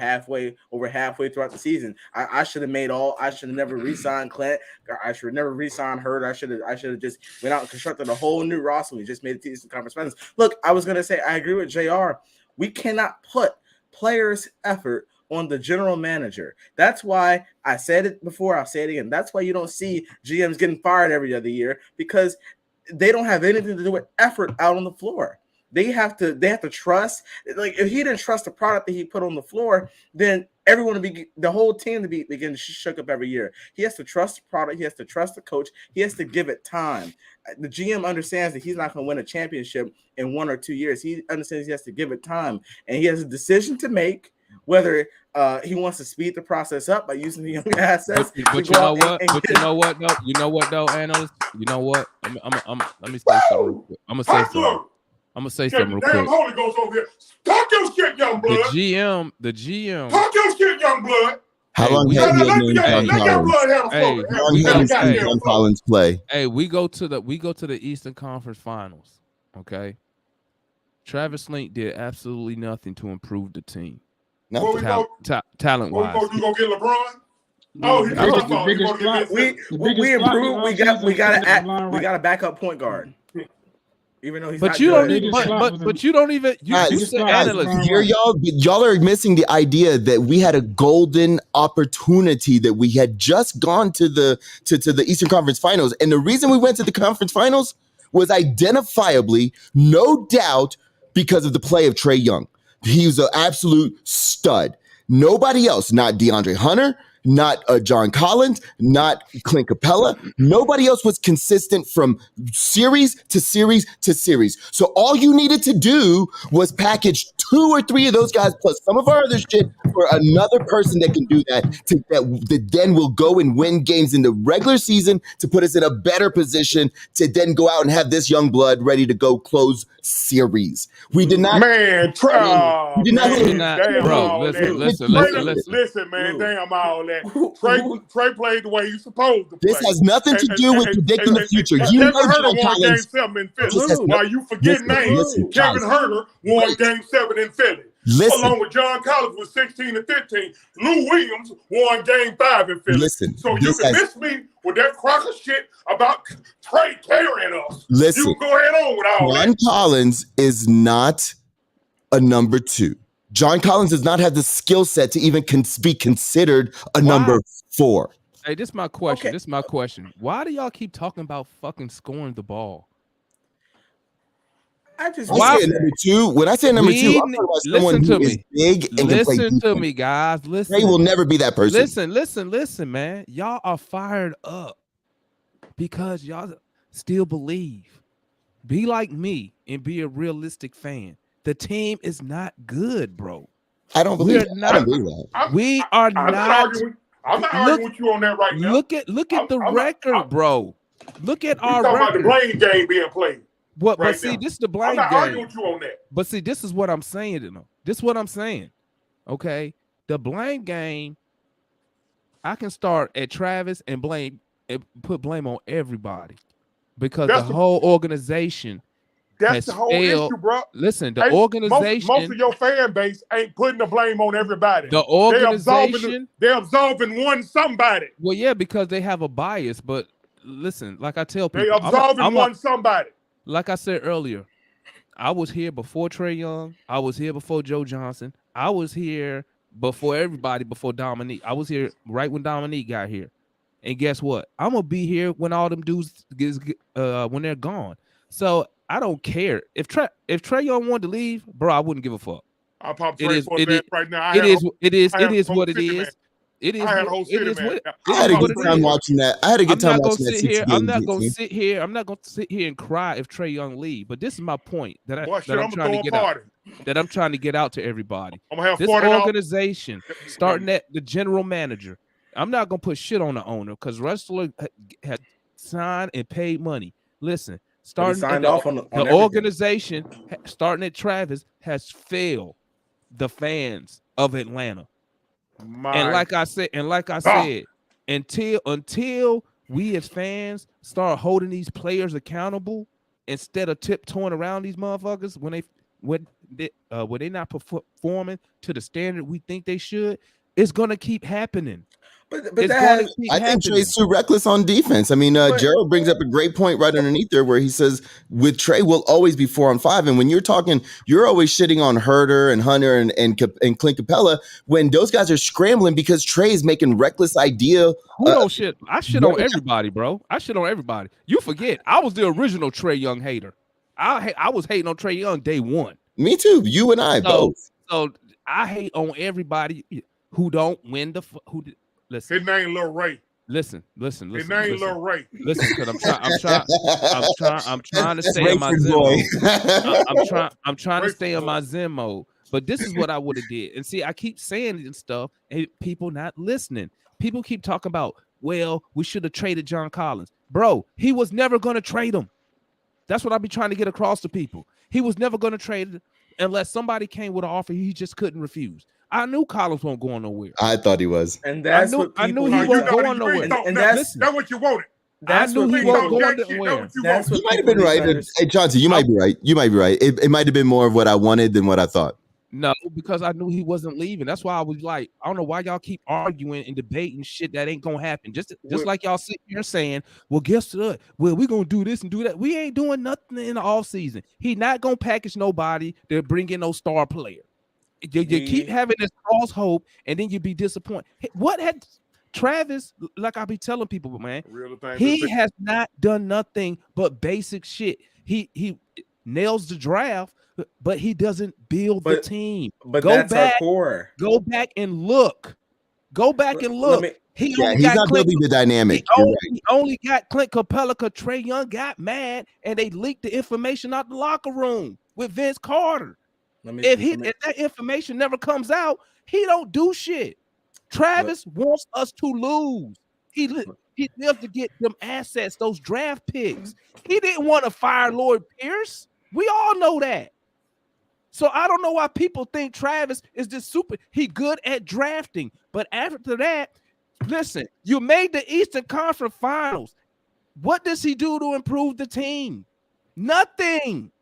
B: over halfway throughout the season. I should have made all. I should have never re-signed Clint. I should have never re-signed Hurder. I should have just went out and constructed a whole new roster. We just made it to Eastern Conference Finals. Look, I was gonna say I agree with JR. We cannot put players' effort on the general manager. That's why I said it before. I'll say it again. That's why you don't see GMs getting fired every other year, because they don't have anything to do with effort out on the floor. They have to trust. Like, if he didn't trust the product that he put on the floor, then everyone would be, the whole team to be begin shook up every year. He has to trust the product. He has to trust the coach. He has to give it time. The GM understands that he's not going to win a championship in 1 or 2 years. He understands he has to give it time, and he has a decision to make whether he wants to speed the process up by using the young assets.
A: But you know what? But you know what though? You know what though, analyst? You know what? I'm let me say something real quick. I'm gonna say something real quick.
D: Damn Holy Ghost over here. Talk your shit, young blood.
A: The GM.
D: Talk your shit, young blood.
E: How long have you known John Collins? How long have you seen John Collins play?
A: Hey, we go to the Eastern Conference Finals. Okay. Travis Link did absolutely nothing to improve the team.
E: No,
A: talent wise.
D: You gonna get LeBron? Oh, he's
B: we improved. We got a backup point guard. Even though he's
A: but
B: not
A: you
B: good.
A: don't even. But you don't even. You said analyst.
E: Here, y'all are missing the idea that we had a golden opportunity, that we had just gone to the Eastern Conference Finals, and the reason we went to the conference finals was identifiably, no doubt, because of the play of Trey Young. He was an absolute stud. Nobody else, not Deandre Hunter, not John Collins, not Clint Capela. Nobody else was consistent from series to series to series. So all you needed to do was package 2 or 3 of those guys plus some of our other shit for another person that can do that, that then will go and win games in the regular season to put us in a better position to then go out and have this young blood ready to go close series. We did not.
D: Man,
E: we did not.
A: Bro, listen,
D: man, damn all that. Trey played the way he's supposed to play.
E: This has nothing to do with predicting the future. You know
D: Kevin Hurder
E: John
D: won Game
E: Collins.
D: 7 in Philly. While you forget names, Kevin Hurder won Game 7 in Philly. Along with John Collins with 16 and 15. Lou Williams won Game 5 in Philly. So you can miss me with that crock of shit about Trey carrying us. You can go ahead on with all that.
E: John Collins is not a number 2. John Collins does not have the skill set to even be considered a number 4.
A: Hey, this is my question.
B: Okay.
A: This is my question. Why do y'all keep talking about fucking scoring the ball?
E: When I say number 2, I'm talking about someone who is big and can play defense.
A: Listen to me, guys. Listen.
E: Trey will never be that person.
A: Listen, man. Y'all are fired up because y'all still believe. Be like me and be a realistic fan. The team is not good, bro.
E: I don't believe that. I don't believe that.
D: I'm not arguing with you on that right now.
A: Look at the record, bro. Look at our record.
D: About the blame game being played.
A: What? Right, but see, this is the blame game. I'm not
D: arguing with you on that.
A: But see, this is what I'm saying. This is what I'm saying. Okay, the blame game. I can start at Travis and put blame on everybody because the whole organization.
D: That's the whole issue, bro.
A: Listen, the organization.
D: Most of your fan base ain't putting the blame on everybody.
A: The organization.
D: They're absolving one somebody.
A: Well, yeah, because they have a bias. But listen, like I tell people,
D: they're absolving somebody.
A: Like I said earlier, I was here before Trey Young. I was here before Joe Johnson. I was here before everybody, before Dominique. I was here right when Dominique got here. And guess what? I'm gonna be here when all them dudes when they're gone. So I don't care if Trey Young wanted to leave, bro. I wouldn't give a fuck.
D: I'll pop Trey for a minute right now.
A: It is what it is. It is.
E: I had a good time watching that.
A: I'm not gonna sit here and cry if Trey Young leave. But this is my point that I'm trying to get out. That I'm trying to get out to everybody.
D: I'm gonna have
A: this organization, starting at the general manager. I'm not gonna put shit on the owner because Rustler had signed and paid money. Listen, starting at the organization, starting at Travis, has failed the fans of Atlanta. And like I said, until we as fans start holding these players accountable instead of tiptoeing around these motherfuckers when they not performing to the standard we think they should, it's gonna keep happening.
B: But
A: It's gonna keep
E: I think
A: happening.
E: Trey's too reckless on defense. I mean, Gerald brings up a great point right underneath there where he says with Trey, we'll always be 4-on-5. And when you're talking, you're always shitting on Hurder and Hunter and Clint Capela when those guys are scrambling because Trey's making reckless idea.
A: Who don't shit? I shit on everybody, bro. I shit on everybody. You forget, I was the original Trey Young hater. I was hating on Trey Young day one.
E: Me too. You and I both.
A: So I hate on everybody who don't win listen.
D: His name Lil Ray.
A: Listen.
D: His name Lil Ray.
A: Listen, because I'm trying to stay in my Zen mode. I'm trying to stay in my Zen mode. But this is what I would have did. And see, I keep saying this stuff, and people not listening. People keep talking about, well, we should have traded John Collins. Bro, he was never going to trade him. That's what I be trying to get across to people. He was never going to trade it unless somebody came with an offer he just couldn't refuse. I knew Collins won't go nowhere.
E: I thought he was.
B: And that's
A: I knew he wasn't going nowhere.
B: And that's
D: what you wanted.
A: I knew he wasn't going nowhere.
E: You might have been right. Hey, Chauncey, you might be right. You might be right. It might have been more of what I wanted than what I thought.
A: No, because I knew he wasn't leaving. That's why I was like, I don't know why y'all keep arguing and debating shit that ain't gonna happen. Just like y'all sitting here saying, well, guess what? Well, we're gonna do this and do that. We ain't doing nothing in the off season. He not gonna package nobody to bring in no star player. You keep having this false hope, and then you be disappointed. What had Travis, like I be telling people, man, he has not done nothing but basic shit. He nails the draft, but he doesn't build the team.
B: But that's our core.
A: Go back and look. He's
E: not building the dynamic.
A: He only got Clint Capela because Trey Young got mad and they leaked the information out the locker room with Vince Carter. If that information never comes out, he don't do shit. Travis wants us to lose. He lives to get them assets, those draft picks. He didn't want to fire Lloyd Pierce. We all know that. So I don't know why people think Travis is this super. He good at drafting, but after that, listen, you made the Eastern Conference Finals. What does he do to improve the team? Nothing.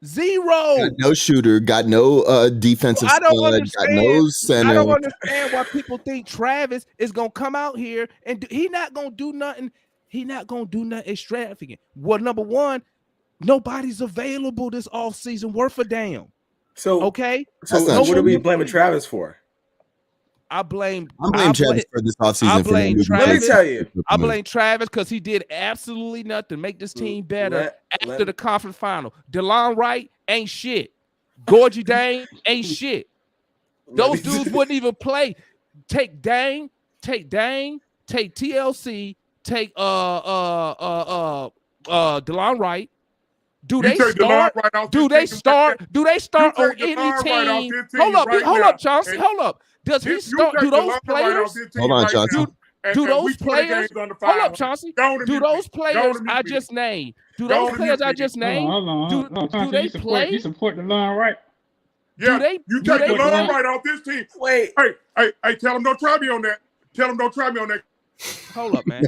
A: Zero.
E: Got no shooter, got no defensive stud, got no center.
A: I don't understand why people think Travis is gonna come out here and he not gonna do nothing. He not gonna do nothing extravagant. Well, number one, nobody's available this offseason worth a damn.
B: So
A: okay.
B: So what are we blaming Travis for?
A: I'm blaming
E: Travis for this offseason.
B: Let me tell you.
A: I blame Travis because he did absolutely nothing to make this team better after the conference final. DeLon Wright ain't shit. Gorgie Dane ain't shit. Those dudes wouldn't even play. Take Dane, take TLC, take DeLon Wright. Do they start? Do they start on any team? Hold up, Chauncey. Hold up. Does he start? Do those players?
E: Hold on, Chauncey.
A: Do those players? Hold up, Chauncey. Do those players I just named? Do those players I just named? Do they play?
C: You support the line, right?
D: Yeah. You take the line right off this team.
B: Wait.
D: Hey, tell him don't try me on that.
A: Hold up, man.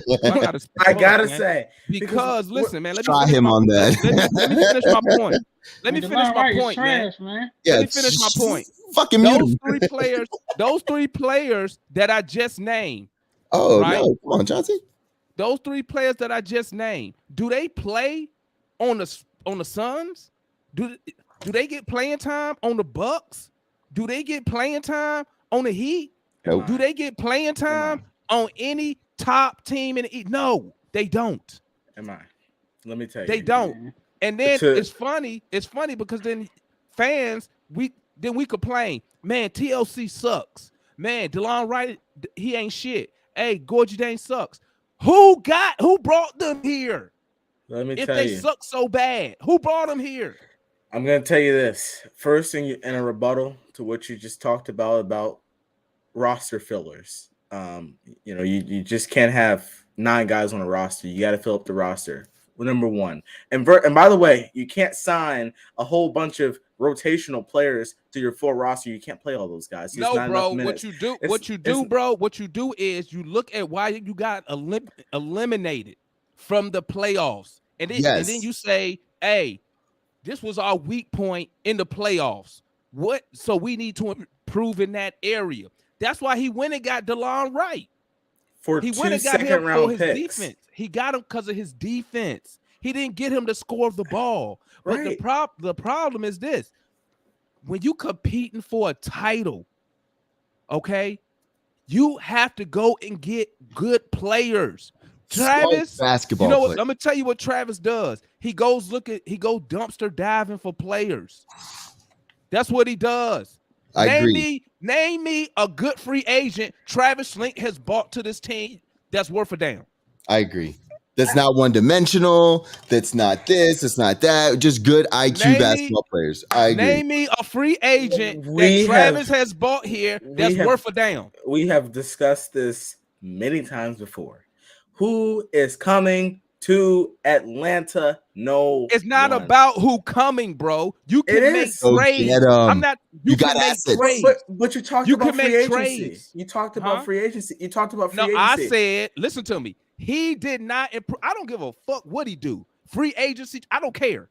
B: I gotta say
A: because listen, man. Let
E: me try him on that.
A: Let me finish my point. Let me finish my point, man.
E: Yeah,
A: let me finish my point.
E: Fucking
A: those three players that I just named.
E: Oh right? No, come on, Chauncey.
A: Those three players that I just named. Do they play on the Suns? Do they get playing time on the Bucks? Do they get playing time on the Heat?
E: Nope.
A: Do they get playing time on any top team in the East? No, they don't.
B: Let me tell you.
A: They don't. And then it's funny because then fans, we complain, man, TLC sucks. Man, DeLon Wright, he ain't shit. Hey, Gorgie Dane sucks. Who brought them here?
B: Let me
A: if
B: tell
A: they
B: you.
A: suck so bad, who brought them here?
B: I'm gonna tell you this. First thing in a rebuttal to what you just talked about roster fillers. You just can't have 9 guys on a roster. You got to fill up the roster. number one. And by the way, you can't sign a whole bunch of rotational players to your full roster. You can't play all those guys. It's
A: No,
B: not
A: bro.
B: enough minutes.
A: What you do is you look at why you got eliminated from the playoffs, and then you say, "Hey, this was our weak point in the playoffs. What? So we need to improve in that area." That's why he went and got DeLon Wright.
B: He went and got him for his
A: defense. He got him because of his defense. He didn't get him to score the ball. But the problem is this: when you competing for a title, okay, you have to go and get good players. Travis,
E: basketball.
A: You know what? I'm gonna tell you what Travis does. He goes dumpster diving for players. That's what he does.
E: I agree.
A: Name me a good free agent Travis Link has bought to this team that's worth a damn.
E: I agree. That's not one-dimensional. That's not this. It's not that. Just good IQ basketball players. I agree.
A: Name me a free agent that Travis has bought here that's worth a damn.
B: We have discussed this many times before. Who is coming to Atlanta? No,
A: it's not about who coming, bro. You can make trades. I'm not. You can make trades,
B: but you talked about free agency. You talked about free agency. You talked about free agency.
A: No, I said, listen to me. He did not improve. I don't give a fuck what he do. Free agency, I don't care.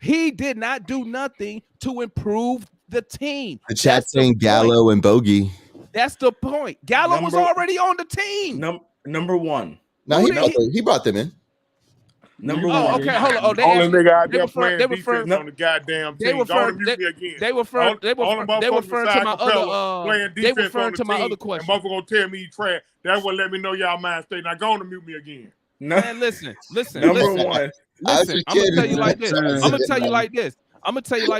A: He did not do nothing to improve the team.
E: The chat saying Gallo and Bogey.
A: That's the point. Gallo was already on the team.
B: Number one.
E: No, he brought them in.
B: Number one.
A: Okay, hold on. Oh,
D: only nigga out there playing defense on the goddamn team.
A: They referring to my other. They referring to my other question.
D: And motherfucker gonna tell me you trash. That's what let me know y'all mind state. Now go on and mute me again.
B: No.
A: Man, listen.
B: Number one.
A: Listen, I'm gonna tell you like this. I'm gonna tell you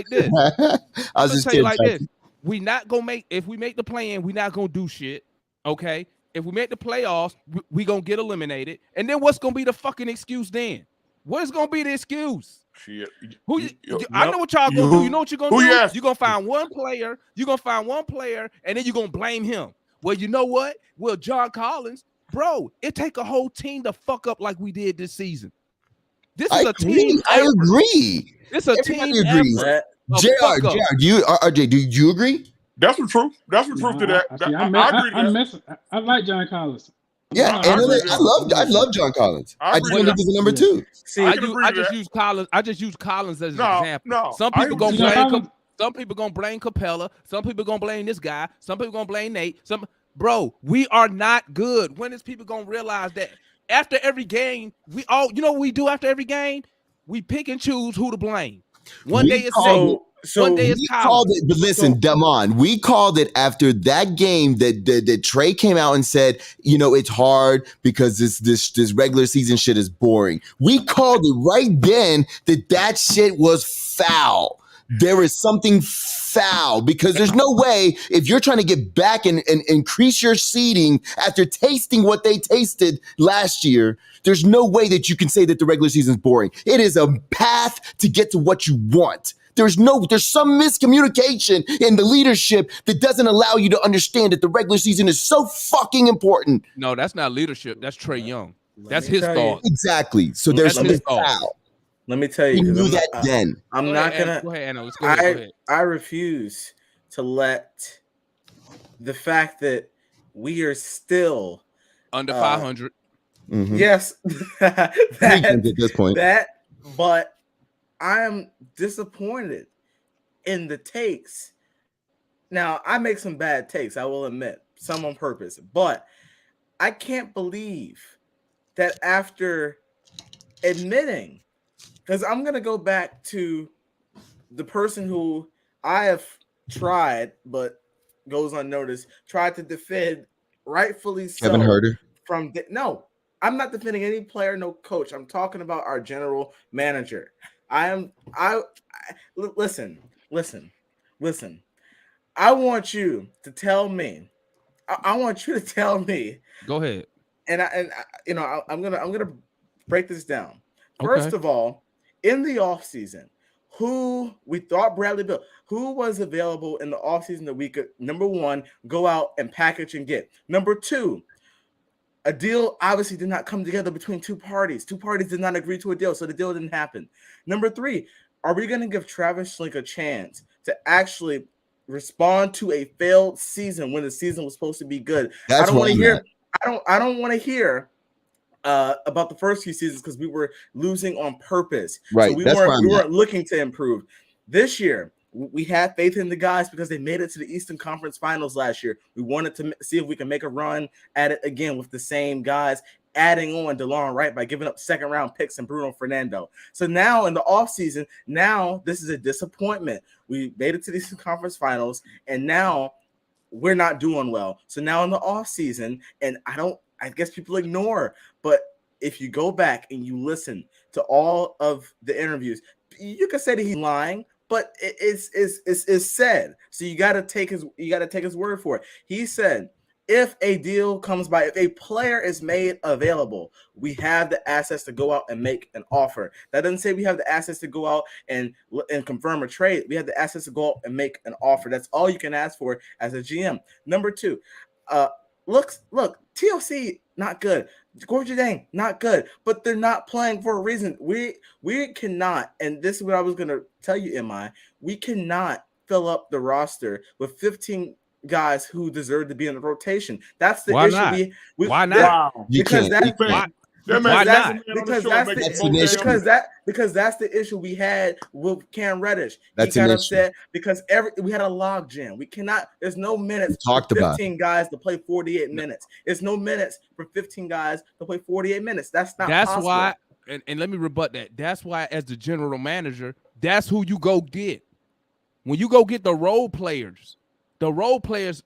A: like this. We not gonna make, if we make the play-in, we not gonna do shit. Okay. If we make the playoffs, we gonna get eliminated. And then what's gonna be the fucking excuse then? What is gonna be the excuse?
D: Shit.
A: I know what y'all gonna do. You know what you're gonna do? You're gonna find one player. And then you're gonna blame him. Well, you know what? Well, John Collins, bro, it take a whole team to fuck up like we did this season. This is a team.
E: I agree.
A: It's a team effort.
E: RJ, do you agree?
D: That's the truth. That's the truth to that.
C: I like John Collins.
E: Yeah, I love John Collins. I just wanted to be number two.
A: See, I just use Collins as an example.
D: No,
A: some people gonna blame Capela. Some people gonna blame this guy. Some people gonna blame Nate. Bro, we are not good. When is people gonna realize that? After every game, you know what we do after every game? We pick and choose who to blame. One day it's Nate. One day it's Collins.
E: But listen, Damon, we called it after that game that Trey came out and said, you know, it's hard because this regular season shit is boring. We called it right then that shit was foul. There is something foul because there's no way, if you're trying to get back and increase your seeding after tasting what they tasted last year, there's no way that you can say that the regular season is boring. It is a path to get to what you want. There's some miscommunication in the leadership that doesn't allow you to understand that the regular season is so fucking important.
A: No, that's not leadership. That's Trey Young. That's his thought.
E: Exactly. So there's something foul.
B: Let me tell you.
E: You knew that then.
B: I'm not gonna.
A: Go ahead, Anna. Let's go ahead.
B: I refuse to let the fact that we are still
A: under 500.
E: Mm-hmm.
B: Yes,
E: at this point.
B: But I am disappointed in the takes. Now, I make some bad takes, I will admit, some on purpose, but I can't believe that after admitting, because I'm going to go back to the person who I have tried, but goes unnoticed, tried to defend, rightfully so.
E: Kevin Hurder?
B: No, I'm not defending any player, no coach. I'm talking about our general manager. Listen. I want you to tell me.
A: Go ahead.
B: I'm gonna break this down. First of all, in the offseason, who we thought Bradley Beal, who was available in the offseason that we could, number one, go out and package and get. Number two, A deal obviously did not come together between two parties. Two parties did not agree to a deal, so the deal didn't happen. Number 3, are we going to give Travis Schlenk a chance to actually respond to a failed season when the season was supposed to be good?
E: That's
B: I don't want
E: where
B: to
E: I'm
B: hear.
E: at.
B: I don't want to hear about the first few seasons because we were losing on purpose.
E: Right.
B: So we
E: That's where
B: weren't
E: I'm at.
B: looking to improve. This year, we had faith in the guys because they made it to the Eastern Conference Finals last year. We wanted to see if we can make a run at it again with the same guys, adding on DeLon Wright by giving up second-round picks and Bruno Fernando. So now in the offseason, now this is a disappointment. We made it to the Eastern Conference Finals, and now we're not doing well. So now in the offseason, and I guess people ignore, but if you go back and you listen to all of the interviews, you could say that he's lying, but it's said. So you got to take his word for it. He said, if a deal comes by, if a player is made available, we have the assets to go out and make an offer. That doesn't say we have the assets to go out and confirm a trade. We have the assets to go out and make an offer. That's all you can ask for as a GM. Number 2, look, TLC not good. Gorgie Dang not good, but they're not playing for a reason. We cannot, and this is what I was gonna tell you, MI. We cannot fill up the roster with 15 guys who deserve to be in the rotation. That's the
A: Why
B: issue.
A: not? Why not?
D: Wow.
E: You
B: Because
E: can't.
B: that's
A: Why?
D: That
A: Why
D: man,
A: not?
B: because
E: That's an issue.
B: because that's the issue we had with Cam Reddish.
E: That's
B: he got
E: an
B: upset because we had a log jam. We cannot. There's no minutes
E: We talked
B: for
E: about
B: 15 guys to play 48 minutes. There's no minutes for 15 guys to play 48 minutes. That's not.
A: That's
B: possible.
A: why, and let me rebut that. That's why, as the general manager, that's who you go get. When you go get the role players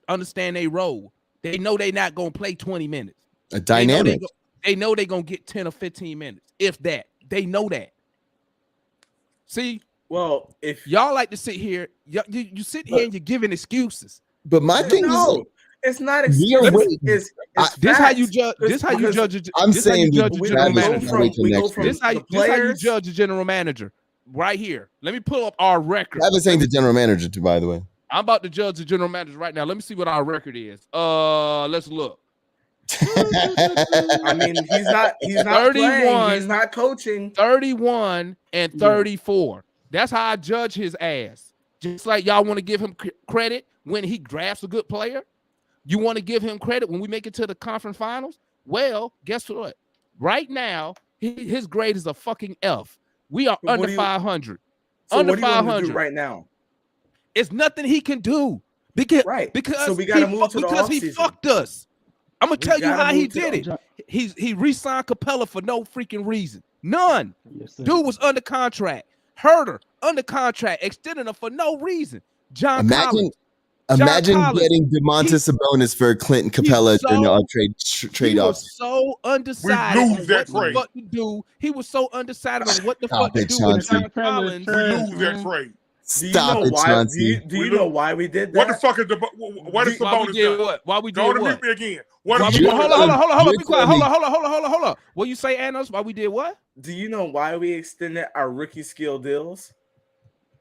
A: understand their role. They know they're not gonna play 20 minutes.
E: A dynamic.
A: They know they're gonna get 10 or 15 minutes, if that. They know that. See,
B: Well, if
A: y'all like to sit here, you sit here and you're giving excuses.
E: But my thing is,
B: no, it's not
E: We are
B: excuses.
E: waiting.
B: It's
A: This how you
B: facts.
A: judge. This how you
B: Because
A: judge.
E: I'm
A: this how you
E: saying
A: judge a
E: we
A: general
E: go
A: manager.
E: wait till
B: we go
E: next
B: from
E: week.
A: This how you
B: players.
A: judge a general manager. Right here. Let me pull up our record.
E: Travis ain't the general manager, too, by the way.
A: I'm about to judge the general manager right now. Let me see what our record is. Let's look.
B: I mean, he's not
A: 31.
B: playing. He's not coaching.
A: 31 and 34. That's how I judge his ass. Just like y'all want to give him credit when he drafts a good player. You want to give him credit when we make it to the conference finals? Well, guess what? Right now, his grade is a fucking F. We are under 500.
B: So
A: Under
B: what do you want him to
A: 500
B: do right now?
A: It's nothing he can do because
B: So we gotta move to the
A: because he
B: offseason.
A: fucked us. I'm gonna tell you
B: gotta
A: how he
B: move to
A: did
B: the-
A: it. He re-signed Capela for no freaking reason. None.
C: Yes, sir.
A: Dude was under contract. Hurder under contract, extending him for no reason. John Collins.
E: Imagine
A: Collins,
E: getting DeMontis Sabonis for Clint Capella during the trade
A: He
E: off.
A: was so undecided
D: We
A: on
D: lose that
A: what the
D: trade.
A: fuck to do. He was so undecided on what the
E: Stop
A: fuck to
E: it,
A: do with
E: Chauncey.
A: John Collins.
D: We lose that trade.
E: Stop it, Chauncey.
B: Do you know why we did that?
D: What the fuck is what is
A: Why we
D: Sabonis
A: did
D: done?
A: what? Why we did
D: Go to
A: what?
D: mute me again. What
A: Why
D: is
A: we,
E: You're
A: hold
D: Sabonis
A: on,
D: done?
A: hold on,
E: you're
A: be quiet.
E: telling
A: Hold on. What you say, Anos? Why we did what?
B: Do you know why we extended our rookie skill deals?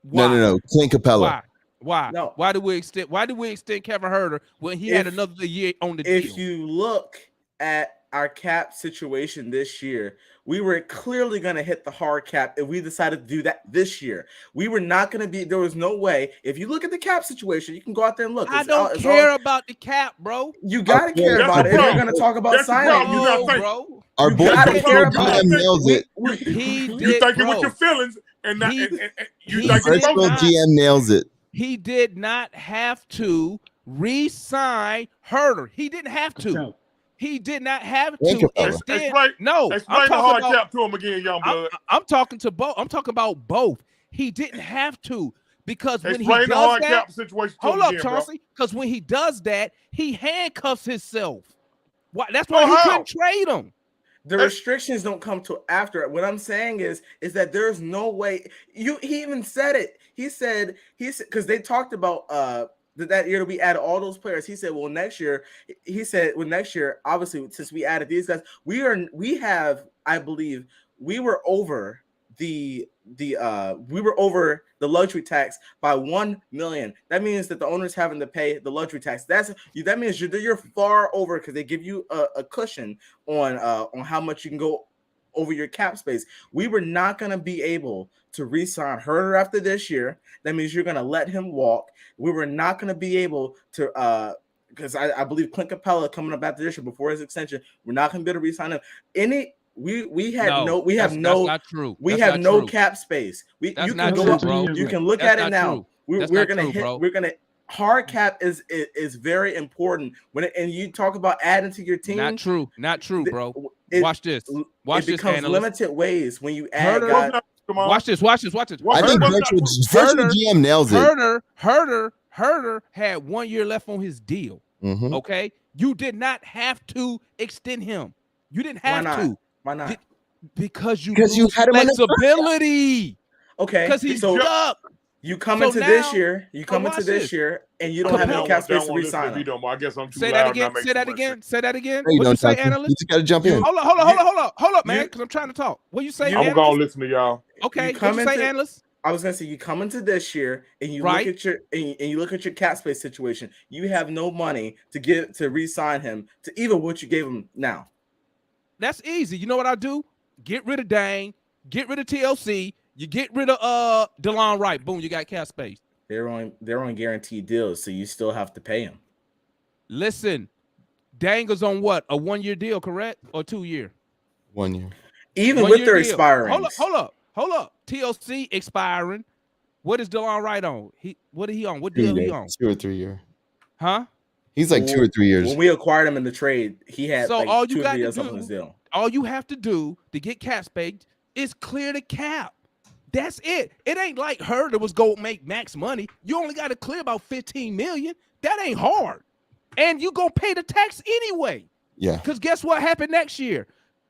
A: Why?
E: No. Clint Capella.
A: Why?
B: No.
A: Why did we extend Kevin Herter when he had another year on the
B: If
A: deal?
B: you look at our cap situation this year, we were clearly going to hit the hard cap if we decided to do that this year. We were not going to be. There was no way. If you look at the cap situation, you can go out there and look.
A: I don't care about the cap, bro.
B: You got to care
D: That's
B: about
D: the
B: it if you're
D: problem.
B: going to talk about
D: That's the
B: signing.
D: problem. You gotta
A: No,
D: think.
A: bro.
E: Our
B: You
E: boy
B: gotta
E: Briscoe
B: care about
E: GM
B: it.
E: nails it.
A: He
D: You
A: did,
D: thinking
A: bro.
D: with your feelings and not
A: He-
D: and you
A: he
D: think
A: did
D: it's
E: Briscoe
A: not.
E: GM nails it.
A: He did not have to re-sign Herter. He didn't have to.
C: So,
A: He did not have
E: Thank
A: to.
E: you, fella.
A: Instead,
D: Explain-
A: no.
D: Explain the hard cap to him again, young blood.
A: I'm talking to both. I'm talking about both. He didn't have to because when
D: Explain
A: he
D: the
A: does
D: hard
A: that,
D: cap situation to
A: hold
D: him
A: up,
D: again, bro.
A: Chauncey. Because when he does that, he handcuffs himself. Why? That's why
D: Oh,
A: he
D: how?
A: couldn't trade him.
B: The restrictions don't come till after. What I'm saying is that there's no way. He even said it. He said because they talked about that year that we added all those players. He said, well, next year, obviously, since we added these guys, we have, I believe, we were over the we were over the luxury tax by $1 million. That means that the owner's having to pay the luxury tax. That means you're far over because they give you a cushion on how much you can go over your cap space. We were not going to be able to re-sign Hurder after this year. That means you're going to let him walk. We were not going to be able to because I believe Clint Capela coming up after this year before his extension, we're not going to be able to re-sign him. We have no cap space. You can look at it now. We're gonna hard cap is very important and you talk about adding to your team.
A: Not true, bro. Watch this.
B: It becomes limited ways when you add guys.
A: Watch this.
E: I think virtual GM nails it.
A: Hurder had 1 year left on his deal.
E: Mm-hmm.
A: Okay, you did not have to extend him. You didn't have to.
B: Why not?
A: Because you
E: had him
A: flexibility.
B: Okay,
A: because he's up.
B: You come into this year, and you don't have any cap space to resign him.
D: I guess I'm too
A: Say
D: loud.
A: Say that again.
E: Hey,
A: what you say, analyst?
E: You just got to jump in.
A: Hold up, man, because I'm trying to talk. What you say?
D: I'm gonna listen to y'all.
A: Okay, what you say, analyst?
B: I was gonna say you come into this year and you look at your cap space situation. You have no money to re-sign him to even what you gave him now.
A: That's easy. You know what I do? Get rid of Dang, get rid of TLC, you get rid of DeLon Wright. Boom, you got cap space.
B: They're on guaranteed deals, so you still have to pay him.
A: Listen, Dang is on what? A 1 year deal, correct? Or 2 year?
E: 1 year.
B: Even with their expiring.
A: Hold up. TLC expiring. What is DeLon Wright on? What is he on? What deal he on?
E: 2 or 3 year.
A: Huh?
E: He's like 2 or 3 years.
B: When we acquired him in the trade, he had
A: so
B: like
A: all
B: 2
A: you
B: or
A: got
B: 3
A: to
B: years
A: do,
B: on his deal.
A: All you have to do to get cap space is clear the cap. That's it. It ain't like Hurder was go make max money. You only got to clear about $15 million. That ain't hard. And you gonna pay the tax anyway.
E: Yeah.
A: Because guess what happened next year?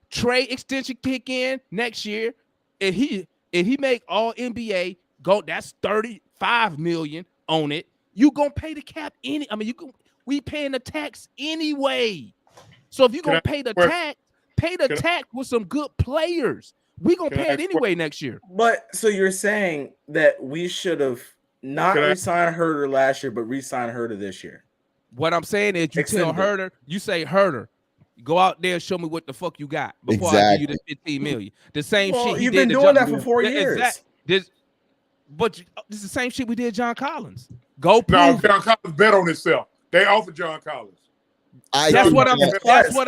A: Trey extension kick in next year. If he make all NBA, that's $35 million on it. You gonna pay the cap we paying the tax anyway. So if you gonna pay the tax with some good players. We gonna pay it anyway next year.
B: But so you're saying that we should have not re-signed Hurder last year, but re-signed Hurder this year?
A: What I'm saying is tell Hurder, you say Hurder, go out there and show me what the fuck you got before I give you the $15 million. The same shit he
B: you've
A: did.
B: You've been doing that for 4 years.
A: But this is the same shit we did John Collins. Go prove
D: No, John Collins bet on himself. They offered John Collins.
A: That's what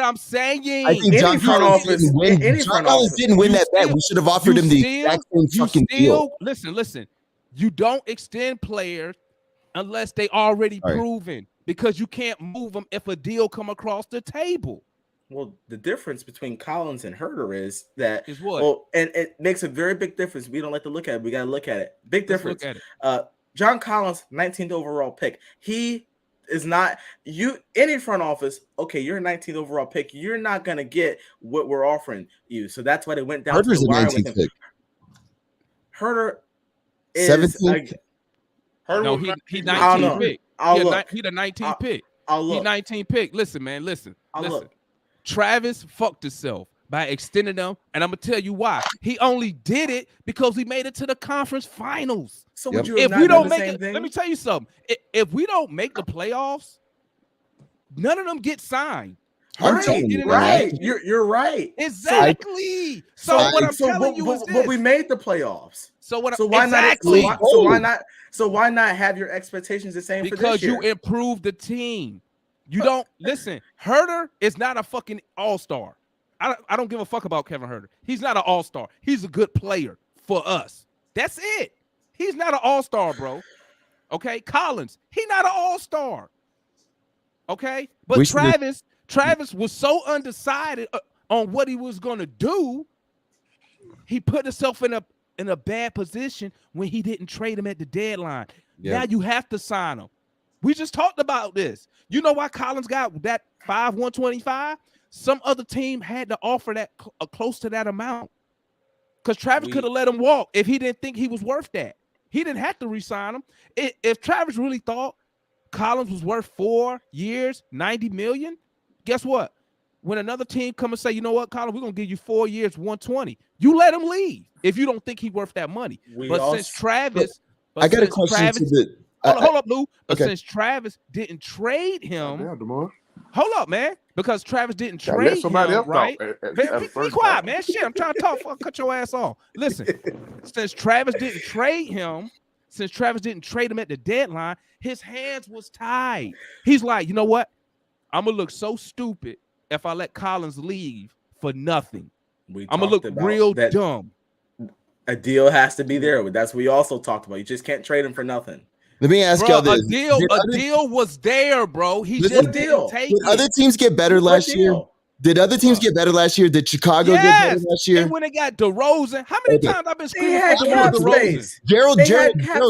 A: I'm saying.
E: I think John Collins didn't win that bet. We should have offered him the exact same fucking deal.
A: Listen. You don't extend players unless they already proven, because you can't move them if a deal come across the table.
B: Well, the difference between Collins and Hurder is that
A: what?
B: Well, and it makes a very big difference. We don't like to look at it. We got to look at it. Big difference.
A: Look at it.
B: John Collins, 19th overall pick. He is not any front office. Okay, you're a 19th overall pick. You're not gonna get what we're offering you. So that's why they went down
E: Hurder's
B: to the wire with him.
E: 19th pick.
B: Hurder is
E: 17th.
A: No, he 19th pick. He the 19th pick.
B: He
A: 19th pick. Listen, man. Listen. Travis fucked himself by extending them, and I'm gonna tell you why. He only did it because we made it to the conference finals.
B: So would you
A: if
B: have
A: we
B: not
A: don't
B: done
A: make
B: the same
A: it,
B: thing?
A: let me tell you something. If we don't make the playoffs, none of them get signed.
B: Right. You're right.
A: Exactly. So what I'm telling you is this.
B: But we made the playoffs.
A: So
B: why not have your expectations the same for this year?
A: Because you improve the team. You don't listen. Hurder is not a fucking all-star. I don't give a fuck about Kevin Hurder. He's not an all-star. He's a good player for us. That's it. He's not an all-star, bro. Okay, Collins, he's not an all-star. Okay, but Travis was so undecided on what he was gonna do. He put himself in a bad position when he didn't trade him at the deadline. Yeah. Now you have to sign him. We just talked about this. You know why Collins got that 125? Some other team had to offer that close to that amount, because Travis could have let him walk if he didn't think he was worth that. He didn't have to re-sign him. If Travis really thought Collins was worth 4 years, $90 million, guess what? when another team come and say, you know what, Colin, we're gonna give you 4 years, 120, you let him leave if you don't think he's worth that money. Since Travis,
E: I got a question to the.
A: Hold up, Lou. But
E: okay.
A: since Travis didn't trade him,
D: Damn,
A: hold up, man. Because Travis didn't
D: let
A: trade
D: somebody
A: him,
D: else
A: right?
D: talk.
A: Be quiet, man. Shit, I'm trying to talk. Fuck, cut your ass off. Listen, since Travis didn't trade him at the deadline, his hands was tied. He's like, you know what? I'm gonna look so stupid if I let Collins leave for nothing. I'm gonna look real dumb.
B: A deal has to be there. That's what we also talked about. You just can't trade him for nothing.
E: Let me ask y'all this:
A: a deal was there, bro. He just didn't take it.
E: Did other teams get better last year? Did other teams get better last year? Did Chicago get better last year?
A: And when they got DeRozan, how many times I've been screaming for
E: DeRozan? Gerald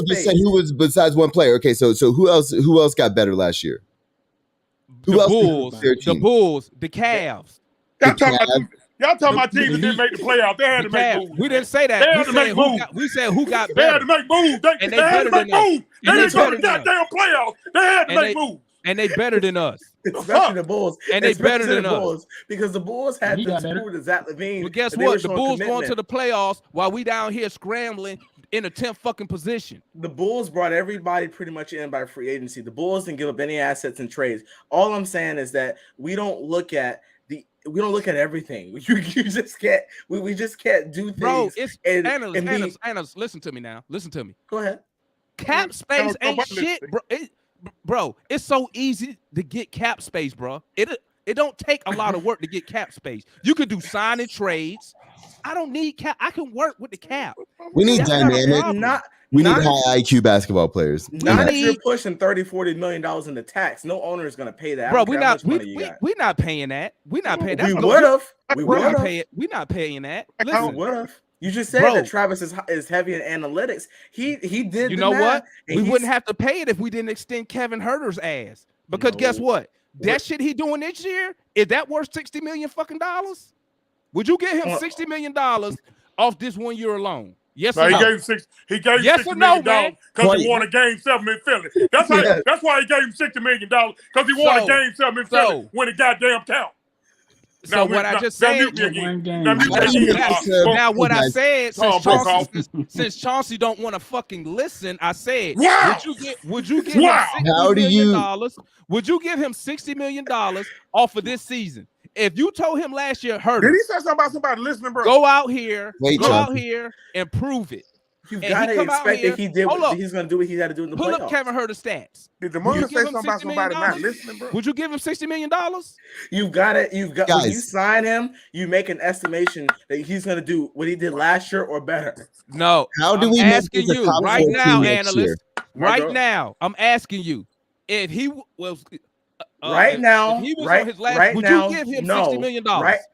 E: just said who was besides one player. Okay, so who else got better last year?
A: The Bulls, the Cavs.
D: Y'all talking about teams that didn't make the playoffs. They had to make moves.
A: We didn't say that.
D: They had to make moves.
A: We said who got better.
D: They had to make moves. They had to make moves. They didn't go to the goddamn playoffs. They had to make moves.
A: And they better than us.
B: Especially the Bulls.
A: And they better than us.
B: Because the Bulls had to screw to Zach LaVine.
A: But guess what? The Bulls going to the playoffs while we down here scrambling in a 10th fucking position.
B: The Bulls brought everybody pretty much in by free agency. The Bulls didn't give up any assets and trades. All I'm saying is that we don't look at everything. You just can't. We just can't do things.
A: Bro, it's analysts. Listen to me now. Listen to me.
B: Go ahead.
A: Cap space ain't shit, bro. Bro, it's so easy to get cap space, bro. It don't take a lot of work to get cap space. You could do signing trades. I don't need cap. I can work with the cap.
E: We need dynamic. We need high IQ basketball players.
B: Not if you're pushing $30-40 million in the tax. No owner is going to pay that.
A: Bro, we're not paying that. We're not paying that.
B: We would have.
A: We're not paying that. Listen.
B: We would have. You just said that Travis is heavy in analytics. He did.
A: You know what? We wouldn't have to pay it if we didn't extend Kevin Hurder's ass. Because guess what? That shit he doing this year, is that worth $60 million fucking dollars? Would you give him $60 million off this 1 year alone? Yes or no?
D: He gave $60 million because he won a game 7 in Philly. That's why he gave him $60 million because he won a game 7 in Philly when it goddamn count.
A: So what I just said. Now what I said, since Chauncey don't want to fucking listen, I said, would you give him $60 million? Would you give him $60 million off of this season? If you told him last year, Hurder,
D: did he say something about somebody listening, bro?
A: Go out here and prove it.
B: You gotta expect that he's gonna do what he had to do in the playoffs.
A: Pull up Kevin Hurder stats.
D: Did the mother say something about somebody not listening, bro?
A: Would you give him $60 million?
B: You've got when you sign him, you make an estimation that he's gonna do what he did last year or better.
A: No.
E: How do we
A: asking you right now, analyst? Right now, I'm asking you if he was.
B: Right now,
A: would you give him $60 million?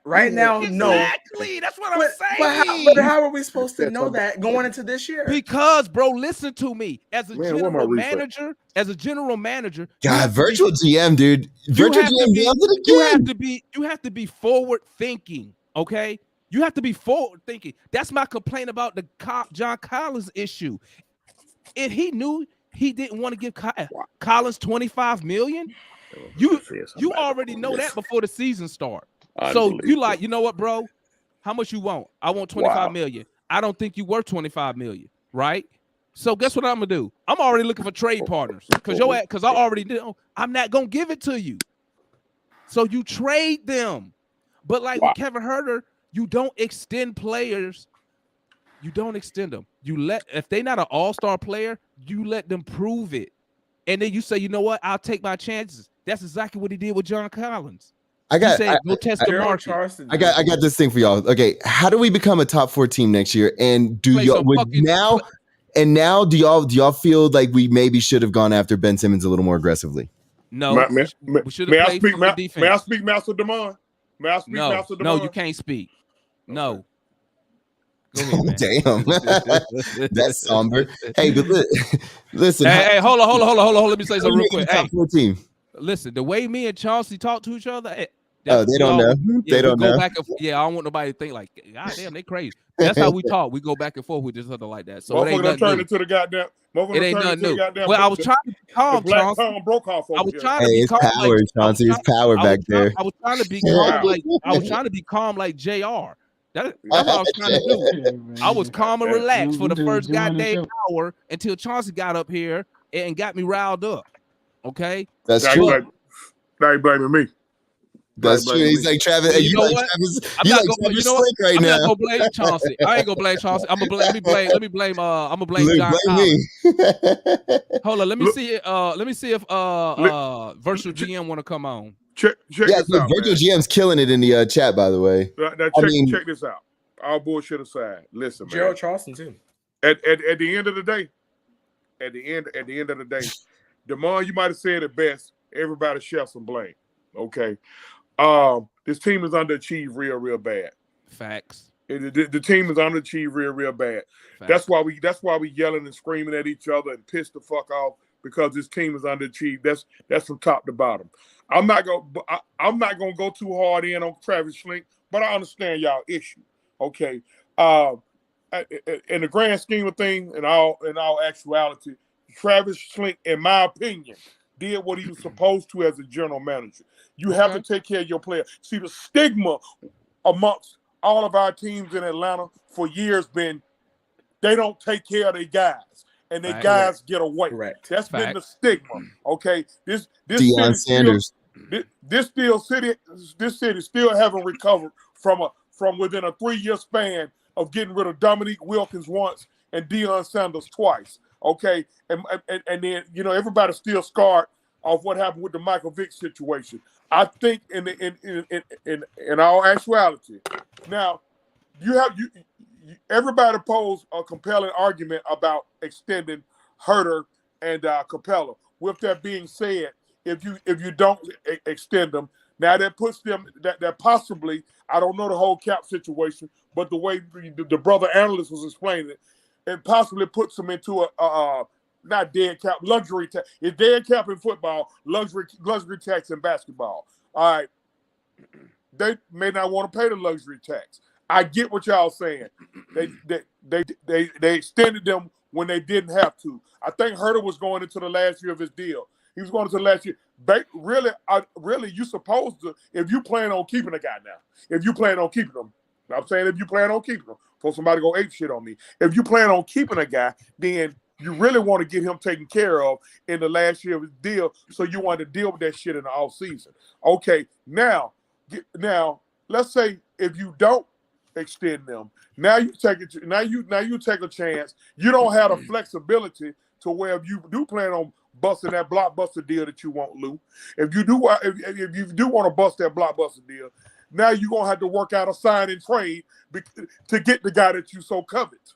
B: Right now, no.
A: Exactly. That's what I'm saying.
B: But how are we supposed to know that going into this year?
A: Because, bro, listen to me. As a general manager,
E: God, virtual GM, dude. Virtual GM.
A: You have to be forward thinking. Okay, you have to be forward thinking. That's my complaint about the John Collins issue. If he knew he didn't want to give Collins $25 million. You already know that before the season start. So you like, you know what, bro? How much you want? I want $25 million. I don't think you worth $25 million, right? So guess what I'm gonna do? I'm already looking for trade partners because I already know I'm not gonna give it to you. So you trade them, but like with Kevin Hurder, you don't extend players. You don't extend them. If they're not an all-star player, you let them prove it. And then you say, you know what? I'll take my chances. That's exactly what he did with John Collins.
E: Go
A: test the market.
E: I got this thing for y'all. Okay, how do we become a top 4 team next year? And do y'all do y'all feel like we maybe should have gone after Ben Simmons a little more aggressively?
A: No.
D: We should have played from the defense. May I speak, Master Damon?
A: No, you can't speak. No. Go ahead, man.
E: Damn, that's somber. Hey, but listen.
A: Hey, hold on. Let me say something real quick.
E: Top 4 team.
A: Listen, the way me and Chauncey talk to each other,
E: Oh, they don't know. They don't know.
A: Back and yeah, I don't want nobody to think like, God damn, they crazy. That's how we talk. We go back and forth with each other like that. So it ain't
D: Motherfucker done
A: nothing
D: turned
A: new.
D: into the goddamn.
A: It ain't nothing new. Well, I was trying to be calm,
D: Black
A: Chauncey.
D: Tom Brokaw
A: I was
D: over
A: trying
E: Hey,
A: to be
E: it's
A: calm.
E: power, Chauncey. It's power back there.
A: I was trying to be calm like JR. That's what I was trying to do.
C: Yeah, man.
A: I was calm and relaxed for the
C: Just
A: first
C: enjoying the
A: goddamn
C: show.
A: hour until Chauncey got up here and got me riled up. Okay?
E: That's
D: Now
E: true.
D: you blaming me.
E: That's true. He's like Travis.
A: Well, you know
E: like
A: what?
E: Travis,
A: I'm
E: you
A: not
E: like
A: gonna,
E: Travis
A: you know what?
E: Slick right
A: I'm
E: now.
A: not gonna blame Chauncey. I ain't gonna blame Chauncey. I'm gonna blame. Let me blame. I'm gonna blame
E: Look,
A: John
E: blame
A: Collins.
E: me.
A: Hold on. Let me
D: Look.
A: see. Let me see if virtual GM want to come on.
D: Check
E: Yeah,
D: this out,
E: Virtual
D: man.
E: GM's killing it in the chat, by the way.
D: Now check this out. All bullshit aside, listen, man.
B: Gerald Charleston too.
D: At the end of the day, at the end of the day, Damon, you might have said it best. Everybody shares some blame. Okay. This team is underachieved real bad.
A: Facts.
D: The team is underachieved real bad.
A: Facts.
D: That's why we yelling and screaming at each other and pissed the fuck off because this team is underachieved. That's from top to bottom. I'm not gonna go too hard in on Travis Schlink, but I understand y'all issue. Okay. In the grand scheme of things, in all actuality, Travis Schlink, in my opinion, did what he was supposed to as a general manager. You have to take care of your player. See, the stigma amongst all of our teams in Atlanta for years been they don't take care of their guys, and their guys get away.
B: Correct.
D: That's been the stigma. Okay, this
E: Deion Sanders.
D: This city still haven't recovered from within a 3-year span of getting rid of Dominique Wilkins once and Deion Sanders twice. Okay, and then everybody's still scarred of what happened with the Michael Vick situation. I think in all actuality, now everybody posed a compelling argument about extending Hurder and Capela. With that being said, if you don't extend them, now that puts them that possibly, I don't know the whole cap situation, but the way the brother analyst was explaining it possibly puts them into a not dead cap, luxury tax. It's dead cap in football, luxury tax in basketball. All right, they may not want to pay the luxury tax. I get what y'all saying. They extended them when they didn't have to. I think Hurder was going into the last year of his deal. He was going into the last year. Really, you supposed to, if you plan on keeping a guy now, if you plan on keeping him, I'm saying if you plan on keeping him, for somebody to go ape shit on me. If you plan on keeping a guy, then you really want to get him taken care of in the last year of his deal, so you want to deal with that shit in the off season. Okay, now let's say if you don't extend them, now you take a chance. You don't have the flexibility to where if you do plan on busting that blockbuster deal that you want, Lou. If you do want to bust that blockbuster deal, now you're gonna have to work out a sign and trade to get the guy that you so covet,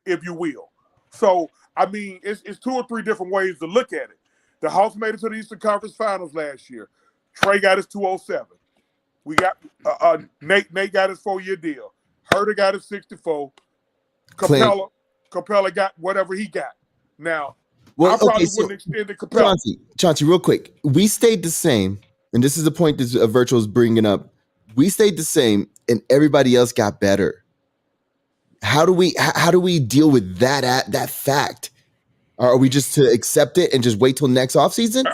D: if you will. So I mean, it's 2 or 3 different ways to look at it. The Hawks made it to the Eastern Conference Finals last year. Trey got his 207. We got Nate got his 4-year deal. Hurder got his 64. Capela got whatever he got. Now, I probably wouldn't extend the Capela.
E: Chauncey, real quick. We stayed the same, and this is the point that Virtual is bringing up. We stayed the same, and everybody else got better. How do we deal with that fact? Are we just to accept it and just wait till next offseason?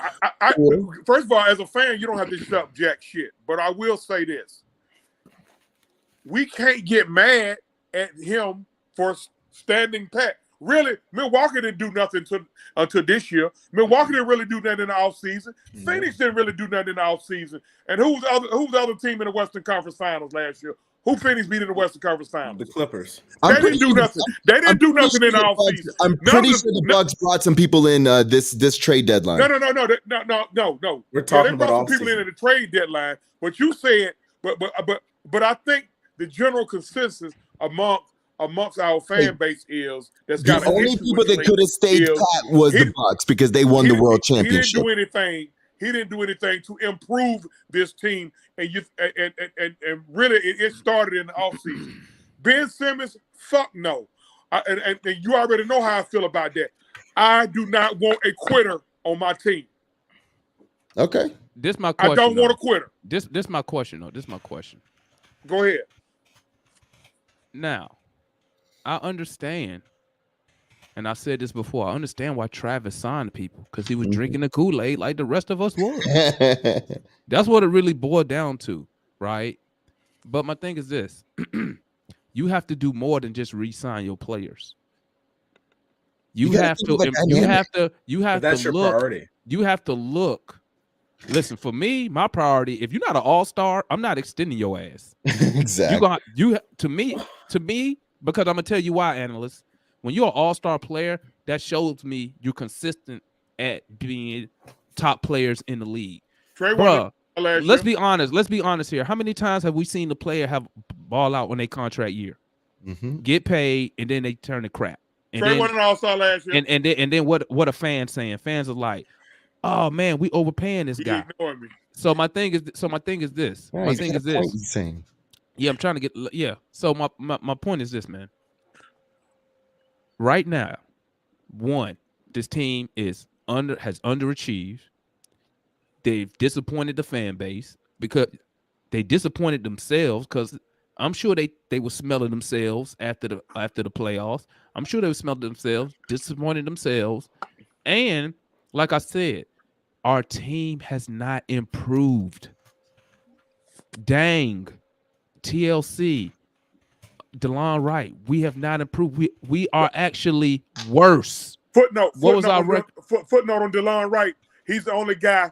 D: First of all, as a fan, you don't have to accept jack shit. But I will say this. We can't get mad at him for standing pat. Really, Milwaukee didn't do nothing until this year. Milwaukee didn't really do nothing in the offseason. Phoenix didn't really do nothing in the offseason. And who's the other team in the Western Conference Finals last year? Who Phoenix beat in the Western Conference Finals?
B: The Clippers.
D: They didn't do nothing. They didn't do nothing in the offseason.
E: I'm pretty sure the Bucks brought some people in this trade deadline.
D: No.
B: We're talking
D: they brought
B: about
D: some people in at the trade deadline. But you said, but I think the general consensus amongst our fan base is that's got
E: the only people that could have stayed pat was the Bucks because they won the world championship.
D: He didn't do anything to improve this team, and really it started in the offseason. Ben Simmons, fuck no. And you already know how I feel about that. I do not want a quitter on my team.
E: Okay.
A: This my
D: I
A: question.
D: don't want a quitter.
A: This my question though. This my question.
D: Go ahead.
A: Now, I understand, and I said this before. I understand why Travis signed people because he was drinking the Kool-Aid like the rest of us was. That's what it really boiled down to, right? But my thing is this: you have to do more than just re-sign your players. You have to
B: But that's your
A: look.
B: priority.
A: You have to look. Listen, for me, my priority. If you're not an all-star, I'm not extending your ass.
E: Exactly.
A: To me, because I'm gonna tell you why, analysts. When you're an all-star player, that shows me you're consistent at being top players in the league.
D: Trey
A: Bruh,
D: last
A: let's
D: year.
A: be honest. Let's be honest here. How many times have we seen the player have ball out on their contract year, get paid, and then they turn to crap? And
D: Trey
A: then,
D: won an all-star last year.
A: and then what a fan saying? Fans are like, "Oh man, we overpaying this
D: He
A: guy."
D: ignoring me.
A: So my thing is this.
E: Right,
A: My thing is this.
E: He's saying.
A: Yeah, I'm trying to get. Yeah. So my point is this, man. Right now, one, this team has underachieved. They've disappointed the fan base because they disappointed themselves because I'm sure they were smelling themselves after the playoffs. I'm sure they were smelling themselves, disappointed themselves. And like I said, our team has not improved. Dang, TLC, DeLon Wright, we have not improved. We are actually worse.
D: Footnote.
A: What was our
D: Footnote on DeLon Wright. He's the only guy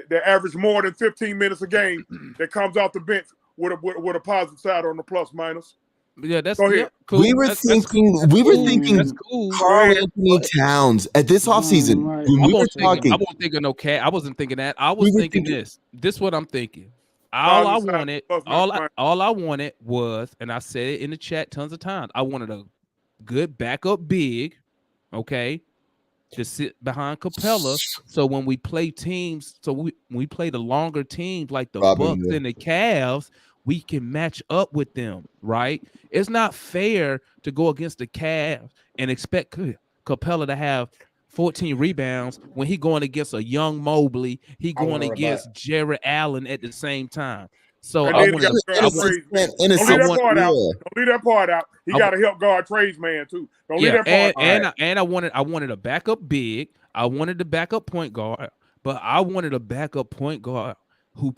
D: that averaged more than 15 minutes a game that comes off the bench with a positive side on the plus minus.
A: Yeah, that's
D: Go ahead.
A: yeah, cool.
E: We were thinking
A: That's cool.
E: Karl Anthony Towns at this offseason.
C: Right.
E: When
A: I
E: we were
A: wasn't
E: talking,
A: I wasn't thinking no cat. I wasn't thinking that. I was
E: were
A: thinking
E: thinking-
A: this. This is what I'm thinking. All I
D: Positive side
A: wanted,
D: plus
A: all
D: minus.
A: I wanted was, and I said it in the chat tons of times. I wanted a good backup big, okay, to sit behind Capela. So when we play teams, we play the longer teams like the
E: Robin
A: Bucks
E: Hood.
A: and the Cavs, we can match up with them, right? It's not fair to go against the Cavs and expect Capela to have 14 rebounds when he going against a young Mobley, he
B: I wanna
A: going against Jared Allen at the same time. So
D: And
A: I
D: then
A: wanted,
D: you
A: I
D: got
A: want,
D: Trey's man.
E: in a
D: Don't leave that
E: sense,
D: part out.
E: yeah.
D: Don't leave that part out. He
A: I
D: got to help guard Trey's man too. Don't leave
A: yeah,
D: that part out.
A: and I wanted a backup big. I wanted the backup point guard, but I wanted a backup point guard who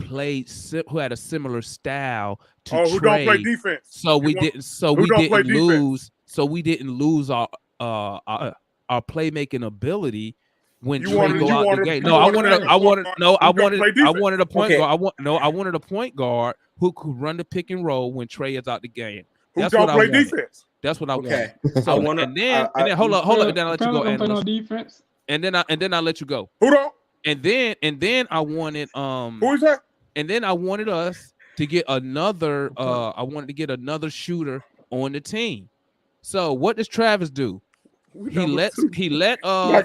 A: had a similar style to
D: Who don't play
A: Trey.
D: defense?
A: So we
D: You want-
A: didn't. So
D: who
A: we
D: don't play
A: didn't
D: defense?
A: lose. So we didn't lose our playmaking ability when
D: You
A: Trey
D: wanted-
A: go
D: you
A: out
D: wanted-
A: the game.
D: you
A: No, I
D: wanted
A: wanted.
D: a
A: I
D: point
A: wanted.
D: guard
A: No, I
D: who don't
A: wanted.
D: play
A: I
D: defense.
A: wanted a point
B: Okay.
A: guard. I wanted a point guard who could run the pick and roll when Trey is out the game.
D: Who
A: That's
D: don't
A: what I
D: play
A: wanted.
D: defense?
A: That's what I
B: Okay.
A: wanted. So
B: I wanna-
A: and then hold up. And then I let you
C: Capela
A: go,
C: don't play no
A: analyst.
C: defense.
A: And then I let you go.
D: Who don't?
A: And then I wanted
D: Who is that?
A: and then I wanted us to get another I wanted to get another shooter on the team. So what does Travis do?
D: We
A: He
D: number
A: let
D: two. My
A: he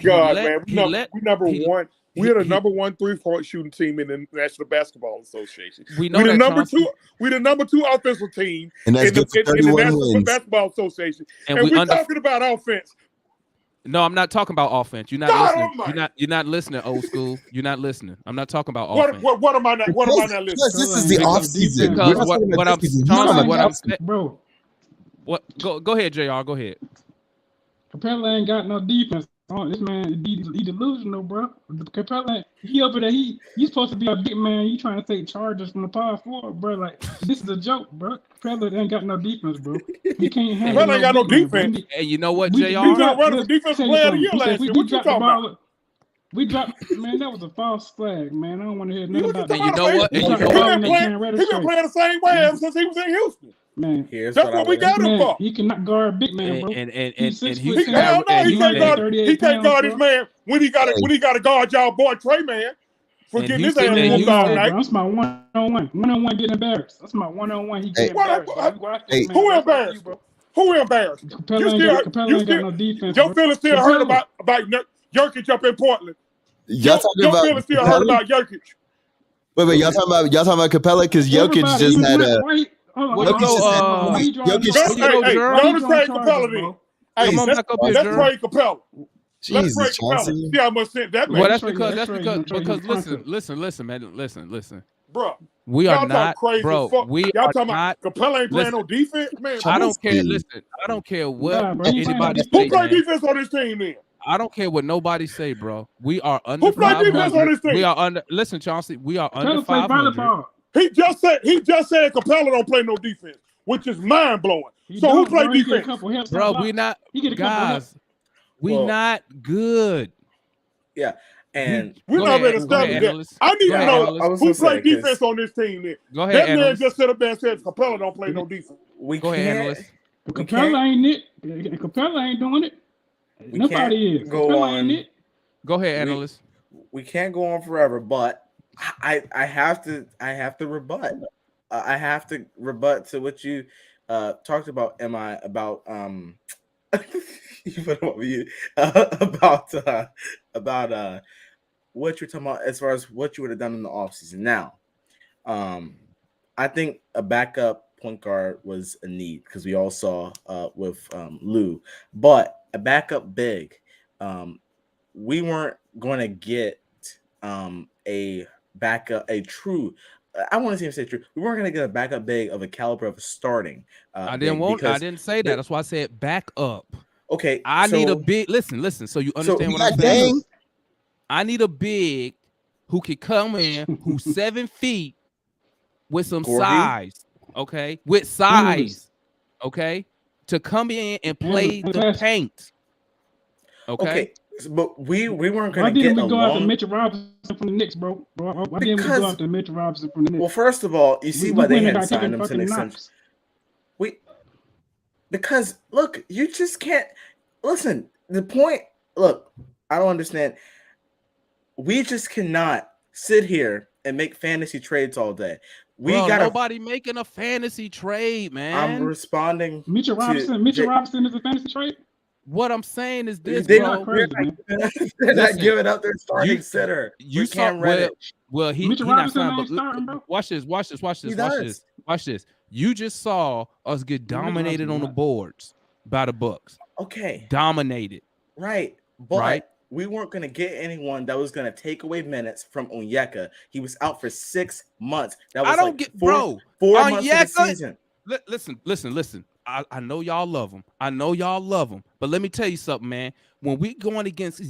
D: God,
A: let-
D: man.
A: he
D: We
A: let-
D: number
A: he-
D: one. We
A: he-
D: had a
A: he-
D: number one 3-point shooting team in the National Basketball Association.
A: we know
D: We the
A: that
D: number
A: Chauncey,
D: two. We the number two offensive team
E: And that's
D: in the
E: good for
D: in the
E: 31
D: National
E: wins.
D: Basketball Association.
A: and
D: And
A: we
D: we
A: under
D: talking about offense.
A: No, I'm not talking about offense. You're not
D: God
A: listening.
D: almighty.
A: You're not listening, old school. You're not listening. I'm not talking about
D: What
A: offense.
D: what am I not? What am I not listening?
E: Plus, this is the
C: Because
E: off season.
A: because what I'm Chauncey, what I'm saying.
C: Bro,
A: Go ahead, JR. Go ahead.
C: Capela ain't got no defense. Oh, this man, he delusional, bro. Capela, he over there. You supposed to be a big man. You trying to take charges from the power forward, bro? Like this is a joke, bro. Capela ain't got no defense, bro. He can't handle.
D: Capela ain't got no
C: big man, bro.
D: defense.
A: And you know what,
C: We-
A: JR?
D: He could have run for
C: Let's
D: defensive
C: tell you
D: player of the year
C: something. He said
D: last
C: we
D: year. What you
C: dropped the
D: talking
C: ball.
D: about?
C: We dropped, man. That was a false flag, man. I don't want to hear nothing
D: What
C: about
D: you
C: that.
A: And you know what?
C: We
A: And you
C: dropped
A: know
C: the
D: He
C: ball
A: what?
C: and
D: been
C: they
D: playing.
C: can't
D: He been
C: register.
D: playing the same way ever since he was in Houston.
C: Man,
B: Here's
D: That's
B: what
D: what we
B: I
D: got him
C: man,
D: for.
C: he cannot guard a big man, bro.
A: And
C: He's 6
A: he
C: foot
D: Hell no,
A: and
D: he can't guard.
C: 138
D: He can't guard his
C: pounds,
D: man when he got to guard y'all boy Trey, man, for
A: And
D: getting his
A: Houston
D: ass
A: and
D: whooped all
A: Houston-
D: night.
C: That's my one-on-one getting embarrassed. That's my one-on-one. He
E: Hey.
C: getting embarrassed.
D: What-
C: You watch
E: hey,
C: this, man.
D: who
C: That's like
D: embarrassed?
C: you, bro.
D: Who embarrassed?
C: Capela ain't got no defense.
D: Your
C: bro.
D: feelings still hurt
C: Capela-
D: about Jokic up in Portland.
E: Y'all talking
D: Your
E: about
D: feelings still hurt
E: Capela?
D: about Jokic.
E: Wait, y'all talking about Capela because Jokic
C: Everybody,
E: just
C: even
E: had
C: Clint,
E: a.
C: why he- hold on,
A: What's
C: hold on.
A: go,
C: Why he drawing
E: Jokic
C: charges?
A: Where you go,
D: Hey,
A: Gerald?
C: Why
D: go
C: he
D: to
C: drawing
D: Trey
C: charges,
D: Capela then.
C: bro?
D: Hey,
A: Come on
D: let's
A: back up here,
D: let's
A: Gerald.
D: Trey Capela. Let's
E: Jesus,
D: Trey Capela.
E: Chauncey.
D: See how much sense that
A: Well,
D: makes.
A: that's
C: Trey,
A: because
C: concept.
A: listen, man, listen.
D: Bro,
A: We are
D: y'all talk
A: not,
D: crazy as
A: bro.
D: fuck.
A: We
D: Y'all
A: are
D: talking about
A: not.
D: Capela ain't playing
A: Listen,
D: no defense? Man,
A: I don't care.
E: Chauncey.
A: Listen, I don't care what
C: Nah, bro, he ain't playing no
A: anybody
C: defense.
D: who
A: say,
D: play
A: man.
D: defense on this team then?
A: I don't care what nobody say, bro. We are under
D: Who play defense on
A: 500.
D: this team?
A: We are under. Listen, Chauncey, we are under
C: Capela play
A: 500.
C: volleyball.
D: He just said Capela don't play no defense, which is mind blowing.
C: He
D: So who
C: don't,
D: play
C: bro. He get a
D: defense?
C: couple helps.
A: Bro,
C: blocks.
A: we not,
C: He get a couple helps.
A: guys. We
B: Well,
A: not good.
B: Yeah, and
D: We're
A: Go
D: not
A: ahead,
D: ready to
A: go
D: establish
A: ahead,
D: that.
A: analyst.
D: I need
A: Go
D: to
A: ahead,
D: know
A: analyst.
B: I was
D: who
B: gonna
D: play
B: say, 'cause
D: defense on this team then.
A: Go ahead,
D: That man
A: analyst.
D: just said up there and said Capela don't play no defense.
B: we
A: Go ahead,
B: can't.
A: analyst.
B: We
C: Capela
B: can't.
C: ain't it. Capela ain't doing it.
B: We
C: Nobody
B: can't
C: is.
B: go
C: Capela ain't
B: on.
C: it.
A: Go ahead,
B: We-
A: analyst.
B: We can't go on forever, but I have to rebut. I have to rebut to what you talked about. Am I about you put on mute. About what you're talking about as far as what you would have done in the offseason. Now, I think a backup point guard was a need because we all saw with Lou, but a backup big, we weren't going to get a backup, a true. I want to say true. We weren't going to get a backup big of a caliber of starting.
A: I didn't say that. That's why I said back up.
B: Okay,
A: I need a big. Listen. So you understand what I'm
E: God
A: saying?
E: dang.
A: I need a big who can come in, who's 7 feet with some
B: Gorgie?
A: size. Okay, with size. Okay, to come in and play the paint. Okay.
B: But we weren't
C: Why
B: going to
C: didn't
B: get
C: we go after
B: along.
C: Mitchell Robinson from the Knicks, bro? Why didn't we go after Mitchell Robinson from the Knicks?
B: Well, first of all, you see why they hadn't signed him to an extension. Because look, you just can't listen. The point, look, I don't understand. We just cannot sit here and make fantasy trades all day.
A: Nobody making a fantasy trade, man.
B: I'm responding.
C: Mitchell Robinson is a fantasy trade.
A: What I'm saying is this,
B: They're
A: bro.
B: They're not giving up their starting center.
A: You saw
C: Mitchell Robinson ain't starting, bro.
A: Watch this. You just saw us get dominated on the boards by the Bucks.
B: Okay.
A: Dominated.
B: Right. But we weren't going to get anyone that was going to take away minutes from Onyeka. He was out for 6 months. That was 4 months of the season.
A: Listen. I know y'all love him. But let me tell you something, man. When we going against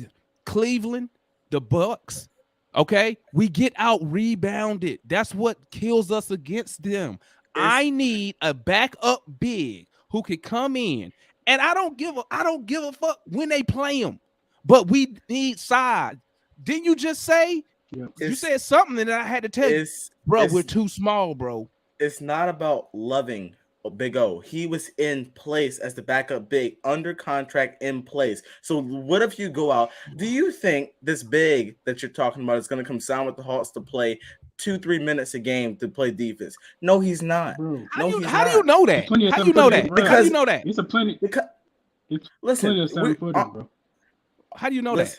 A: Cleveland, the Bucks, okay, we get out rebounded. That's what kills us against them. I need a backup big who could come in, and I don't give a fuck when they play him. But we need size. Didn't you just say? Yeah. You said something that I had to tell you, bro. We're too small, bro.
B: It's not about loving Big O. He was in place as the backup big, under contract, in place. So what if you go out? Do you think this big that you're talking about is going to come sign with the Hawks to play 2-3 minutes a game to play defense? No, he's not.
A: How do you know that? How do you know that? Because you know that.
C: It's a plenty.
B: Listen,
C: bro.
A: How do you know that?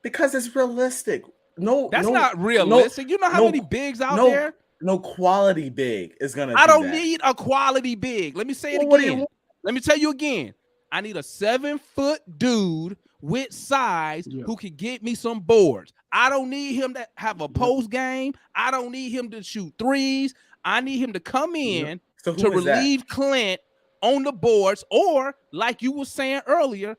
B: Because it's realistic.
A: That's not realistic. You know how many bigs out there?
B: No quality big is gonna.
A: I don't need a quality big. Let me say it again. Let me tell you again. I need a 7-foot dude with size who can get me some boards. I don't need him to have a post game. I don't need him to shoot threes. I need him to come in to relieve Clint on the boards, or like you were saying earlier,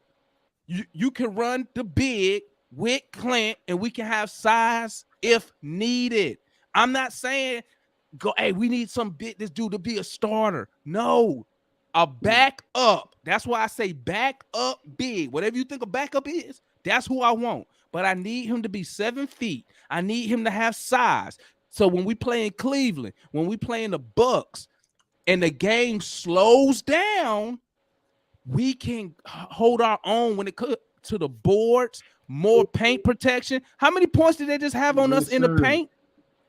A: you can run the big with Clint and we can have size if needed. I'm not saying we need this dude to be a starter. No, a backup. That's why I say backup big. Whatever you think a backup is, that's who I want. But I need him to be 7 feet. I need him to have size. So when we play in Cleveland, when we play in the Bucks, and the game slows down, we can hold our own when it comes to the boards, more paint protection. How many points did they just have on us in the paint?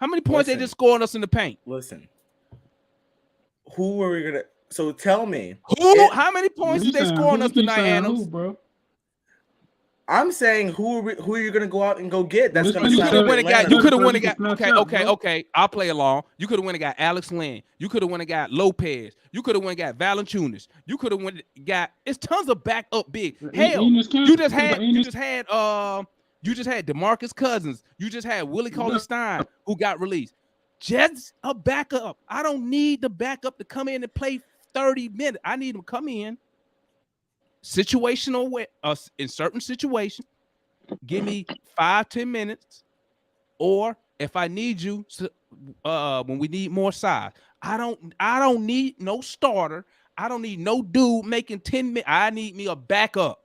A: How many points they just score on us in the paint?
B: Listen, who are we gonna? So tell me,
A: how many points did they score on us tonight, Adams?
C: Bro?
B: I'm saying who are you gonna go out and go get? That's
C: Let's
B: gonna
C: finish
A: You
B: sign
A: could have
B: with
A: went and got.
B: Atlanta?
A: You could have
C: Bro,
A: went
C: you
A: and
C: can
A: got.
C: snatch
A: Okay,
C: up,
A: okay,
C: bro.
A: okay. I'll play along. You could have went and got Alex Lynn. You could have went and got Lopez. You could have went and got Valanciunas. You could have went and got. It's tons of backup big. Hell,
C: Enos
A: you
C: Cancer.
A: just had. You
C: Enos.
A: just had DeMarcus Cousins. You just had Willie
C: Yeah.
A: Cauley-Stein who got released. Just a backup. I don't need the backup to come in and play 30 minutes. I need him to come in situational way, in certain situations. Give me 5-10 minutes, or if I need you, when we need more size. I don't need no starter. I don't need no dude making 10 minutes. I need me a backup.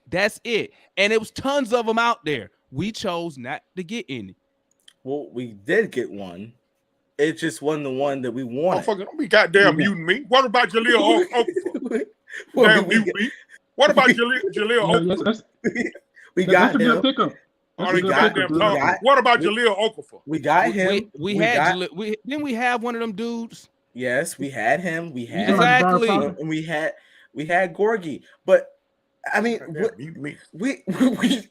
A: That's it. And it was tons of them out there. We chose not to get any.
B: Well, we did get one. It just wasn't the one that we wanted.
D: Motherfucker, don't be goddamn muting me. What about Jaleel Okafor?
B: Well,
D: Damn mute me. What about Jaleel Okafor?
B: we
C: That's
B: got
C: a good
B: him.
C: pickup. That's
D: All
C: a
D: they
C: good
D: goddamn
C: pickup.
D: talking. What about Jaleel Okafor?
B: We got him.
A: We didn't we have one of them dudes?
B: Yes, we had him. We had
A: Exactly.
B: and we had Gorgie. But I mean,
D: Goddamn mute me.
B: we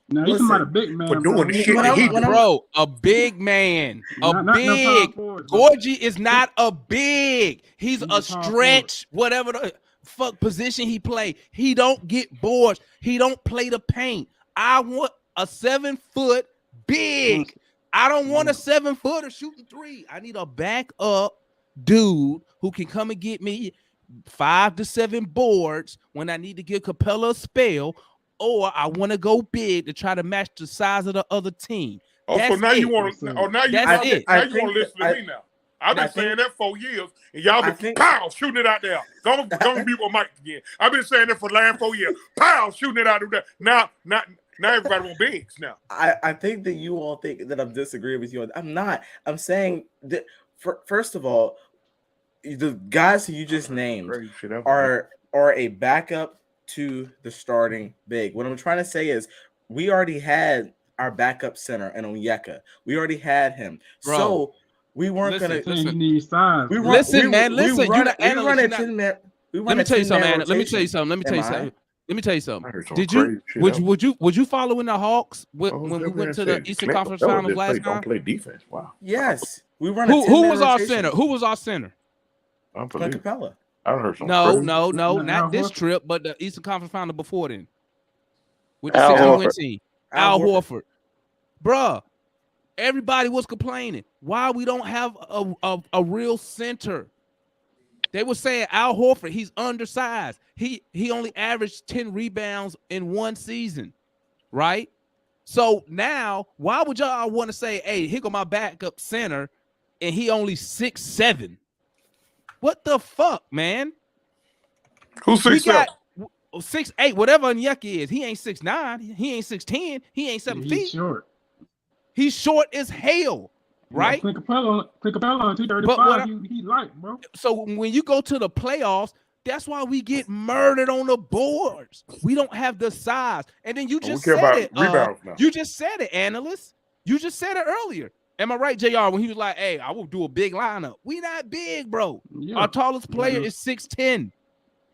C: Now he's about a big man.
D: For doing the shit
B: when
D: that he
B: I'm- when
D: do.
A: Bro, a big man.
C: Not no
A: Big.
C: power forward, bro.
A: Gorgie is not a big. He's
C: He's
A: a
C: a power
A: stretch, whatever the fuck position he play. He don't get boards. He don't play the paint. I want a 7-foot big. I don't want a 7-footer shooting three. I need a backup dude who can come and get me 5 to 7 boards when I need to give Capela a spell, or I want to go big to try to match the size of the other team.
D: Oh, so
A: That's
D: now you
A: it.
D: want to? Oh, now you
A: That's
D: now,
A: it.
D: now
B: I
D: you want
B: think
D: to listen
B: that-
D: to me now? I've been
B: I think-
D: saying that for years, and y'all
B: I
D: been
B: think-
D: pow shooting it out there. Don't mute my mic again. I've been saying that for the last 4 years. Pow shooting it out there. Now everybody want bigs now.
B: I think that you all think that I'm disagreeing with you. I'm not. I'm saying that first of all, the guys who you just named
D: Crazy shit ever.
B: are a backup to the starting big. What I'm trying to say is we already had our backup center in Onyeka. We already had him.
A: Bro,
B: so we weren't
A: listen,
B: gonna
C: Saying he needs size.
B: we
C: bro.
B: run,
A: Listen,
B: we,
A: man,
B: we
A: listen,
B: run,
A: you're the
B: we
A: analyst,
B: run a
A: you're not-
B: 10-man. We
A: Let
B: run
A: me
B: a
A: tell you something,
B: 10-man
A: man. Let me tell you
B: rotation.
A: something. Let me tell you
B: Am I?
A: something. Let me tell you something.
D: I heard some
A: Did you
D: crazy shit
A: would you follow in the Hawks when
D: Oh,
A: we
D: that
A: went
D: man
A: to the
D: said
A: Eastern
D: Clint
A: Conference
D: Capela
A: Finals
D: just
A: last
D: don't
A: time?
D: play defense. Wow.
B: Yes, we run a
A: Who
B: 10-man
A: was our
B: rotation.
A: center? Who was our center?
B: Clint
D: Unbelievable.
B: Capela.
D: I heard some
A: No,
D: crazy.
A: no,
C: No,
A: not
C: Al
A: this
C: Horford.
A: trip, but the Eastern Conference Final before then. With the
F: Al
A: 16-win
F: Horford.
A: team.
B: Al
A: Al Horford. Bruh, everybody was complaining why we don't have a real center. They were saying Al Horford, he's undersized. He only averaged 10 rebounds in one season, right? So now, why would y'all want to say, hey, here go my backup center, and he only 6'7"? What the fuck, man?
D: Who's
A: We
D: 6'7"?
A: got 6'8", whatever Onyeka is. He ain't 6'9", he ain't 6'10", he ain't 7
C: He's
A: feet.
C: short.
A: He's short as hell, right?
C: Clint Capela on 235.
A: But what
C: He light, bro.
A: So when you go to the playoffs, that's why we get murdered on the boards. We don't have the size. And then you
D: We
A: just
D: care
A: said
D: about
A: it.
D: rebounds now.
A: You just said it, analyst. You just said it earlier. Am I right, JR? When he was like, hey, I will do a big lineup. We not big, bro.
C: Yeah.
A: Our tallest player
C: Mhm.
A: is 6'10".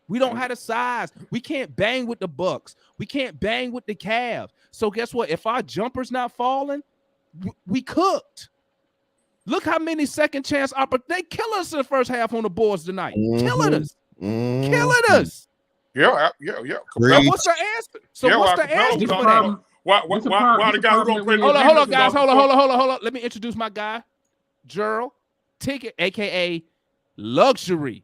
A: We don't have the size. We can't bang with the Bucks. We can't bang with the Cavs. So guess what? If our jumper's not falling, we cooked. Look how many second chance opportunities. They kill us in the first half on the boards tonight. Killing us. Killing us.
D: Yeah.
A: So
E: Great.
A: what's the answer? So
D: Yeah,
A: what's
D: well,
A: the
D: Capela
A: answer
C: This
A: for
C: a
A: that?
C: problem.
D: Why
C: This a
D: the
C: problem-
D: guy
C: this
D: who
C: a
D: don't
C: problem
D: play
C: that
D: no
C: we-
A: Hold on,
D: defense
A: guys.
D: is off
A: Hold
D: the
A: on. Let me introduce my guy, Gerald Ticket, aka Luxury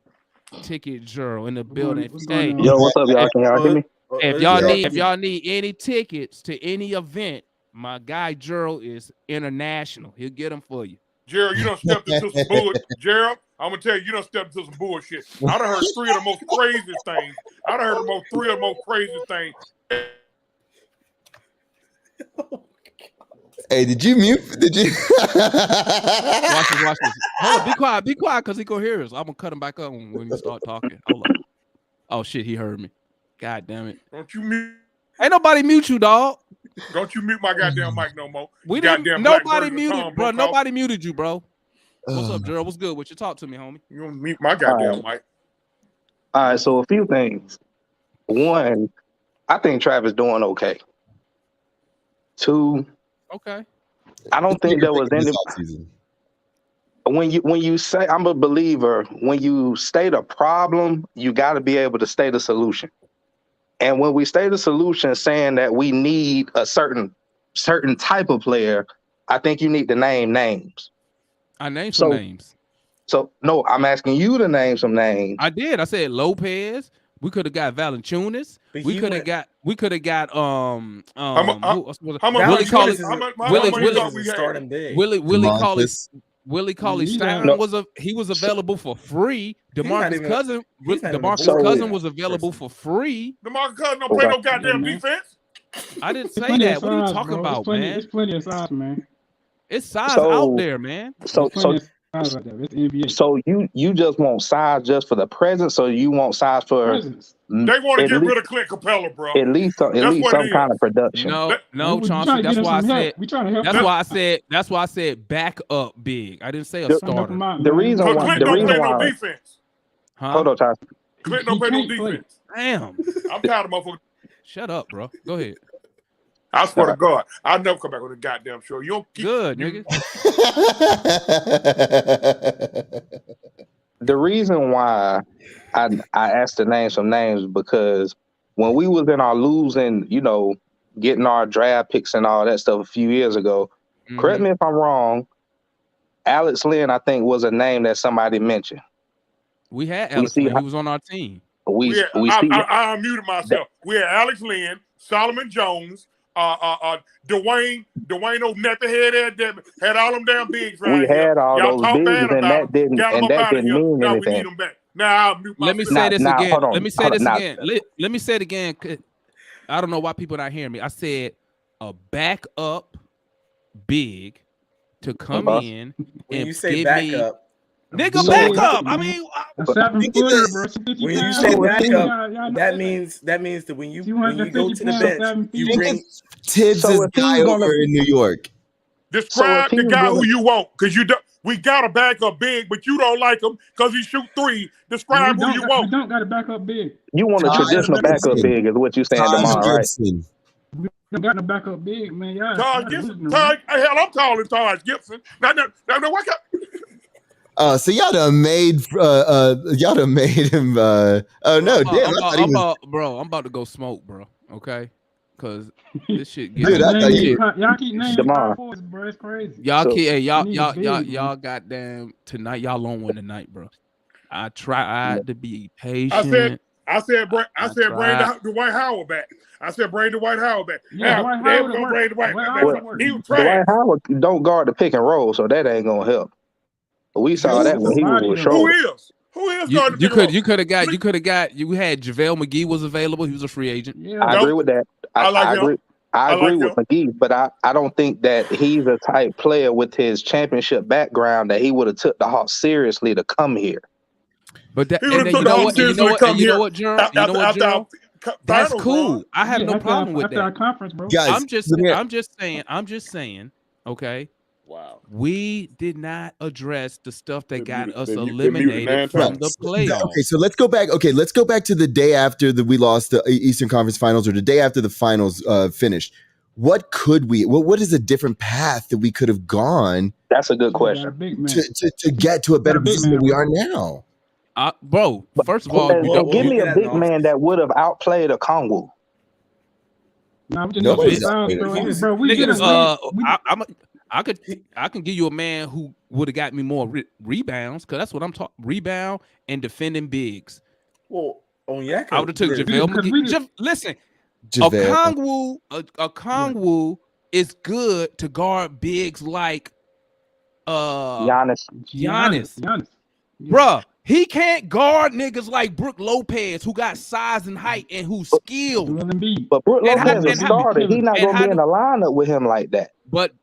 A: Ticket Gerald in the building.
C: What's
A: Hey,
C: going on?
F: Yo, what's up, y'all? Can y'all hear me?
A: if y'all need any tickets to any event, my guy Gerald is international. He'll get them for you.
D: Gerald, you done stepped into some bullshit. Gerald, I'm gonna tell you, you done stepped into some bullshit. I done heard three of the most craziest things. I done heard three of the most craziest things.
E: Hey, did you mute? Did you?
A: Watch this. Hold on, be quiet, because he gonna hear us. I'm gonna cut him back up when you start talking. Hold on. Oh shit, he heard me. God damn it.
D: Don't you mute?
A: Ain't nobody mute you, dog.
D: Don't you mute my goddamn mic no more.
A: We
D: You
A: didn't.
D: goddamn black
A: Nobody
D: version of
A: muted,
D: Tom
A: bro.
D: Brokaw.
A: Nobody muted you, bro. What's up, Gerald? What's good? What you talk to me, homie?
D: You don't mute my goddamn mic.
F: All right, so a few things. One, I think Travis doing okay. 2.
A: Okay.
F: I don't think there was any.
E: this offseason.
F: When you say, I'm a believer, when you state a problem, you got to be able to state a solution. And when we state a solution saying that we need a certain type of player, I think you need to name names.
A: I named some names.
F: So no, I'm asking you to name some names.
A: I did. I said Lopez. We could have got Valanciunas. We could have got Willie Stein was available for free. DeMarcus Cousins was available for free.
D: DeMarcus Cousins don't play no goddamn defense.
A: I didn't say that. What are you talking about, man?
C: It's plenty of size, man.
A: It's size out there, man.
F: So you just want size just for the present, so you want size for
C: presence.
D: They want to get rid of Clint Capela, bro.
F: At least some kind of production.
A: No, Chauncey. That's why I said. That's why I said back up big. I didn't say a starter.
F: The reason why.
D: Clint don't play no defense.
F: Hold on, Chauncey.
D: Clint don't play no defense.
A: Damn.
D: I'm tired of motherfuckers.
A: Shut up, bro. Go ahead.
D: I swear to God, I'll never come back on a goddamn show. You don't keep
A: good, nigga.
F: The reason why I asked to name some names because when we was in our losing, getting our draft picks and all that stuff a few years ago, correct me if I'm wrong, Alex Lynn, I think, was a name that somebody mentioned.
A: We had Alex Lynn. He was on our team.
D: I unmuted myself. We had Alex Lynn, Solomon Jones, Dwayne O'Netherhead had all them damn bigs right.
F: We had all those bigs, and that didn't mean anything.
D: We need them back. Now
A: let me say this again. Let me say this again. Let me say it again. I don't know why people not hearing me. I said a backup big to come in
B: when
A: and
B: you say
A: give
B: backup.
A: Nigga, back up. I mean,
B: when you say back up, that means that when you go to the bench, you bring
E: Tibbs' guy over in New York.
D: Describe the guy who you want, because we got a backup big, but you don't like him because he shoot 3. Describe who you want.
C: We don't got a backup big.
F: You want a traditional backup big, is what you saying, Demar, right?
C: We don't got no backup big, man.
D: Taj Gibson. Hell, I'm calling Taj Gibson. Now, what?
E: So y'all done made him. Oh no, damn!
A: I'm about to go smoke, bro. Okay, because this shit.
C: Dude, y'all keep naming power forwards, bro. It's crazy.
A: Y'all goddamn tonight. Y'all on one tonight, bro. I tried to be patient.
D: I said, bring Dwight Howard back. Bring Dwight Howard back.
C: Yeah,
F: Dwight Howard don't guard the pick and roll, so that ain't gonna help. We saw that when he was with Schroeder.
D: Who is
A: you could have got you had JaVale McGee was available. He was a free agent.
C: Yeah.
F: I agree with that. I agree with McGee, but I don't think that he's a type player with his championship background that he would have took the Hawks seriously to come here.
A: But that, and then, you know what, Jerome? That's cool. I have no problem with that.
C: Our conference, bro.
E: Guys,
A: I'm just saying. Okay.
D: Wow.
A: We did not address the stuff that got us eliminated from the playoffs.
E: Okay, so let's go back. Okay, let's go back to the day after we lost the Eastern Conference Finals, or the day after the finals finished. What is a different path that we could have gone?
F: That's a good question.
E: To get to a better position than we are now.
A: Bro, first of all,
F: give me a big man that would have outplayed a Kongwu.
A: I can give you a man who would have got me more rebounds, because that's what I'm talking. Rebound and defending bigs.
B: Well, yeah,
A: I would have took JaVale McGee. Listen, a Kongwu is good to guard bigs like
F: Giannis.
A: Bruh, he can't guard niggas like Brook Lopez, who got size and height and who's skilled.
F: But Brook Lopez is a starter. He's not going to be in the lineup with him like that.
A: But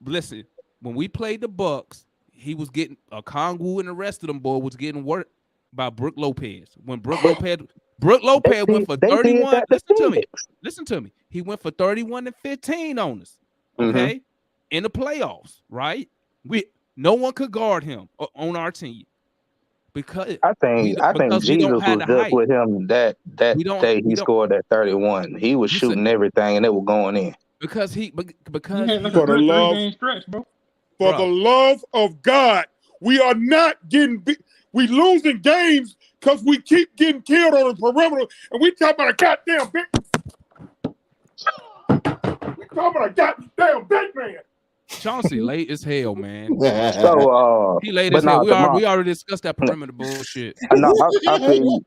A: listen, when we played the Bucks, he was getting Kongwu and the rest of them boys was getting worked by Brook Lopez. When Brook Lopez went for 31. Listen to me. He went for 31 and 15 on us. Okay, in the playoffs, right? No one could guard him on our team. Because
F: I think Jesus was just with him that day he scored that 31. He was shooting everything and it was going in.
A: because
C: He
A: because
C: had like
A: he
C: a
D: For the
C: good
D: love,
C: 3-game stretch, bro.
D: for
A: bro.
D: the love of God, we are not getting beat. We losing games because we keep getting killed on the perimeter, and we talking about a goddamn big. We talking about a goddamn big man.
A: Chauncey late as hell, man.
F: So,
A: He late
F: but
A: as hell.
F: no,
A: We already discussed that perimeter bullshit.
F: no, I feel you.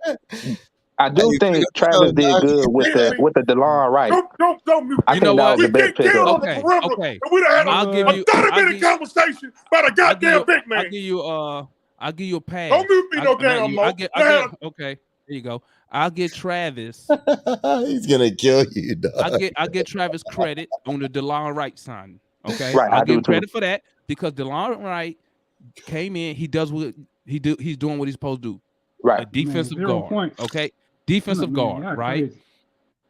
F: I do
E: Hey,
F: think
E: pick up the
F: Travis
E: show,
F: did
E: dog.
F: good with the DeLon Wright.
D: Don't mute
F: I
A: You
D: me.
A: know
F: think that
A: what?
F: was
D: We
F: the best
D: get killed
F: pickup.
D: on the
A: Okay,
D: perimeter,
A: okay.
D: and we done had
A: I'll give
D: a
A: you.
D: 30-minute conversation about a goddamn big man.
A: I'll give you a pass.
D: Don't mute me no damn more.
A: Okay. There you go. I'll get Travis.
E: He's gonna kill you, dog.
A: I get Travis credit on the DeLon Wright signing. Okay,
F: Right,
A: I'll
F: I
A: give
F: do
A: him
F: too.
A: credit for that because DeLon Wright came in. He does what he's doing what he's supposed to do. A
F: Right.
A: defensive
C: 0
A: guard.
C: points.
A: Okay, defensive guard.
C: Y'all
A: Right,
C: crazy.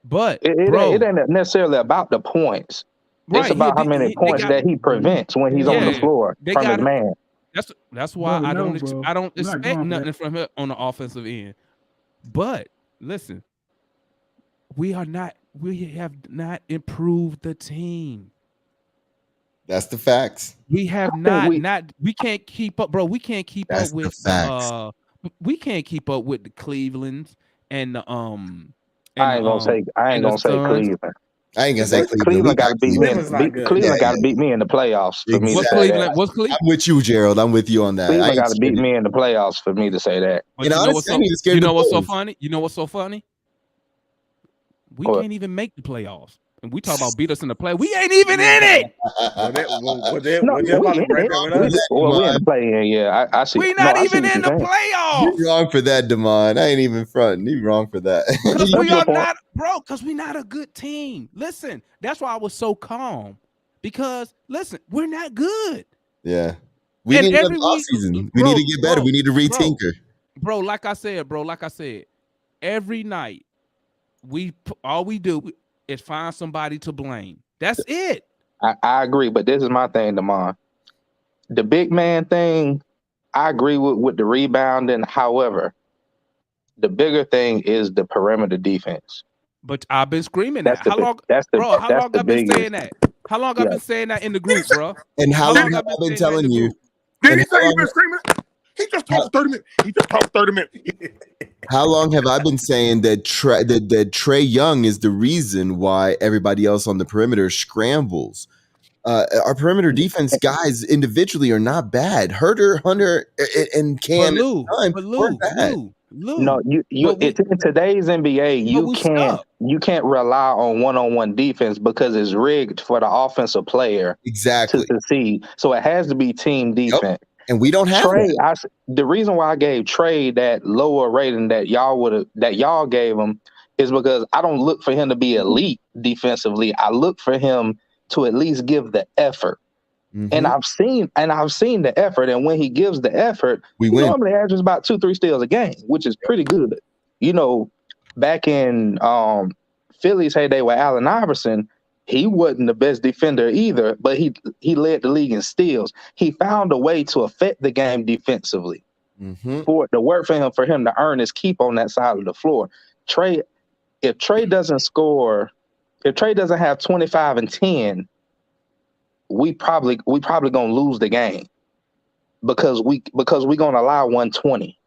A: but
F: It
A: bro,
F: ain't necessarily about the points.
A: right?
F: It's about how many
A: They
F: points
A: got.
F: that he prevents when he's on the
A: Yeah,
F: floor
A: they
F: from his
A: got.
F: man.
A: That's why
C: Bro,
A: I
C: no,
A: don't
C: bro.
A: I don't
C: I'm not
A: expect
C: going for
A: nothing
C: that.
A: from him on the offensive end. But listen, we have not improved the team.
E: That's the facts.
A: We have we can't keep up, bro. We can't keep
E: That's
A: up
E: the
A: with
E: facts.
A: we can't keep up with the Clevelands and the
F: I ain't gonna say
A: Suns.
F: Cleveland.
E: I ain't gonna say Cleveland.
F: Cleveland got to beat me.
B: Cleveland's not good.
F: Cleveland
E: Yeah,
F: got to beat me in the playoffs for me to
A: What's
F: say
A: Cleveland?
F: that.
A: What's Cleveland?
E: I'm with you, Gerald. I'm with you on that. I
F: Cleveland
E: ain't
F: got to beat
E: scared.
F: me in the playoffs for me to say that.
A: But
E: And
A: you know what's
E: honestly, I
A: so
E: ain't even scared
A: you
E: of the
A: know what's so
E: Bulls.
A: funny? You know what's so funny? We
F: What?
A: can't even make the playoffs. And we talk about beat us in the play. We ain't even in it.
B: Well,
F: No,
B: they're
F: we
B: about to
F: in
B: be right
F: it.
B: there with
E: For
B: us.
E: that,
F: We in the
E: Damon.
F: play-in. Yeah, I see.
A: We
F: No,
A: not
F: I see
A: even
F: what
A: in
F: you're
A: the
F: saying.
A: playoffs.
E: You're wrong for that, Damon. I ain't even fronting. You're wrong for that.
A: Because
F: That's
A: we
F: your
A: are
F: point.
A: not, bro, because we're not a good team. Listen, that's why I was so calm. Because, listen, we're not good.
E: Yeah. We
A: And
E: need another
A: every week,
E: offseason. We need to get better. We need to retinker.
A: Bro, like I said, every night, all we do is find somebody to blame. That's it.
F: I agree, but this is my thing, Damon. The big man thing, I agree with the rebounding. However, the bigger thing is the perimeter defense.
A: But I've been screaming
F: That's
A: that.
F: the
A: How long,
F: that's the
A: bro? How
F: that's
A: long
F: the
A: I've been
F: biggest.
A: saying that? How long I've
F: Yeah.
A: been saying that in the group, bro?
E: And how long have I been telling you?
D: Did
E: And
D: he say he been screaming? He just talked for 30 minutes. He just talked for 30 minutes.
E: How long have I been saying that Trey Young is the reason why everybody else on the perimeter scrambles? Our perimeter defense guys individually are not bad. Hurder, Hunter, and Cam
A: But Lou,
F: No, it's in today's NBA,
A: but we stuck.
F: you can't rely on one-on-one defense because it's rigged for the offensive player
E: exactly
F: to succeed. So it has to be team defense.
E: And we don't have
F: Trey,
E: that.
F: the reason why I gave Trey that lower rating that y'all gave him is because I don't look for him to be elite defensively. I look for him to at least give the effort.
E: Mm-hmm.
F: And I've seen the effort. And when he gives the effort,
E: we
F: he
E: win.
F: normally averages about 2-3 steals a game, which is pretty good. You know, back in Philly's heyday with Allen Iverson, he wasn't the best defender either, but he led the league in steals. He found a way to affect the game defensively.
E: Mm-hmm.
F: For it to work for him to earn his keep on that side of the floor. If Trey doesn't have 25 and 10, we probably gonna lose the game because we gonna allow 120.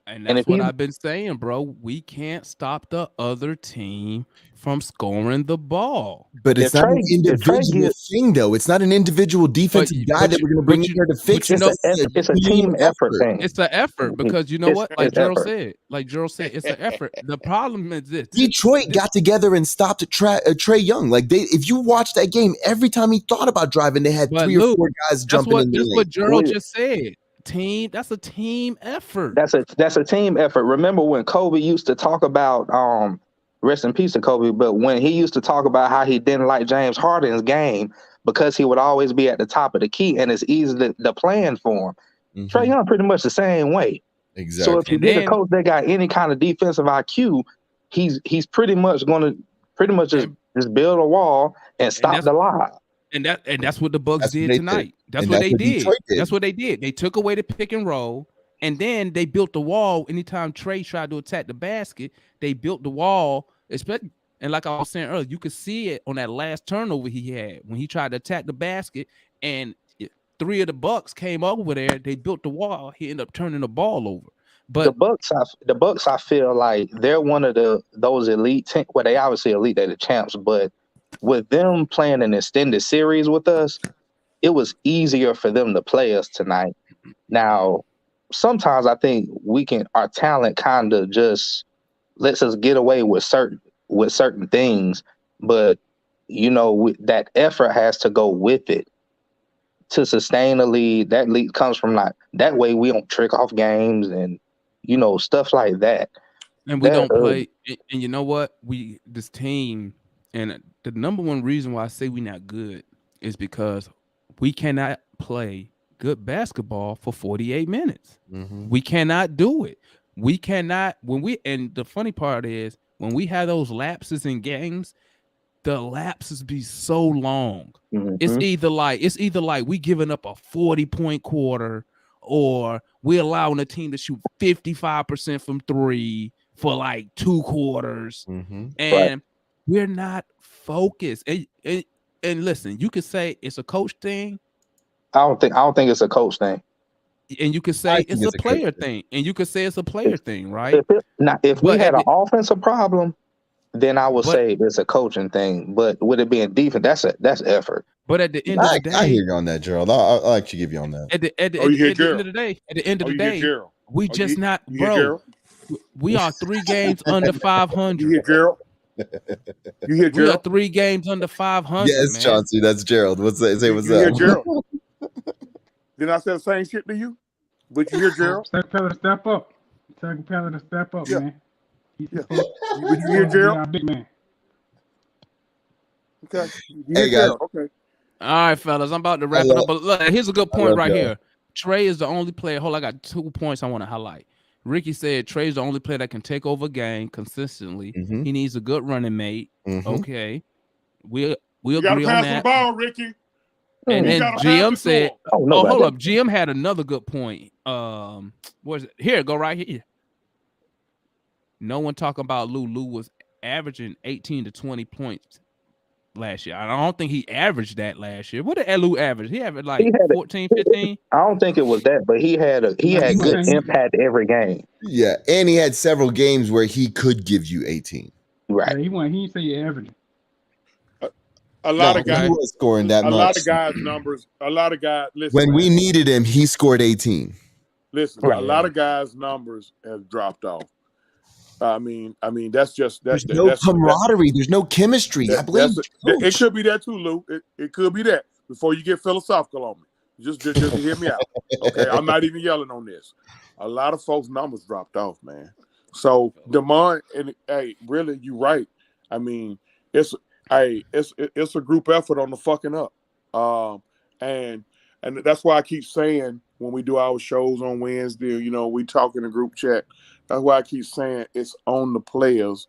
A: And that's what I've been saying, bro. We can't stop the other team from scoring the ball.
E: But it's not an individual thing, though. It's not an individual defensive guy that we're going to bring in here to fix it.
F: It's a team effort thing.
A: It's an effort because you know what? Like Gerald said, it's an effort. The problem is this:
E: Detroit got together and stopped Trey Young. Like if you watch that game, every time he thought about driving, they had 3 or 4 guys jumping in the lane.
A: That's what Gerald just said. That's a team effort.
F: That's a team effort. Remember when Kobe used to talk about rest in peace to Kobe, but when he used to talk about how he didn't like James Harden's game because he would always be at the top of the key and it's easy to plan for him. Mm-hmm. Trey Young pretty much the same way.
E: Exactly.
F: So if you get a coach that got any kind of defensive IQ, he's pretty much going to just build a wall and stop the lob.
A: And that's what the Bucks did tonight. That's what they did. That's what they did. They took away the pick and roll, and then they built the wall. Anytime Trey tried to attack the basket, they built the wall, And like I was saying earlier, you could see it on that last turnover he had when he tried to attack the basket, and 3 of the Bucks came over there. They built the wall. He ended up turning the ball over.
F: The
A: But
F: Bucks, I feel like they're one of those elite teams. Well, they obviously elite, they're the champs, but with them playing an extended series with us, it was easier for them to play us tonight. Now, sometimes I think our talent kind of just lets us get away with certain things, but that effort has to go with it to sustain a lead. That lead comes from that way we don't trick off games and stuff like that.
A: And we don't play. And you know what? This team, and the number one reason why I say we're not good is because we cannot play good basketball for 48 minutes.
E: Mhm.
A: We cannot do it. We cannot and the funny part is when we have those lapses in games, the lapses be so long.
F: Mhm.
A: It's either like we giving up a 40-point quarter, or we're allowing a team to shoot 55% from 3 for like 2 quarters,
E: Mhm.
A: and we're not focused. And listen, you could say it's a coach thing,
F: I don't think it's a coach thing.
A: and you could
E: I
A: say
E: think
A: it's
E: it's
A: a
E: a
A: player
E: coach
A: thing, and you could say it's a player thing, right?
F: If we
A: But
F: had
A: at
F: an offensive problem, then I would
A: But-
F: say it's a coaching thing. But with it being defense, that's effort.
A: But at the end of the day,
E: I hear you on that, Gerald. I'll actually give you on that.
A: at the end
D: Oh, you hear
A: of the
D: Gerald?
A: day, at the end of
D: Oh,
A: the
D: you hear
A: day,
D: Gerald?
A: we
D: Oh,
A: just not,
D: you hear
A: bro.
D: Gerald?
A: We are 3 games under
D: You
A: 500.
D: hear Gerald? You hear
A: We are
D: Gerald?
A: 3 games under 500,
E: Yes,
A: man.
E: Chauncey, that's Gerald. What's that? Say what's
D: You hear
E: up?
D: Gerald? Didn't I say the same shit to you? But you hear Gerald?
C: Tell Capela to step up. Tell Capela to step up,
D: Yeah.
C: man. He's
D: Yeah.
C: supposed
D: But you hear
C: to be
D: Gerald?
C: our big man.
D: Okay. You
E: Hey,
D: hear
E: guys.
D: Gerald? Okay.
A: All right, fellas, I'm about to wrap it up. But look, here's a good point
E: love
A: right
E: y'all.
A: here. Trey is the only player. Hold on, I got 2 points I want to highlight. Ricky said Trey's the only player that can take over a game consistently.
E: Mhm.
A: He needs a good running mate.
E: Mhm.
A: Okay. We
D: You got to
A: agree on
D: pass the
A: that.
D: ball, Ricky.
A: And
D: You
A: then
D: gotta pass
A: GM
D: it to
A: said,
D: him.
F: I don't know
A: "Oh,
F: about
A: hold
F: that.
A: up." GM had another good point. What is it? Here, go right here. No one talking about Lou. Lou was averaging 18 to 20 points last year. I don't think he averaged that last year. What did Lou average? He averaged like
F: He had
A: 14, 15.
F: I don't think it was that, but he had good impact every game.
E: Yeah, and he had several games where he could give you 18.
F: Right.
C: Yeah, he didn't say he averaging.
D: A lot
E: No,
D: of guys.
E: he was scoring that
D: A
E: much.
D: lot of guys' numbers. A lot of guys. Listen,
E: When we
D: man,
E: needed him, he scored 18.
D: listen.
F: Right.
D: A lot of guys' numbers have dropped off. I mean, that's just
E: There's no camaraderie. There's no chemistry. I blame
D: it could be that too, Lou. It could be that. Before you get philosophical on me, just hear me out. Okay, I'm not even yelling on this. A lot of folks' numbers dropped off, man. So Demond, and hey, really, you right. I mean, it's a group effort on the fucking up, and that's why I keep saying when we do our shows on Wednesday, we talk in a group chat. That's why I keep saying it's on the players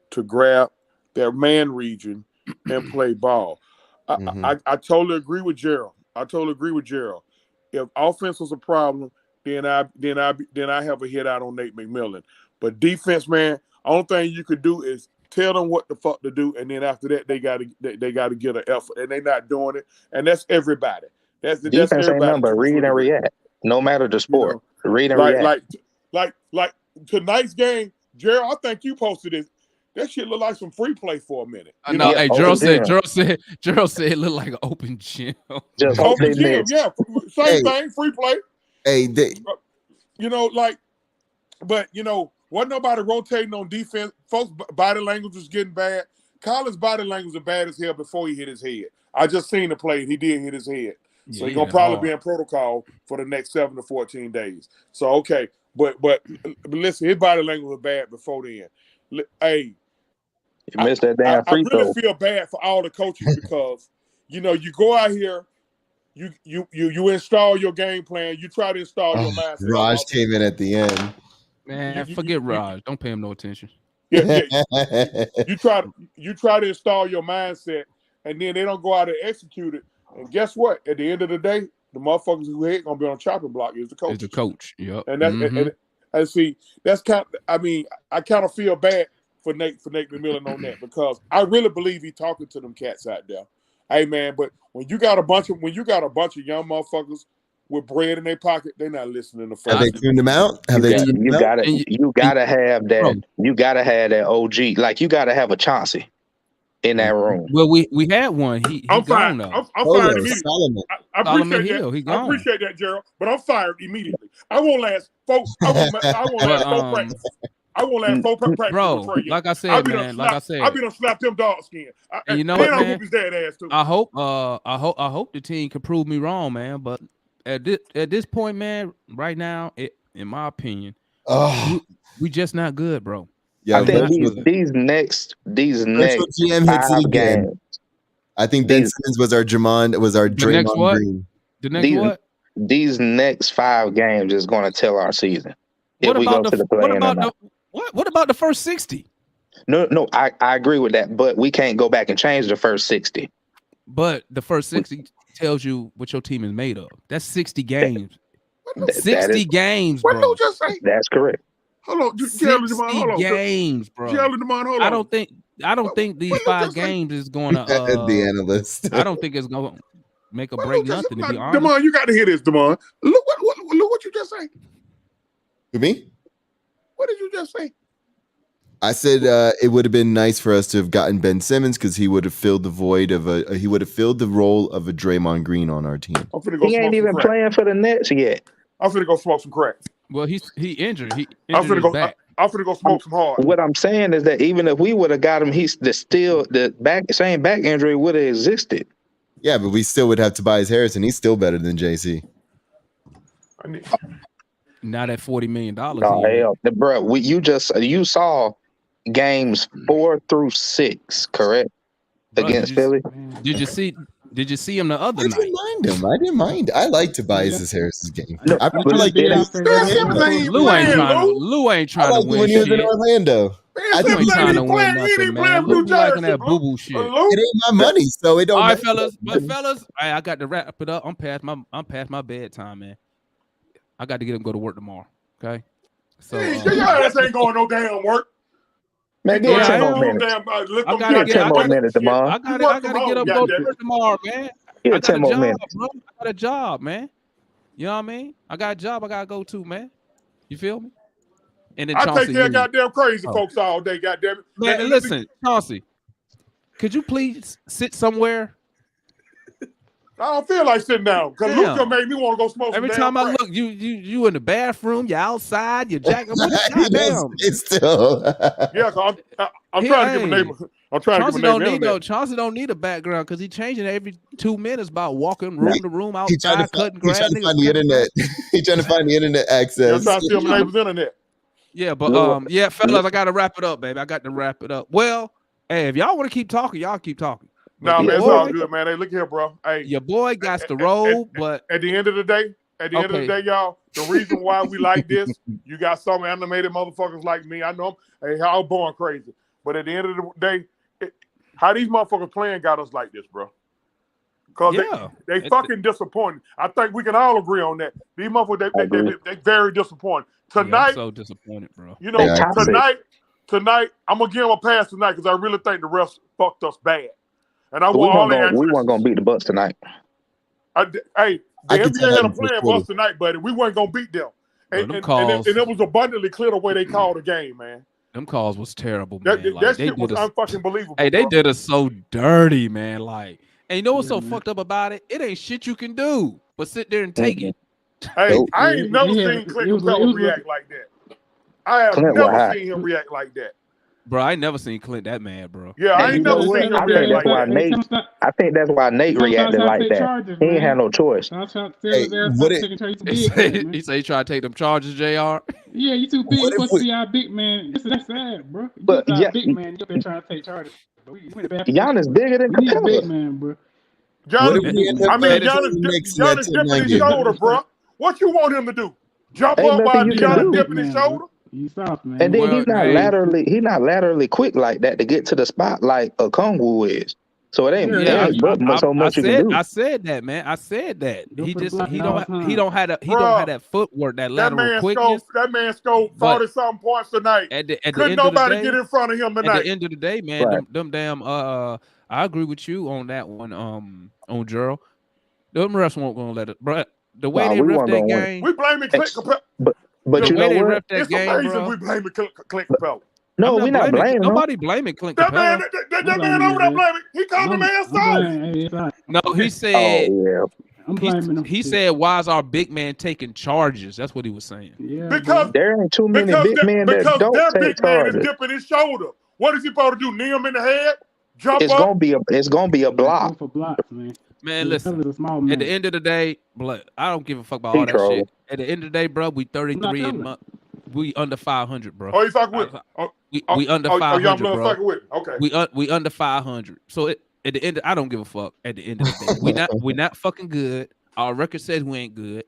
D: to grab their man region and play ball. I totally agree with Gerald. If offense was a problem, then I have a hit out on Nate McMillan. But defense, man, only thing you could do is tell them what the fuck to do, and then after that, they gotta get an effort, and they're not doing it. And that's everybody. That's
F: Defense ain't
D: everybody.
F: nothing but read and react. No matter the sport, read and react.
D: Like tonight's game, Gerald. I think you posted it. That shit looked like some free play for a minute.
A: I know.
F: Yeah,
A: Hey,
F: open
A: Gerald said it looked like an open gym.
F: Just hope
D: Open
F: they
D: gym,
F: miss.
D: yeah, same thing, free play.
E: Hey,
D: But wasn't nobody rotating on defense. Folks' body language was getting bad. Collins' body language was bad as hell before he hit his head. I just seen the play. He did hit his head. So he's gonna probably be in protocol for the next 7 to 14 days. So okay, but listen, his body language was bad before then. Hey,
F: You missed that damn
D: I
F: free
D: really
F: throw.
D: feel bad for all the coaches because you go out here, you install your game plan, you try to install your mindset.
E: Raj came in at the end.
A: Man, forget Raj. Don't pay him no attention.
D: Yeah. You try to install your mindset, and then they don't go out and execute it. And guess what? At the end of the day, the motherfuckers who ain't gonna be on the chopping block is the coach.
A: Is the coach. Yep.
D: And that's and see, that's kind of, I kind of feel bad for Nate McMillan on that, because I really believe he's talking to them cats out there. Hey man, but when you got a bunch of young motherfuckers with bread in their pocket, they're not listening to
E: Have
D: folks.
E: they tuned him out? Have they tuned him out?
F: You gotta have that.
A: Bro.
F: You gotta have that OG. Like you gotta have a Chauncey in that room.
A: Well, we had one. He
D: I'm
A: gone
D: fired.
A: though.
D: I'm fired immediately.
E: Solomon.
D: I
A: Solomon
D: appreciate
A: Hill, he
D: that. I
A: gone.
D: appreciate that, Gerald. But I'm fired immediately. I won't last four. I won't last four practices. I won't last four practices.
A: Bro, like I said, man. Like I said,
D: I've been slap them dog skin.
A: And you know
D: and
A: what,
D: I'll
A: man?
D: whoop his dad ass too.
A: I hope the team can prove me wrong, man. But at this point, man, right now, in my opinion, we just not good, bro.
E: Yeah,
F: I think these next
E: GM hits it again.
F: games.
E: I think Ben Simmons was our Draymond
A: what?
E: Green.
A: The next what?
F: These next 5 games is going to tell our season.
A: What
F: if we go
A: about
F: to the play-in or not.
A: What about the first 60?
F: No, I agree with that, but we can't go back and change the first 60.
A: But the first 60 tells you what your team is made of. That's 60 games. 60 games, bro.
D: What did you just say?
F: That's correct.
D: Hold on,
A: 60 games, bro.
D: Hold on.
A: I don't think these 5 games is gonna
E: the analyst.
A: I don't think it's gonna make or break nothing, to be honest.
D: Damon, you got to hear this, Damon. Look what you just say.
E: For me?
D: What did you just say?
E: I said it would have been nice for us to have gotten Ben Simmons because he would have filled the void of he would have filled the role of a Draymond Green on our team.
D: I'm finna go
F: He ain't even playing for the Nets yet.
D: I'm finna go smoke some crack.
A: Well, he injured.
D: I'm finna go smoke some hard.
F: What I'm saying is that even if we would have got him, the same back injury would have existed.
E: Yeah, but we still would have Tobias Harris, and he's still better than JC.
A: Not at $40 million.
F: Oh hell, bro! You saw games 4 through 6, correct?
A: Bro,
F: Against Philly.
A: Did you see him the other
E: I
A: night?
E: didn't mind him. I didn't mind. I like Tobias Harris's game.
F: No,
E: I really like
A: Lou ain't trying to win
E: when he was in
A: shit.
E: Orlando.
A: I think he's trying to win nothing, man. Lou liking that boo-boo shit.
E: It ain't my money, so it don't.
A: All right,
E: matter.
A: fellas. I got to wrap it up. I'm past my bedtime, man. I got to get him to go to work tomorrow. Okay. So
D: your ass ain't going no damn work.
F: Man, give 10 more minutes.
A: I gotta get
F: 10 more minutes tomorrow.
A: I gotta get up go to work tomorrow, man.
F: Give 10 more minutes.
A: Bro. I got a job, man. You know what I mean? I got a job I gotta go to, man. You feel me? And then
D: I
A: Chauncey
D: take care of goddamn crazy folks all day, goddamn it.
A: Man, listen, Chauncey, could you please sit somewhere?
D: I don't feel like sitting down because Luca made me want to go smoke.
A: Every
D: some
A: time I
D: crack.
A: look, you in the bathroom, you outside, you jacking. Goddamn.
E: It's still.
D: Yeah, cause I'm trying to give a neighbor. I'm trying
A: Chauncey
D: to give a neighbor.
A: Chauncey don't need a background because he's changing every 2 minutes about walking room to room
E: He's trying
A: outside, cutting grass.
E: to find the internet. He's trying to find the internet access.
D: I'm trying to steal my neighbor's internet.
A: Yeah, but yeah, fellas, I gotta wrap it up, baby. I got to wrap it up. Well, hey, if y'all want to keep talking, y'all keep talking.
D: No, man, it's all good, man. Hey, look here, bro. Hey,
A: your boy got the roll, but
D: at the end of the day, y'all, the reason why we like this, you got some animated motherfuckers like me. I know hey, how I'm born crazy. But at the end of the day, how these motherfuckers playing got us like this, bro. Because they fucking disappointing. I think we can all agree on that. These motherfuckers, they very disappointing. Tonight,
A: I'm so disappointed, bro.
D: You know, tonight, I'm going to give them a pass tonight because I really think the refs fucked us bad. And I want all the answers.
F: We weren't going to beat the Bucks tonight.
D: The NBA had a plan for us tonight, buddy. We weren't going to beat them. And it was abundantly clear the way they called the game, man.
A: Them calls was terrible, man.
D: That shit was unfucking believable.
A: Hey, they did us so dirty, man. Like, and you know what's so fucked up about it? It ain't shit you can do but sit there and take it.
D: Hey, I ain't never seen Clint Capela react like that. I have never seen him react like that.
A: Bro, I ain't never seen Clint that mad, bro.
D: Yeah, I ain't never seen him react like
F: that. I think that's why Nate reacted like that. He ain't had no choice.
A: He said he tried to take them charges, JR.
C: Yeah, you too big. You supposed to be our big man. That's sad, bro.
F: But
C: yeah, big man, you've been trying to take charges.
F: Giannis bigger than Capela.
C: Big man, bro.
D: Giannis dipping his shoulder, bro. What you want him to do? Jump up while Giannis dipping his shoulder?
C: He's soft, man.
F: And then he's not laterally quick like that to get to the spot like a Kongwu is. So it ain't,
C: Yeah,
F: it
A: Yeah,
F: ain't but so much you can do.
A: I said that, man. I said that.
C: Go
A: He
C: for the
A: just
C: block
A: he
C: all
A: don't
C: the
A: he
C: time.
A: don't have
D: Bruh,
A: that footwork, that
D: that
A: lateral
D: man
A: quickness.
D: scored
A: But
D: 40-something points tonight.
A: at the
D: Couldn't
A: end of the
D: nobody
A: day,
D: get in front of him
A: at the
D: tonight.
A: end of the day, man,
F: Right.
A: them damn I agree with you on that one. On Gerald, them refs won't gonna let it, bro. The way
F: Nah,
A: they
F: we
A: ref
F: weren't
A: that
F: gonna win.
A: game,
D: We blaming Clint Capela.
F: But
A: the
F: you
A: way
F: know
A: they
F: what?
A: ref that
D: It's
A: game,
D: amazing
A: bro.
D: we blaming Clint Capela.
A: I'm
F: No,
A: not
F: we not
A: blaming
F: blaming him.
A: nobody blaming Clint
D: That man,
A: Capela.
D: that
C: I'm
D: man
C: blaming
D: over there
C: his
D: blaming. He called the man
C: I'm
D: soft.
C: blaming. Hey, it's all right.
A: No, he
F: Oh
A: said
F: yeah.
C: I'm blaming him.
A: he said, "Why is our big man taking charges?" That's what he was saying.
C: Yeah,
D: Because
C: bro.
F: There ain't too many
D: because
F: big men that
D: because
F: don't
D: their
F: take
D: big man is
F: charges.
D: dipping his shoulder. What is he supposed to do? Knee him in the head? Jump
F: It's
D: up?
F: gonna be a
C: Go
F: block.
C: for blocks, man.
A: Man,
C: Because
A: listen.
C: a small
A: At
C: man.
A: the end of the day, I don't give a fuck about
F: He
A: all that
F: trolling.
A: shit. At the end of the day, bro, we
C: I'm not
A: 33 and
C: trolling.
A: we under 500, bro.
D: Oh, you fucking with?
A: We under
D: Young
A: 500,
D: blood
A: bro.
D: fucking with? Okay.
A: We under 500. So at the end, I don't give a fuck. At the end of the day, we not fucking good. Our record says we ain't good,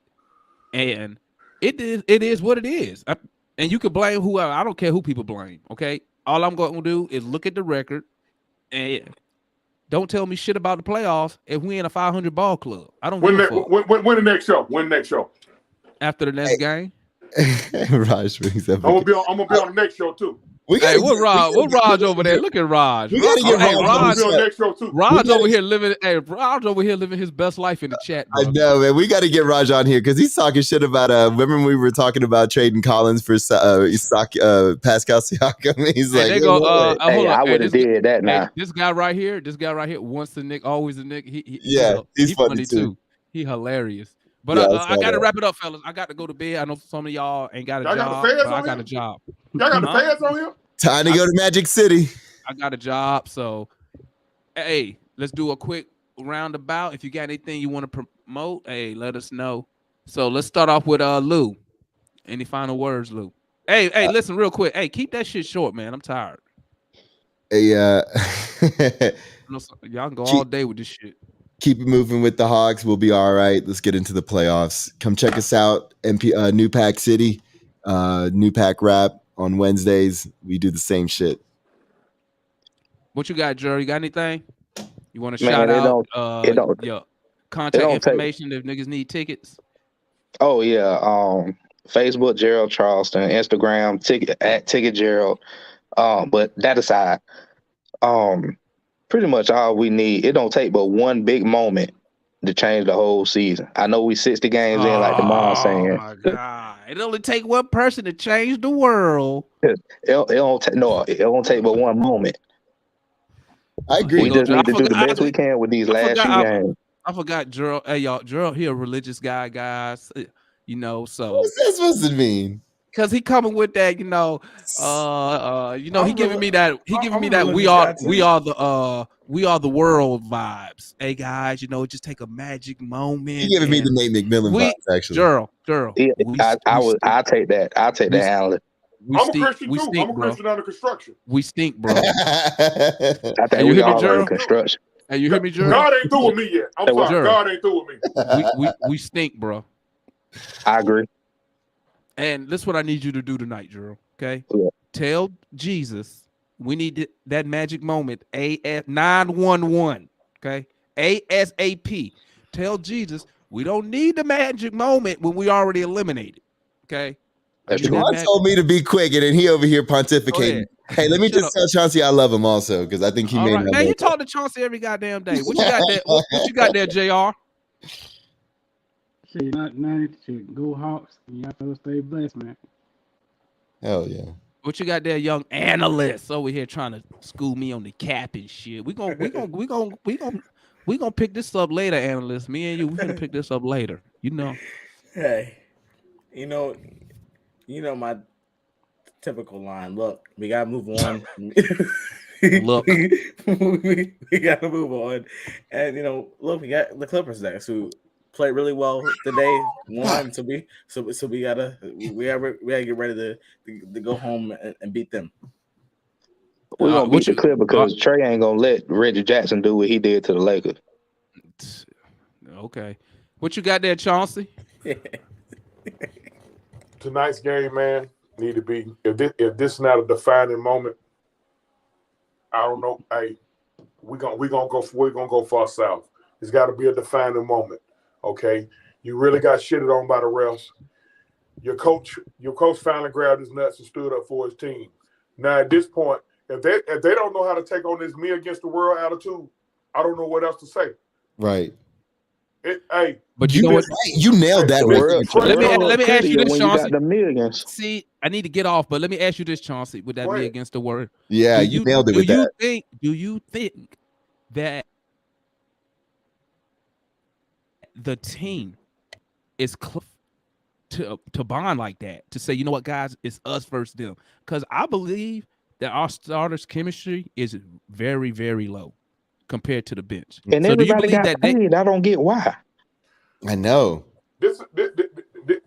A: and it is what it is. And you can blame whoever. I don't care who people blame. Okay, all I'm going to do is look at the record and don't tell me shit about the playoffs if we in a 500 ball club. I don't give a fuck.
D: When the next show? When the next show?
A: After the next game.
E: Raj brings up.
D: I'm gonna be on the next show too.
E: We
A: Hey,
E: gotta
A: what
E: get-
A: Raj?
E: we
A: What
E: gotta
A: Raj
E: get-
A: over there? Look at Raj.
E: We gotta get
A: Hey,
E: Raj on
D: I'm gonna
A: Raj.
D: be on the next show too.
A: Raj over here living. Hey, Raj over here living his best life in the chat, bro.
E: I know, man. We got to get Raj on here because he's talking shit about. Remember when we were talking about trading Collins for Pascal Siakam? He's
A: Hey,
E: like,
A: they go.
F: Hey,
A: Hold
F: I
A: up. Hey,
F: would have did that now.
A: this guy right here. This guy right here. Once the Nick, always the Nick.
E: Yeah, he's funny too.
A: He hilarious. But
E: Yeah,
A: I got to
E: that.
A: wrap it up, fellas. I got to go to bed. I know some of y'all ain't got a
D: Y'all got
A: job,
D: the feds
A: but I
D: on
A: got
D: here?
A: a job.
D: Y'all got the
A: Huh?
D: feds on here?
E: Time to go to Magic City.
A: I got a job, so hey, let's do a quick roundabout. If you got anything you want to promote, hey, let us know. So let's start off with Lou. Any final words, Lou? Hey, listen real quick. Hey, keep that shit short, man. I'm tired.
E: Hey,
A: Y'all can go all day with this shit.
E: keep it moving with the Hawks. We'll be all right. Let's get into the playoffs. Come check us out. New Pack City, New Pack Rap on Wednesdays. We do the same shit.
A: What you got, Jerry? You got anything? You want to
F: Man,
A: shout
F: it
A: out
F: don't-
A: your contact
F: don't take-
A: information if niggas need tickets?
F: Oh yeah. Facebook Gerald Charleston, Instagram Ticket Gerald. But that aside, pretty much all we need. It don't take but one big moment to change the whole season. I know we 60 games in, like the mom saying.
A: Oh my god! It only take one person to change the world.
F: It don't take but one moment.
E: I agree.
F: We just need to do the best we can with these last few games.
A: I forgot Gerald. Hey y'all, Gerald, he a religious guy, guys. You know, so
E: What's that supposed to mean?
A: because he coming with that, he giving me that. He giving me that. We are the world vibes. Hey guys, just take a magic moment.
E: He giving me the Nate McMillan vibes, actually.
A: Gerald.
F: Yeah, I'll take that. I'll take that analyst.
D: I'm a Christian too. I'm a Christian under construction.
A: We stink, bro.
F: I think
A: you
F: we
A: hear me,
F: all under
A: Gerald?
F: construction.
A: Hey, you hear me, Gerald?
D: God ain't through with me yet. I'm sorry.
A: Gerald.
D: God ain't through with me.
A: We stink, bro.
F: I agree.
A: And this is what I need you to do tonight, Gerald. Okay?
F: Yeah.
A: Tell Jesus we need that magic moment. AS 911. Okay? ASAP. Tell Jesus we don't need the magic moment when we already eliminated. Okay?
E: Ron told me to be quick, and then he over here pontificating. Hey, let me just tell Chauncey I love him also, because I think he made
A: man, you talk to Chauncey every goddamn day. What you got there? What you got there, JR?
C: Shit, not shit. Go Hawks. Y'all fellas stay blessed, man.
E: Hell yeah.
A: What you got there, young analyst over here trying to school me on the cap and shit? We gonna pick this up later, analyst. Me and you, we gonna pick this up later.
B: Hey, you know my typical line. Look, we gotta move on.
A: Look,
B: we gotta move on, and look, we got the Clippers next, who played really well today. Won, so we gotta get ready to go home and beat them.
F: We're gonna beat the Clippers because Trey ain't gonna let Reggie Jackson do what he did to the Lakers.
A: Okay, what you got there, Chauncey?
D: Tonight's game, man, need to be if this is not a defining moment. I don't know. Hey, we're gonna go far south. It's got to be a defining moment. Okay, you really got shitted on by the refs. Your coach finally grabbed his nuts and stood up for his team. Now at this point, if they don't know how to take on this me against the world attitude, I don't know what else to say.
E: Right.
A: But you know what?
E: You nailed that.
A: Let me ask you this, Chauncey.
F: The millions.
A: See, I need to get off, but let me ask you this, Chauncey, with that me against the word.
E: Yeah, you nailed it with that.
A: Do you think that the team is close to bond like that, to say, you know what, guys, it's us versus them? Because I believe that our starters' chemistry is very, very low compared to the bench.
F: And
A: so
F: everybody got paid. I don't get why.
E: I know.
D: This,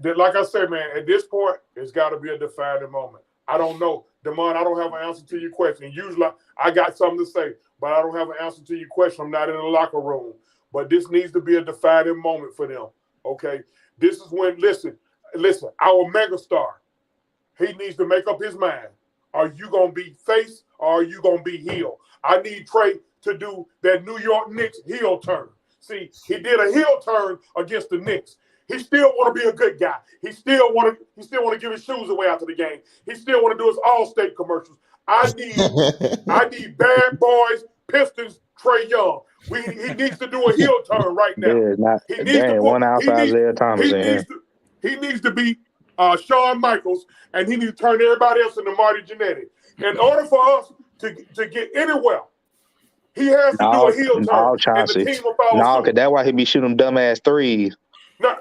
D: like I said, man, at this point, it's got to be a defining moment. I don't know. Damon, I don't have an answer to your question. Usually, I got something to say, but I don't have an answer to your question. I'm not in the locker room. But this needs to be a defining moment for them, okay? This is when, listen, our megastar, he needs to make up his mind. Are you going to be face or are you going to be heel? I need Trey to do that New York Knicks heel turn. See, he did a heel turn against the Knicks. He still want to be a good guy. He still want to give his shoes away after the game. He still want to do his All-State commercials. I need Bad Boys, Pistons, Trey Young. He needs to do a heel turn right now. He needs to beat Shawn Michaels, and he needs to turn everybody else into Marty Jannetty. In order for us to get anywhere, he has to do a heel turn, and the team will follow suit.
F: Because that's why he be shooting dumbass threes.
D: No.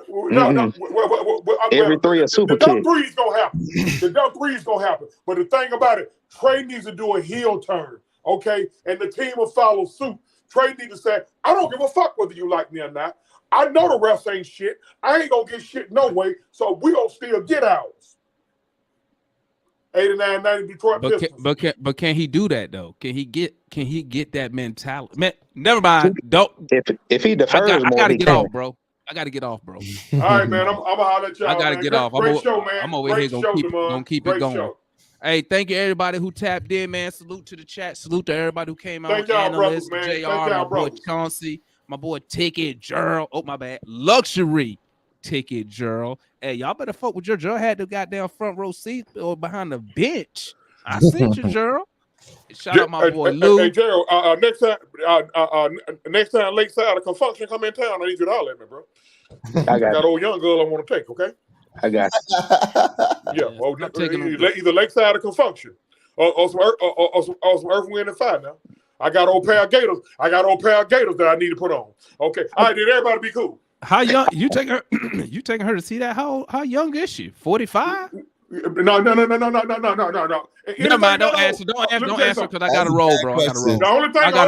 F: Every three a super kick.
D: The dumb three is gonna happen. The dumb three is gonna happen. But the thing about it, Trey needs to do a heel turn, okay? And the team will follow suit. Trey needs to say, I don't give a fuck whether you like me or not. I know the refs ain't shit. I ain't gonna get shit no way. So we gonna still get ours. 89-90 Detroit Pistons.
A: But can he do that though? Can he get that mentality? Man, never mind. Don't.
F: If he defers
A: I gotta get off, bro. All
D: right, man. I'm gonna holler at y'all.
A: I gotta get off.
D: Great show, man.
A: I'm over here gonna keep it going. Show. Hey, thank you everybody who tapped in, man. Salute to the chat. Salute to everybody who came out.
D: Thank y'all, brothers, man.
A: JR, my boy Chauncey, my boy Ticket Gerald. Oh, my bad. Luxury Ticket Gerald. Hey, y'all better fuck with Gerald. Had the goddamn front row seat or behind the bench. I seen you, Gerald. Shout out my boy Lou.
D: Hey, Gerald, next time Lakeside or Confunction come in town, I need you to holler at me, bro. I got old young girl I want to take, okay?
F: I got you.
D: Yeah, well, either Lakeside or Confunction, or some Earth, Wind, and Fire. Now, I got old pair of Gators. That I need to put on. Okay, all right. Did everybody be cool?
A: How young you taking her? You taking her to see that? How young is she? 45?
D: No.
A: Never mind. Don't answer because I got to roll, bro. I got to roll.
D: The only thing I got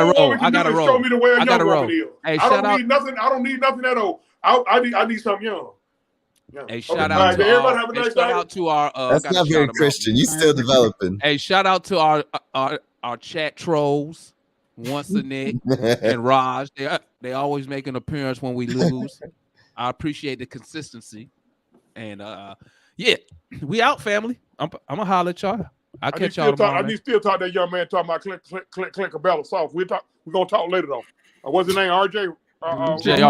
D: to roll. Show me the way a young woman is.
A: Hey,
D: I don't need nothing that old. I need something young.
A: Hey, shout out to our.
E: That's not very Christian. You still developing.
A: Hey, shout out to our chat trolls, Once a Nick and Raj. They always make an appearance when we lose. I appreciate the consistency, and yeah, we out, family. I'm gonna holler at y'all. I'll catch y'all tomorrow.
D: I need to still talk to that young man talking about Clint Capela soft. We're gonna talk later though. What's his name? RJ.
A: JR.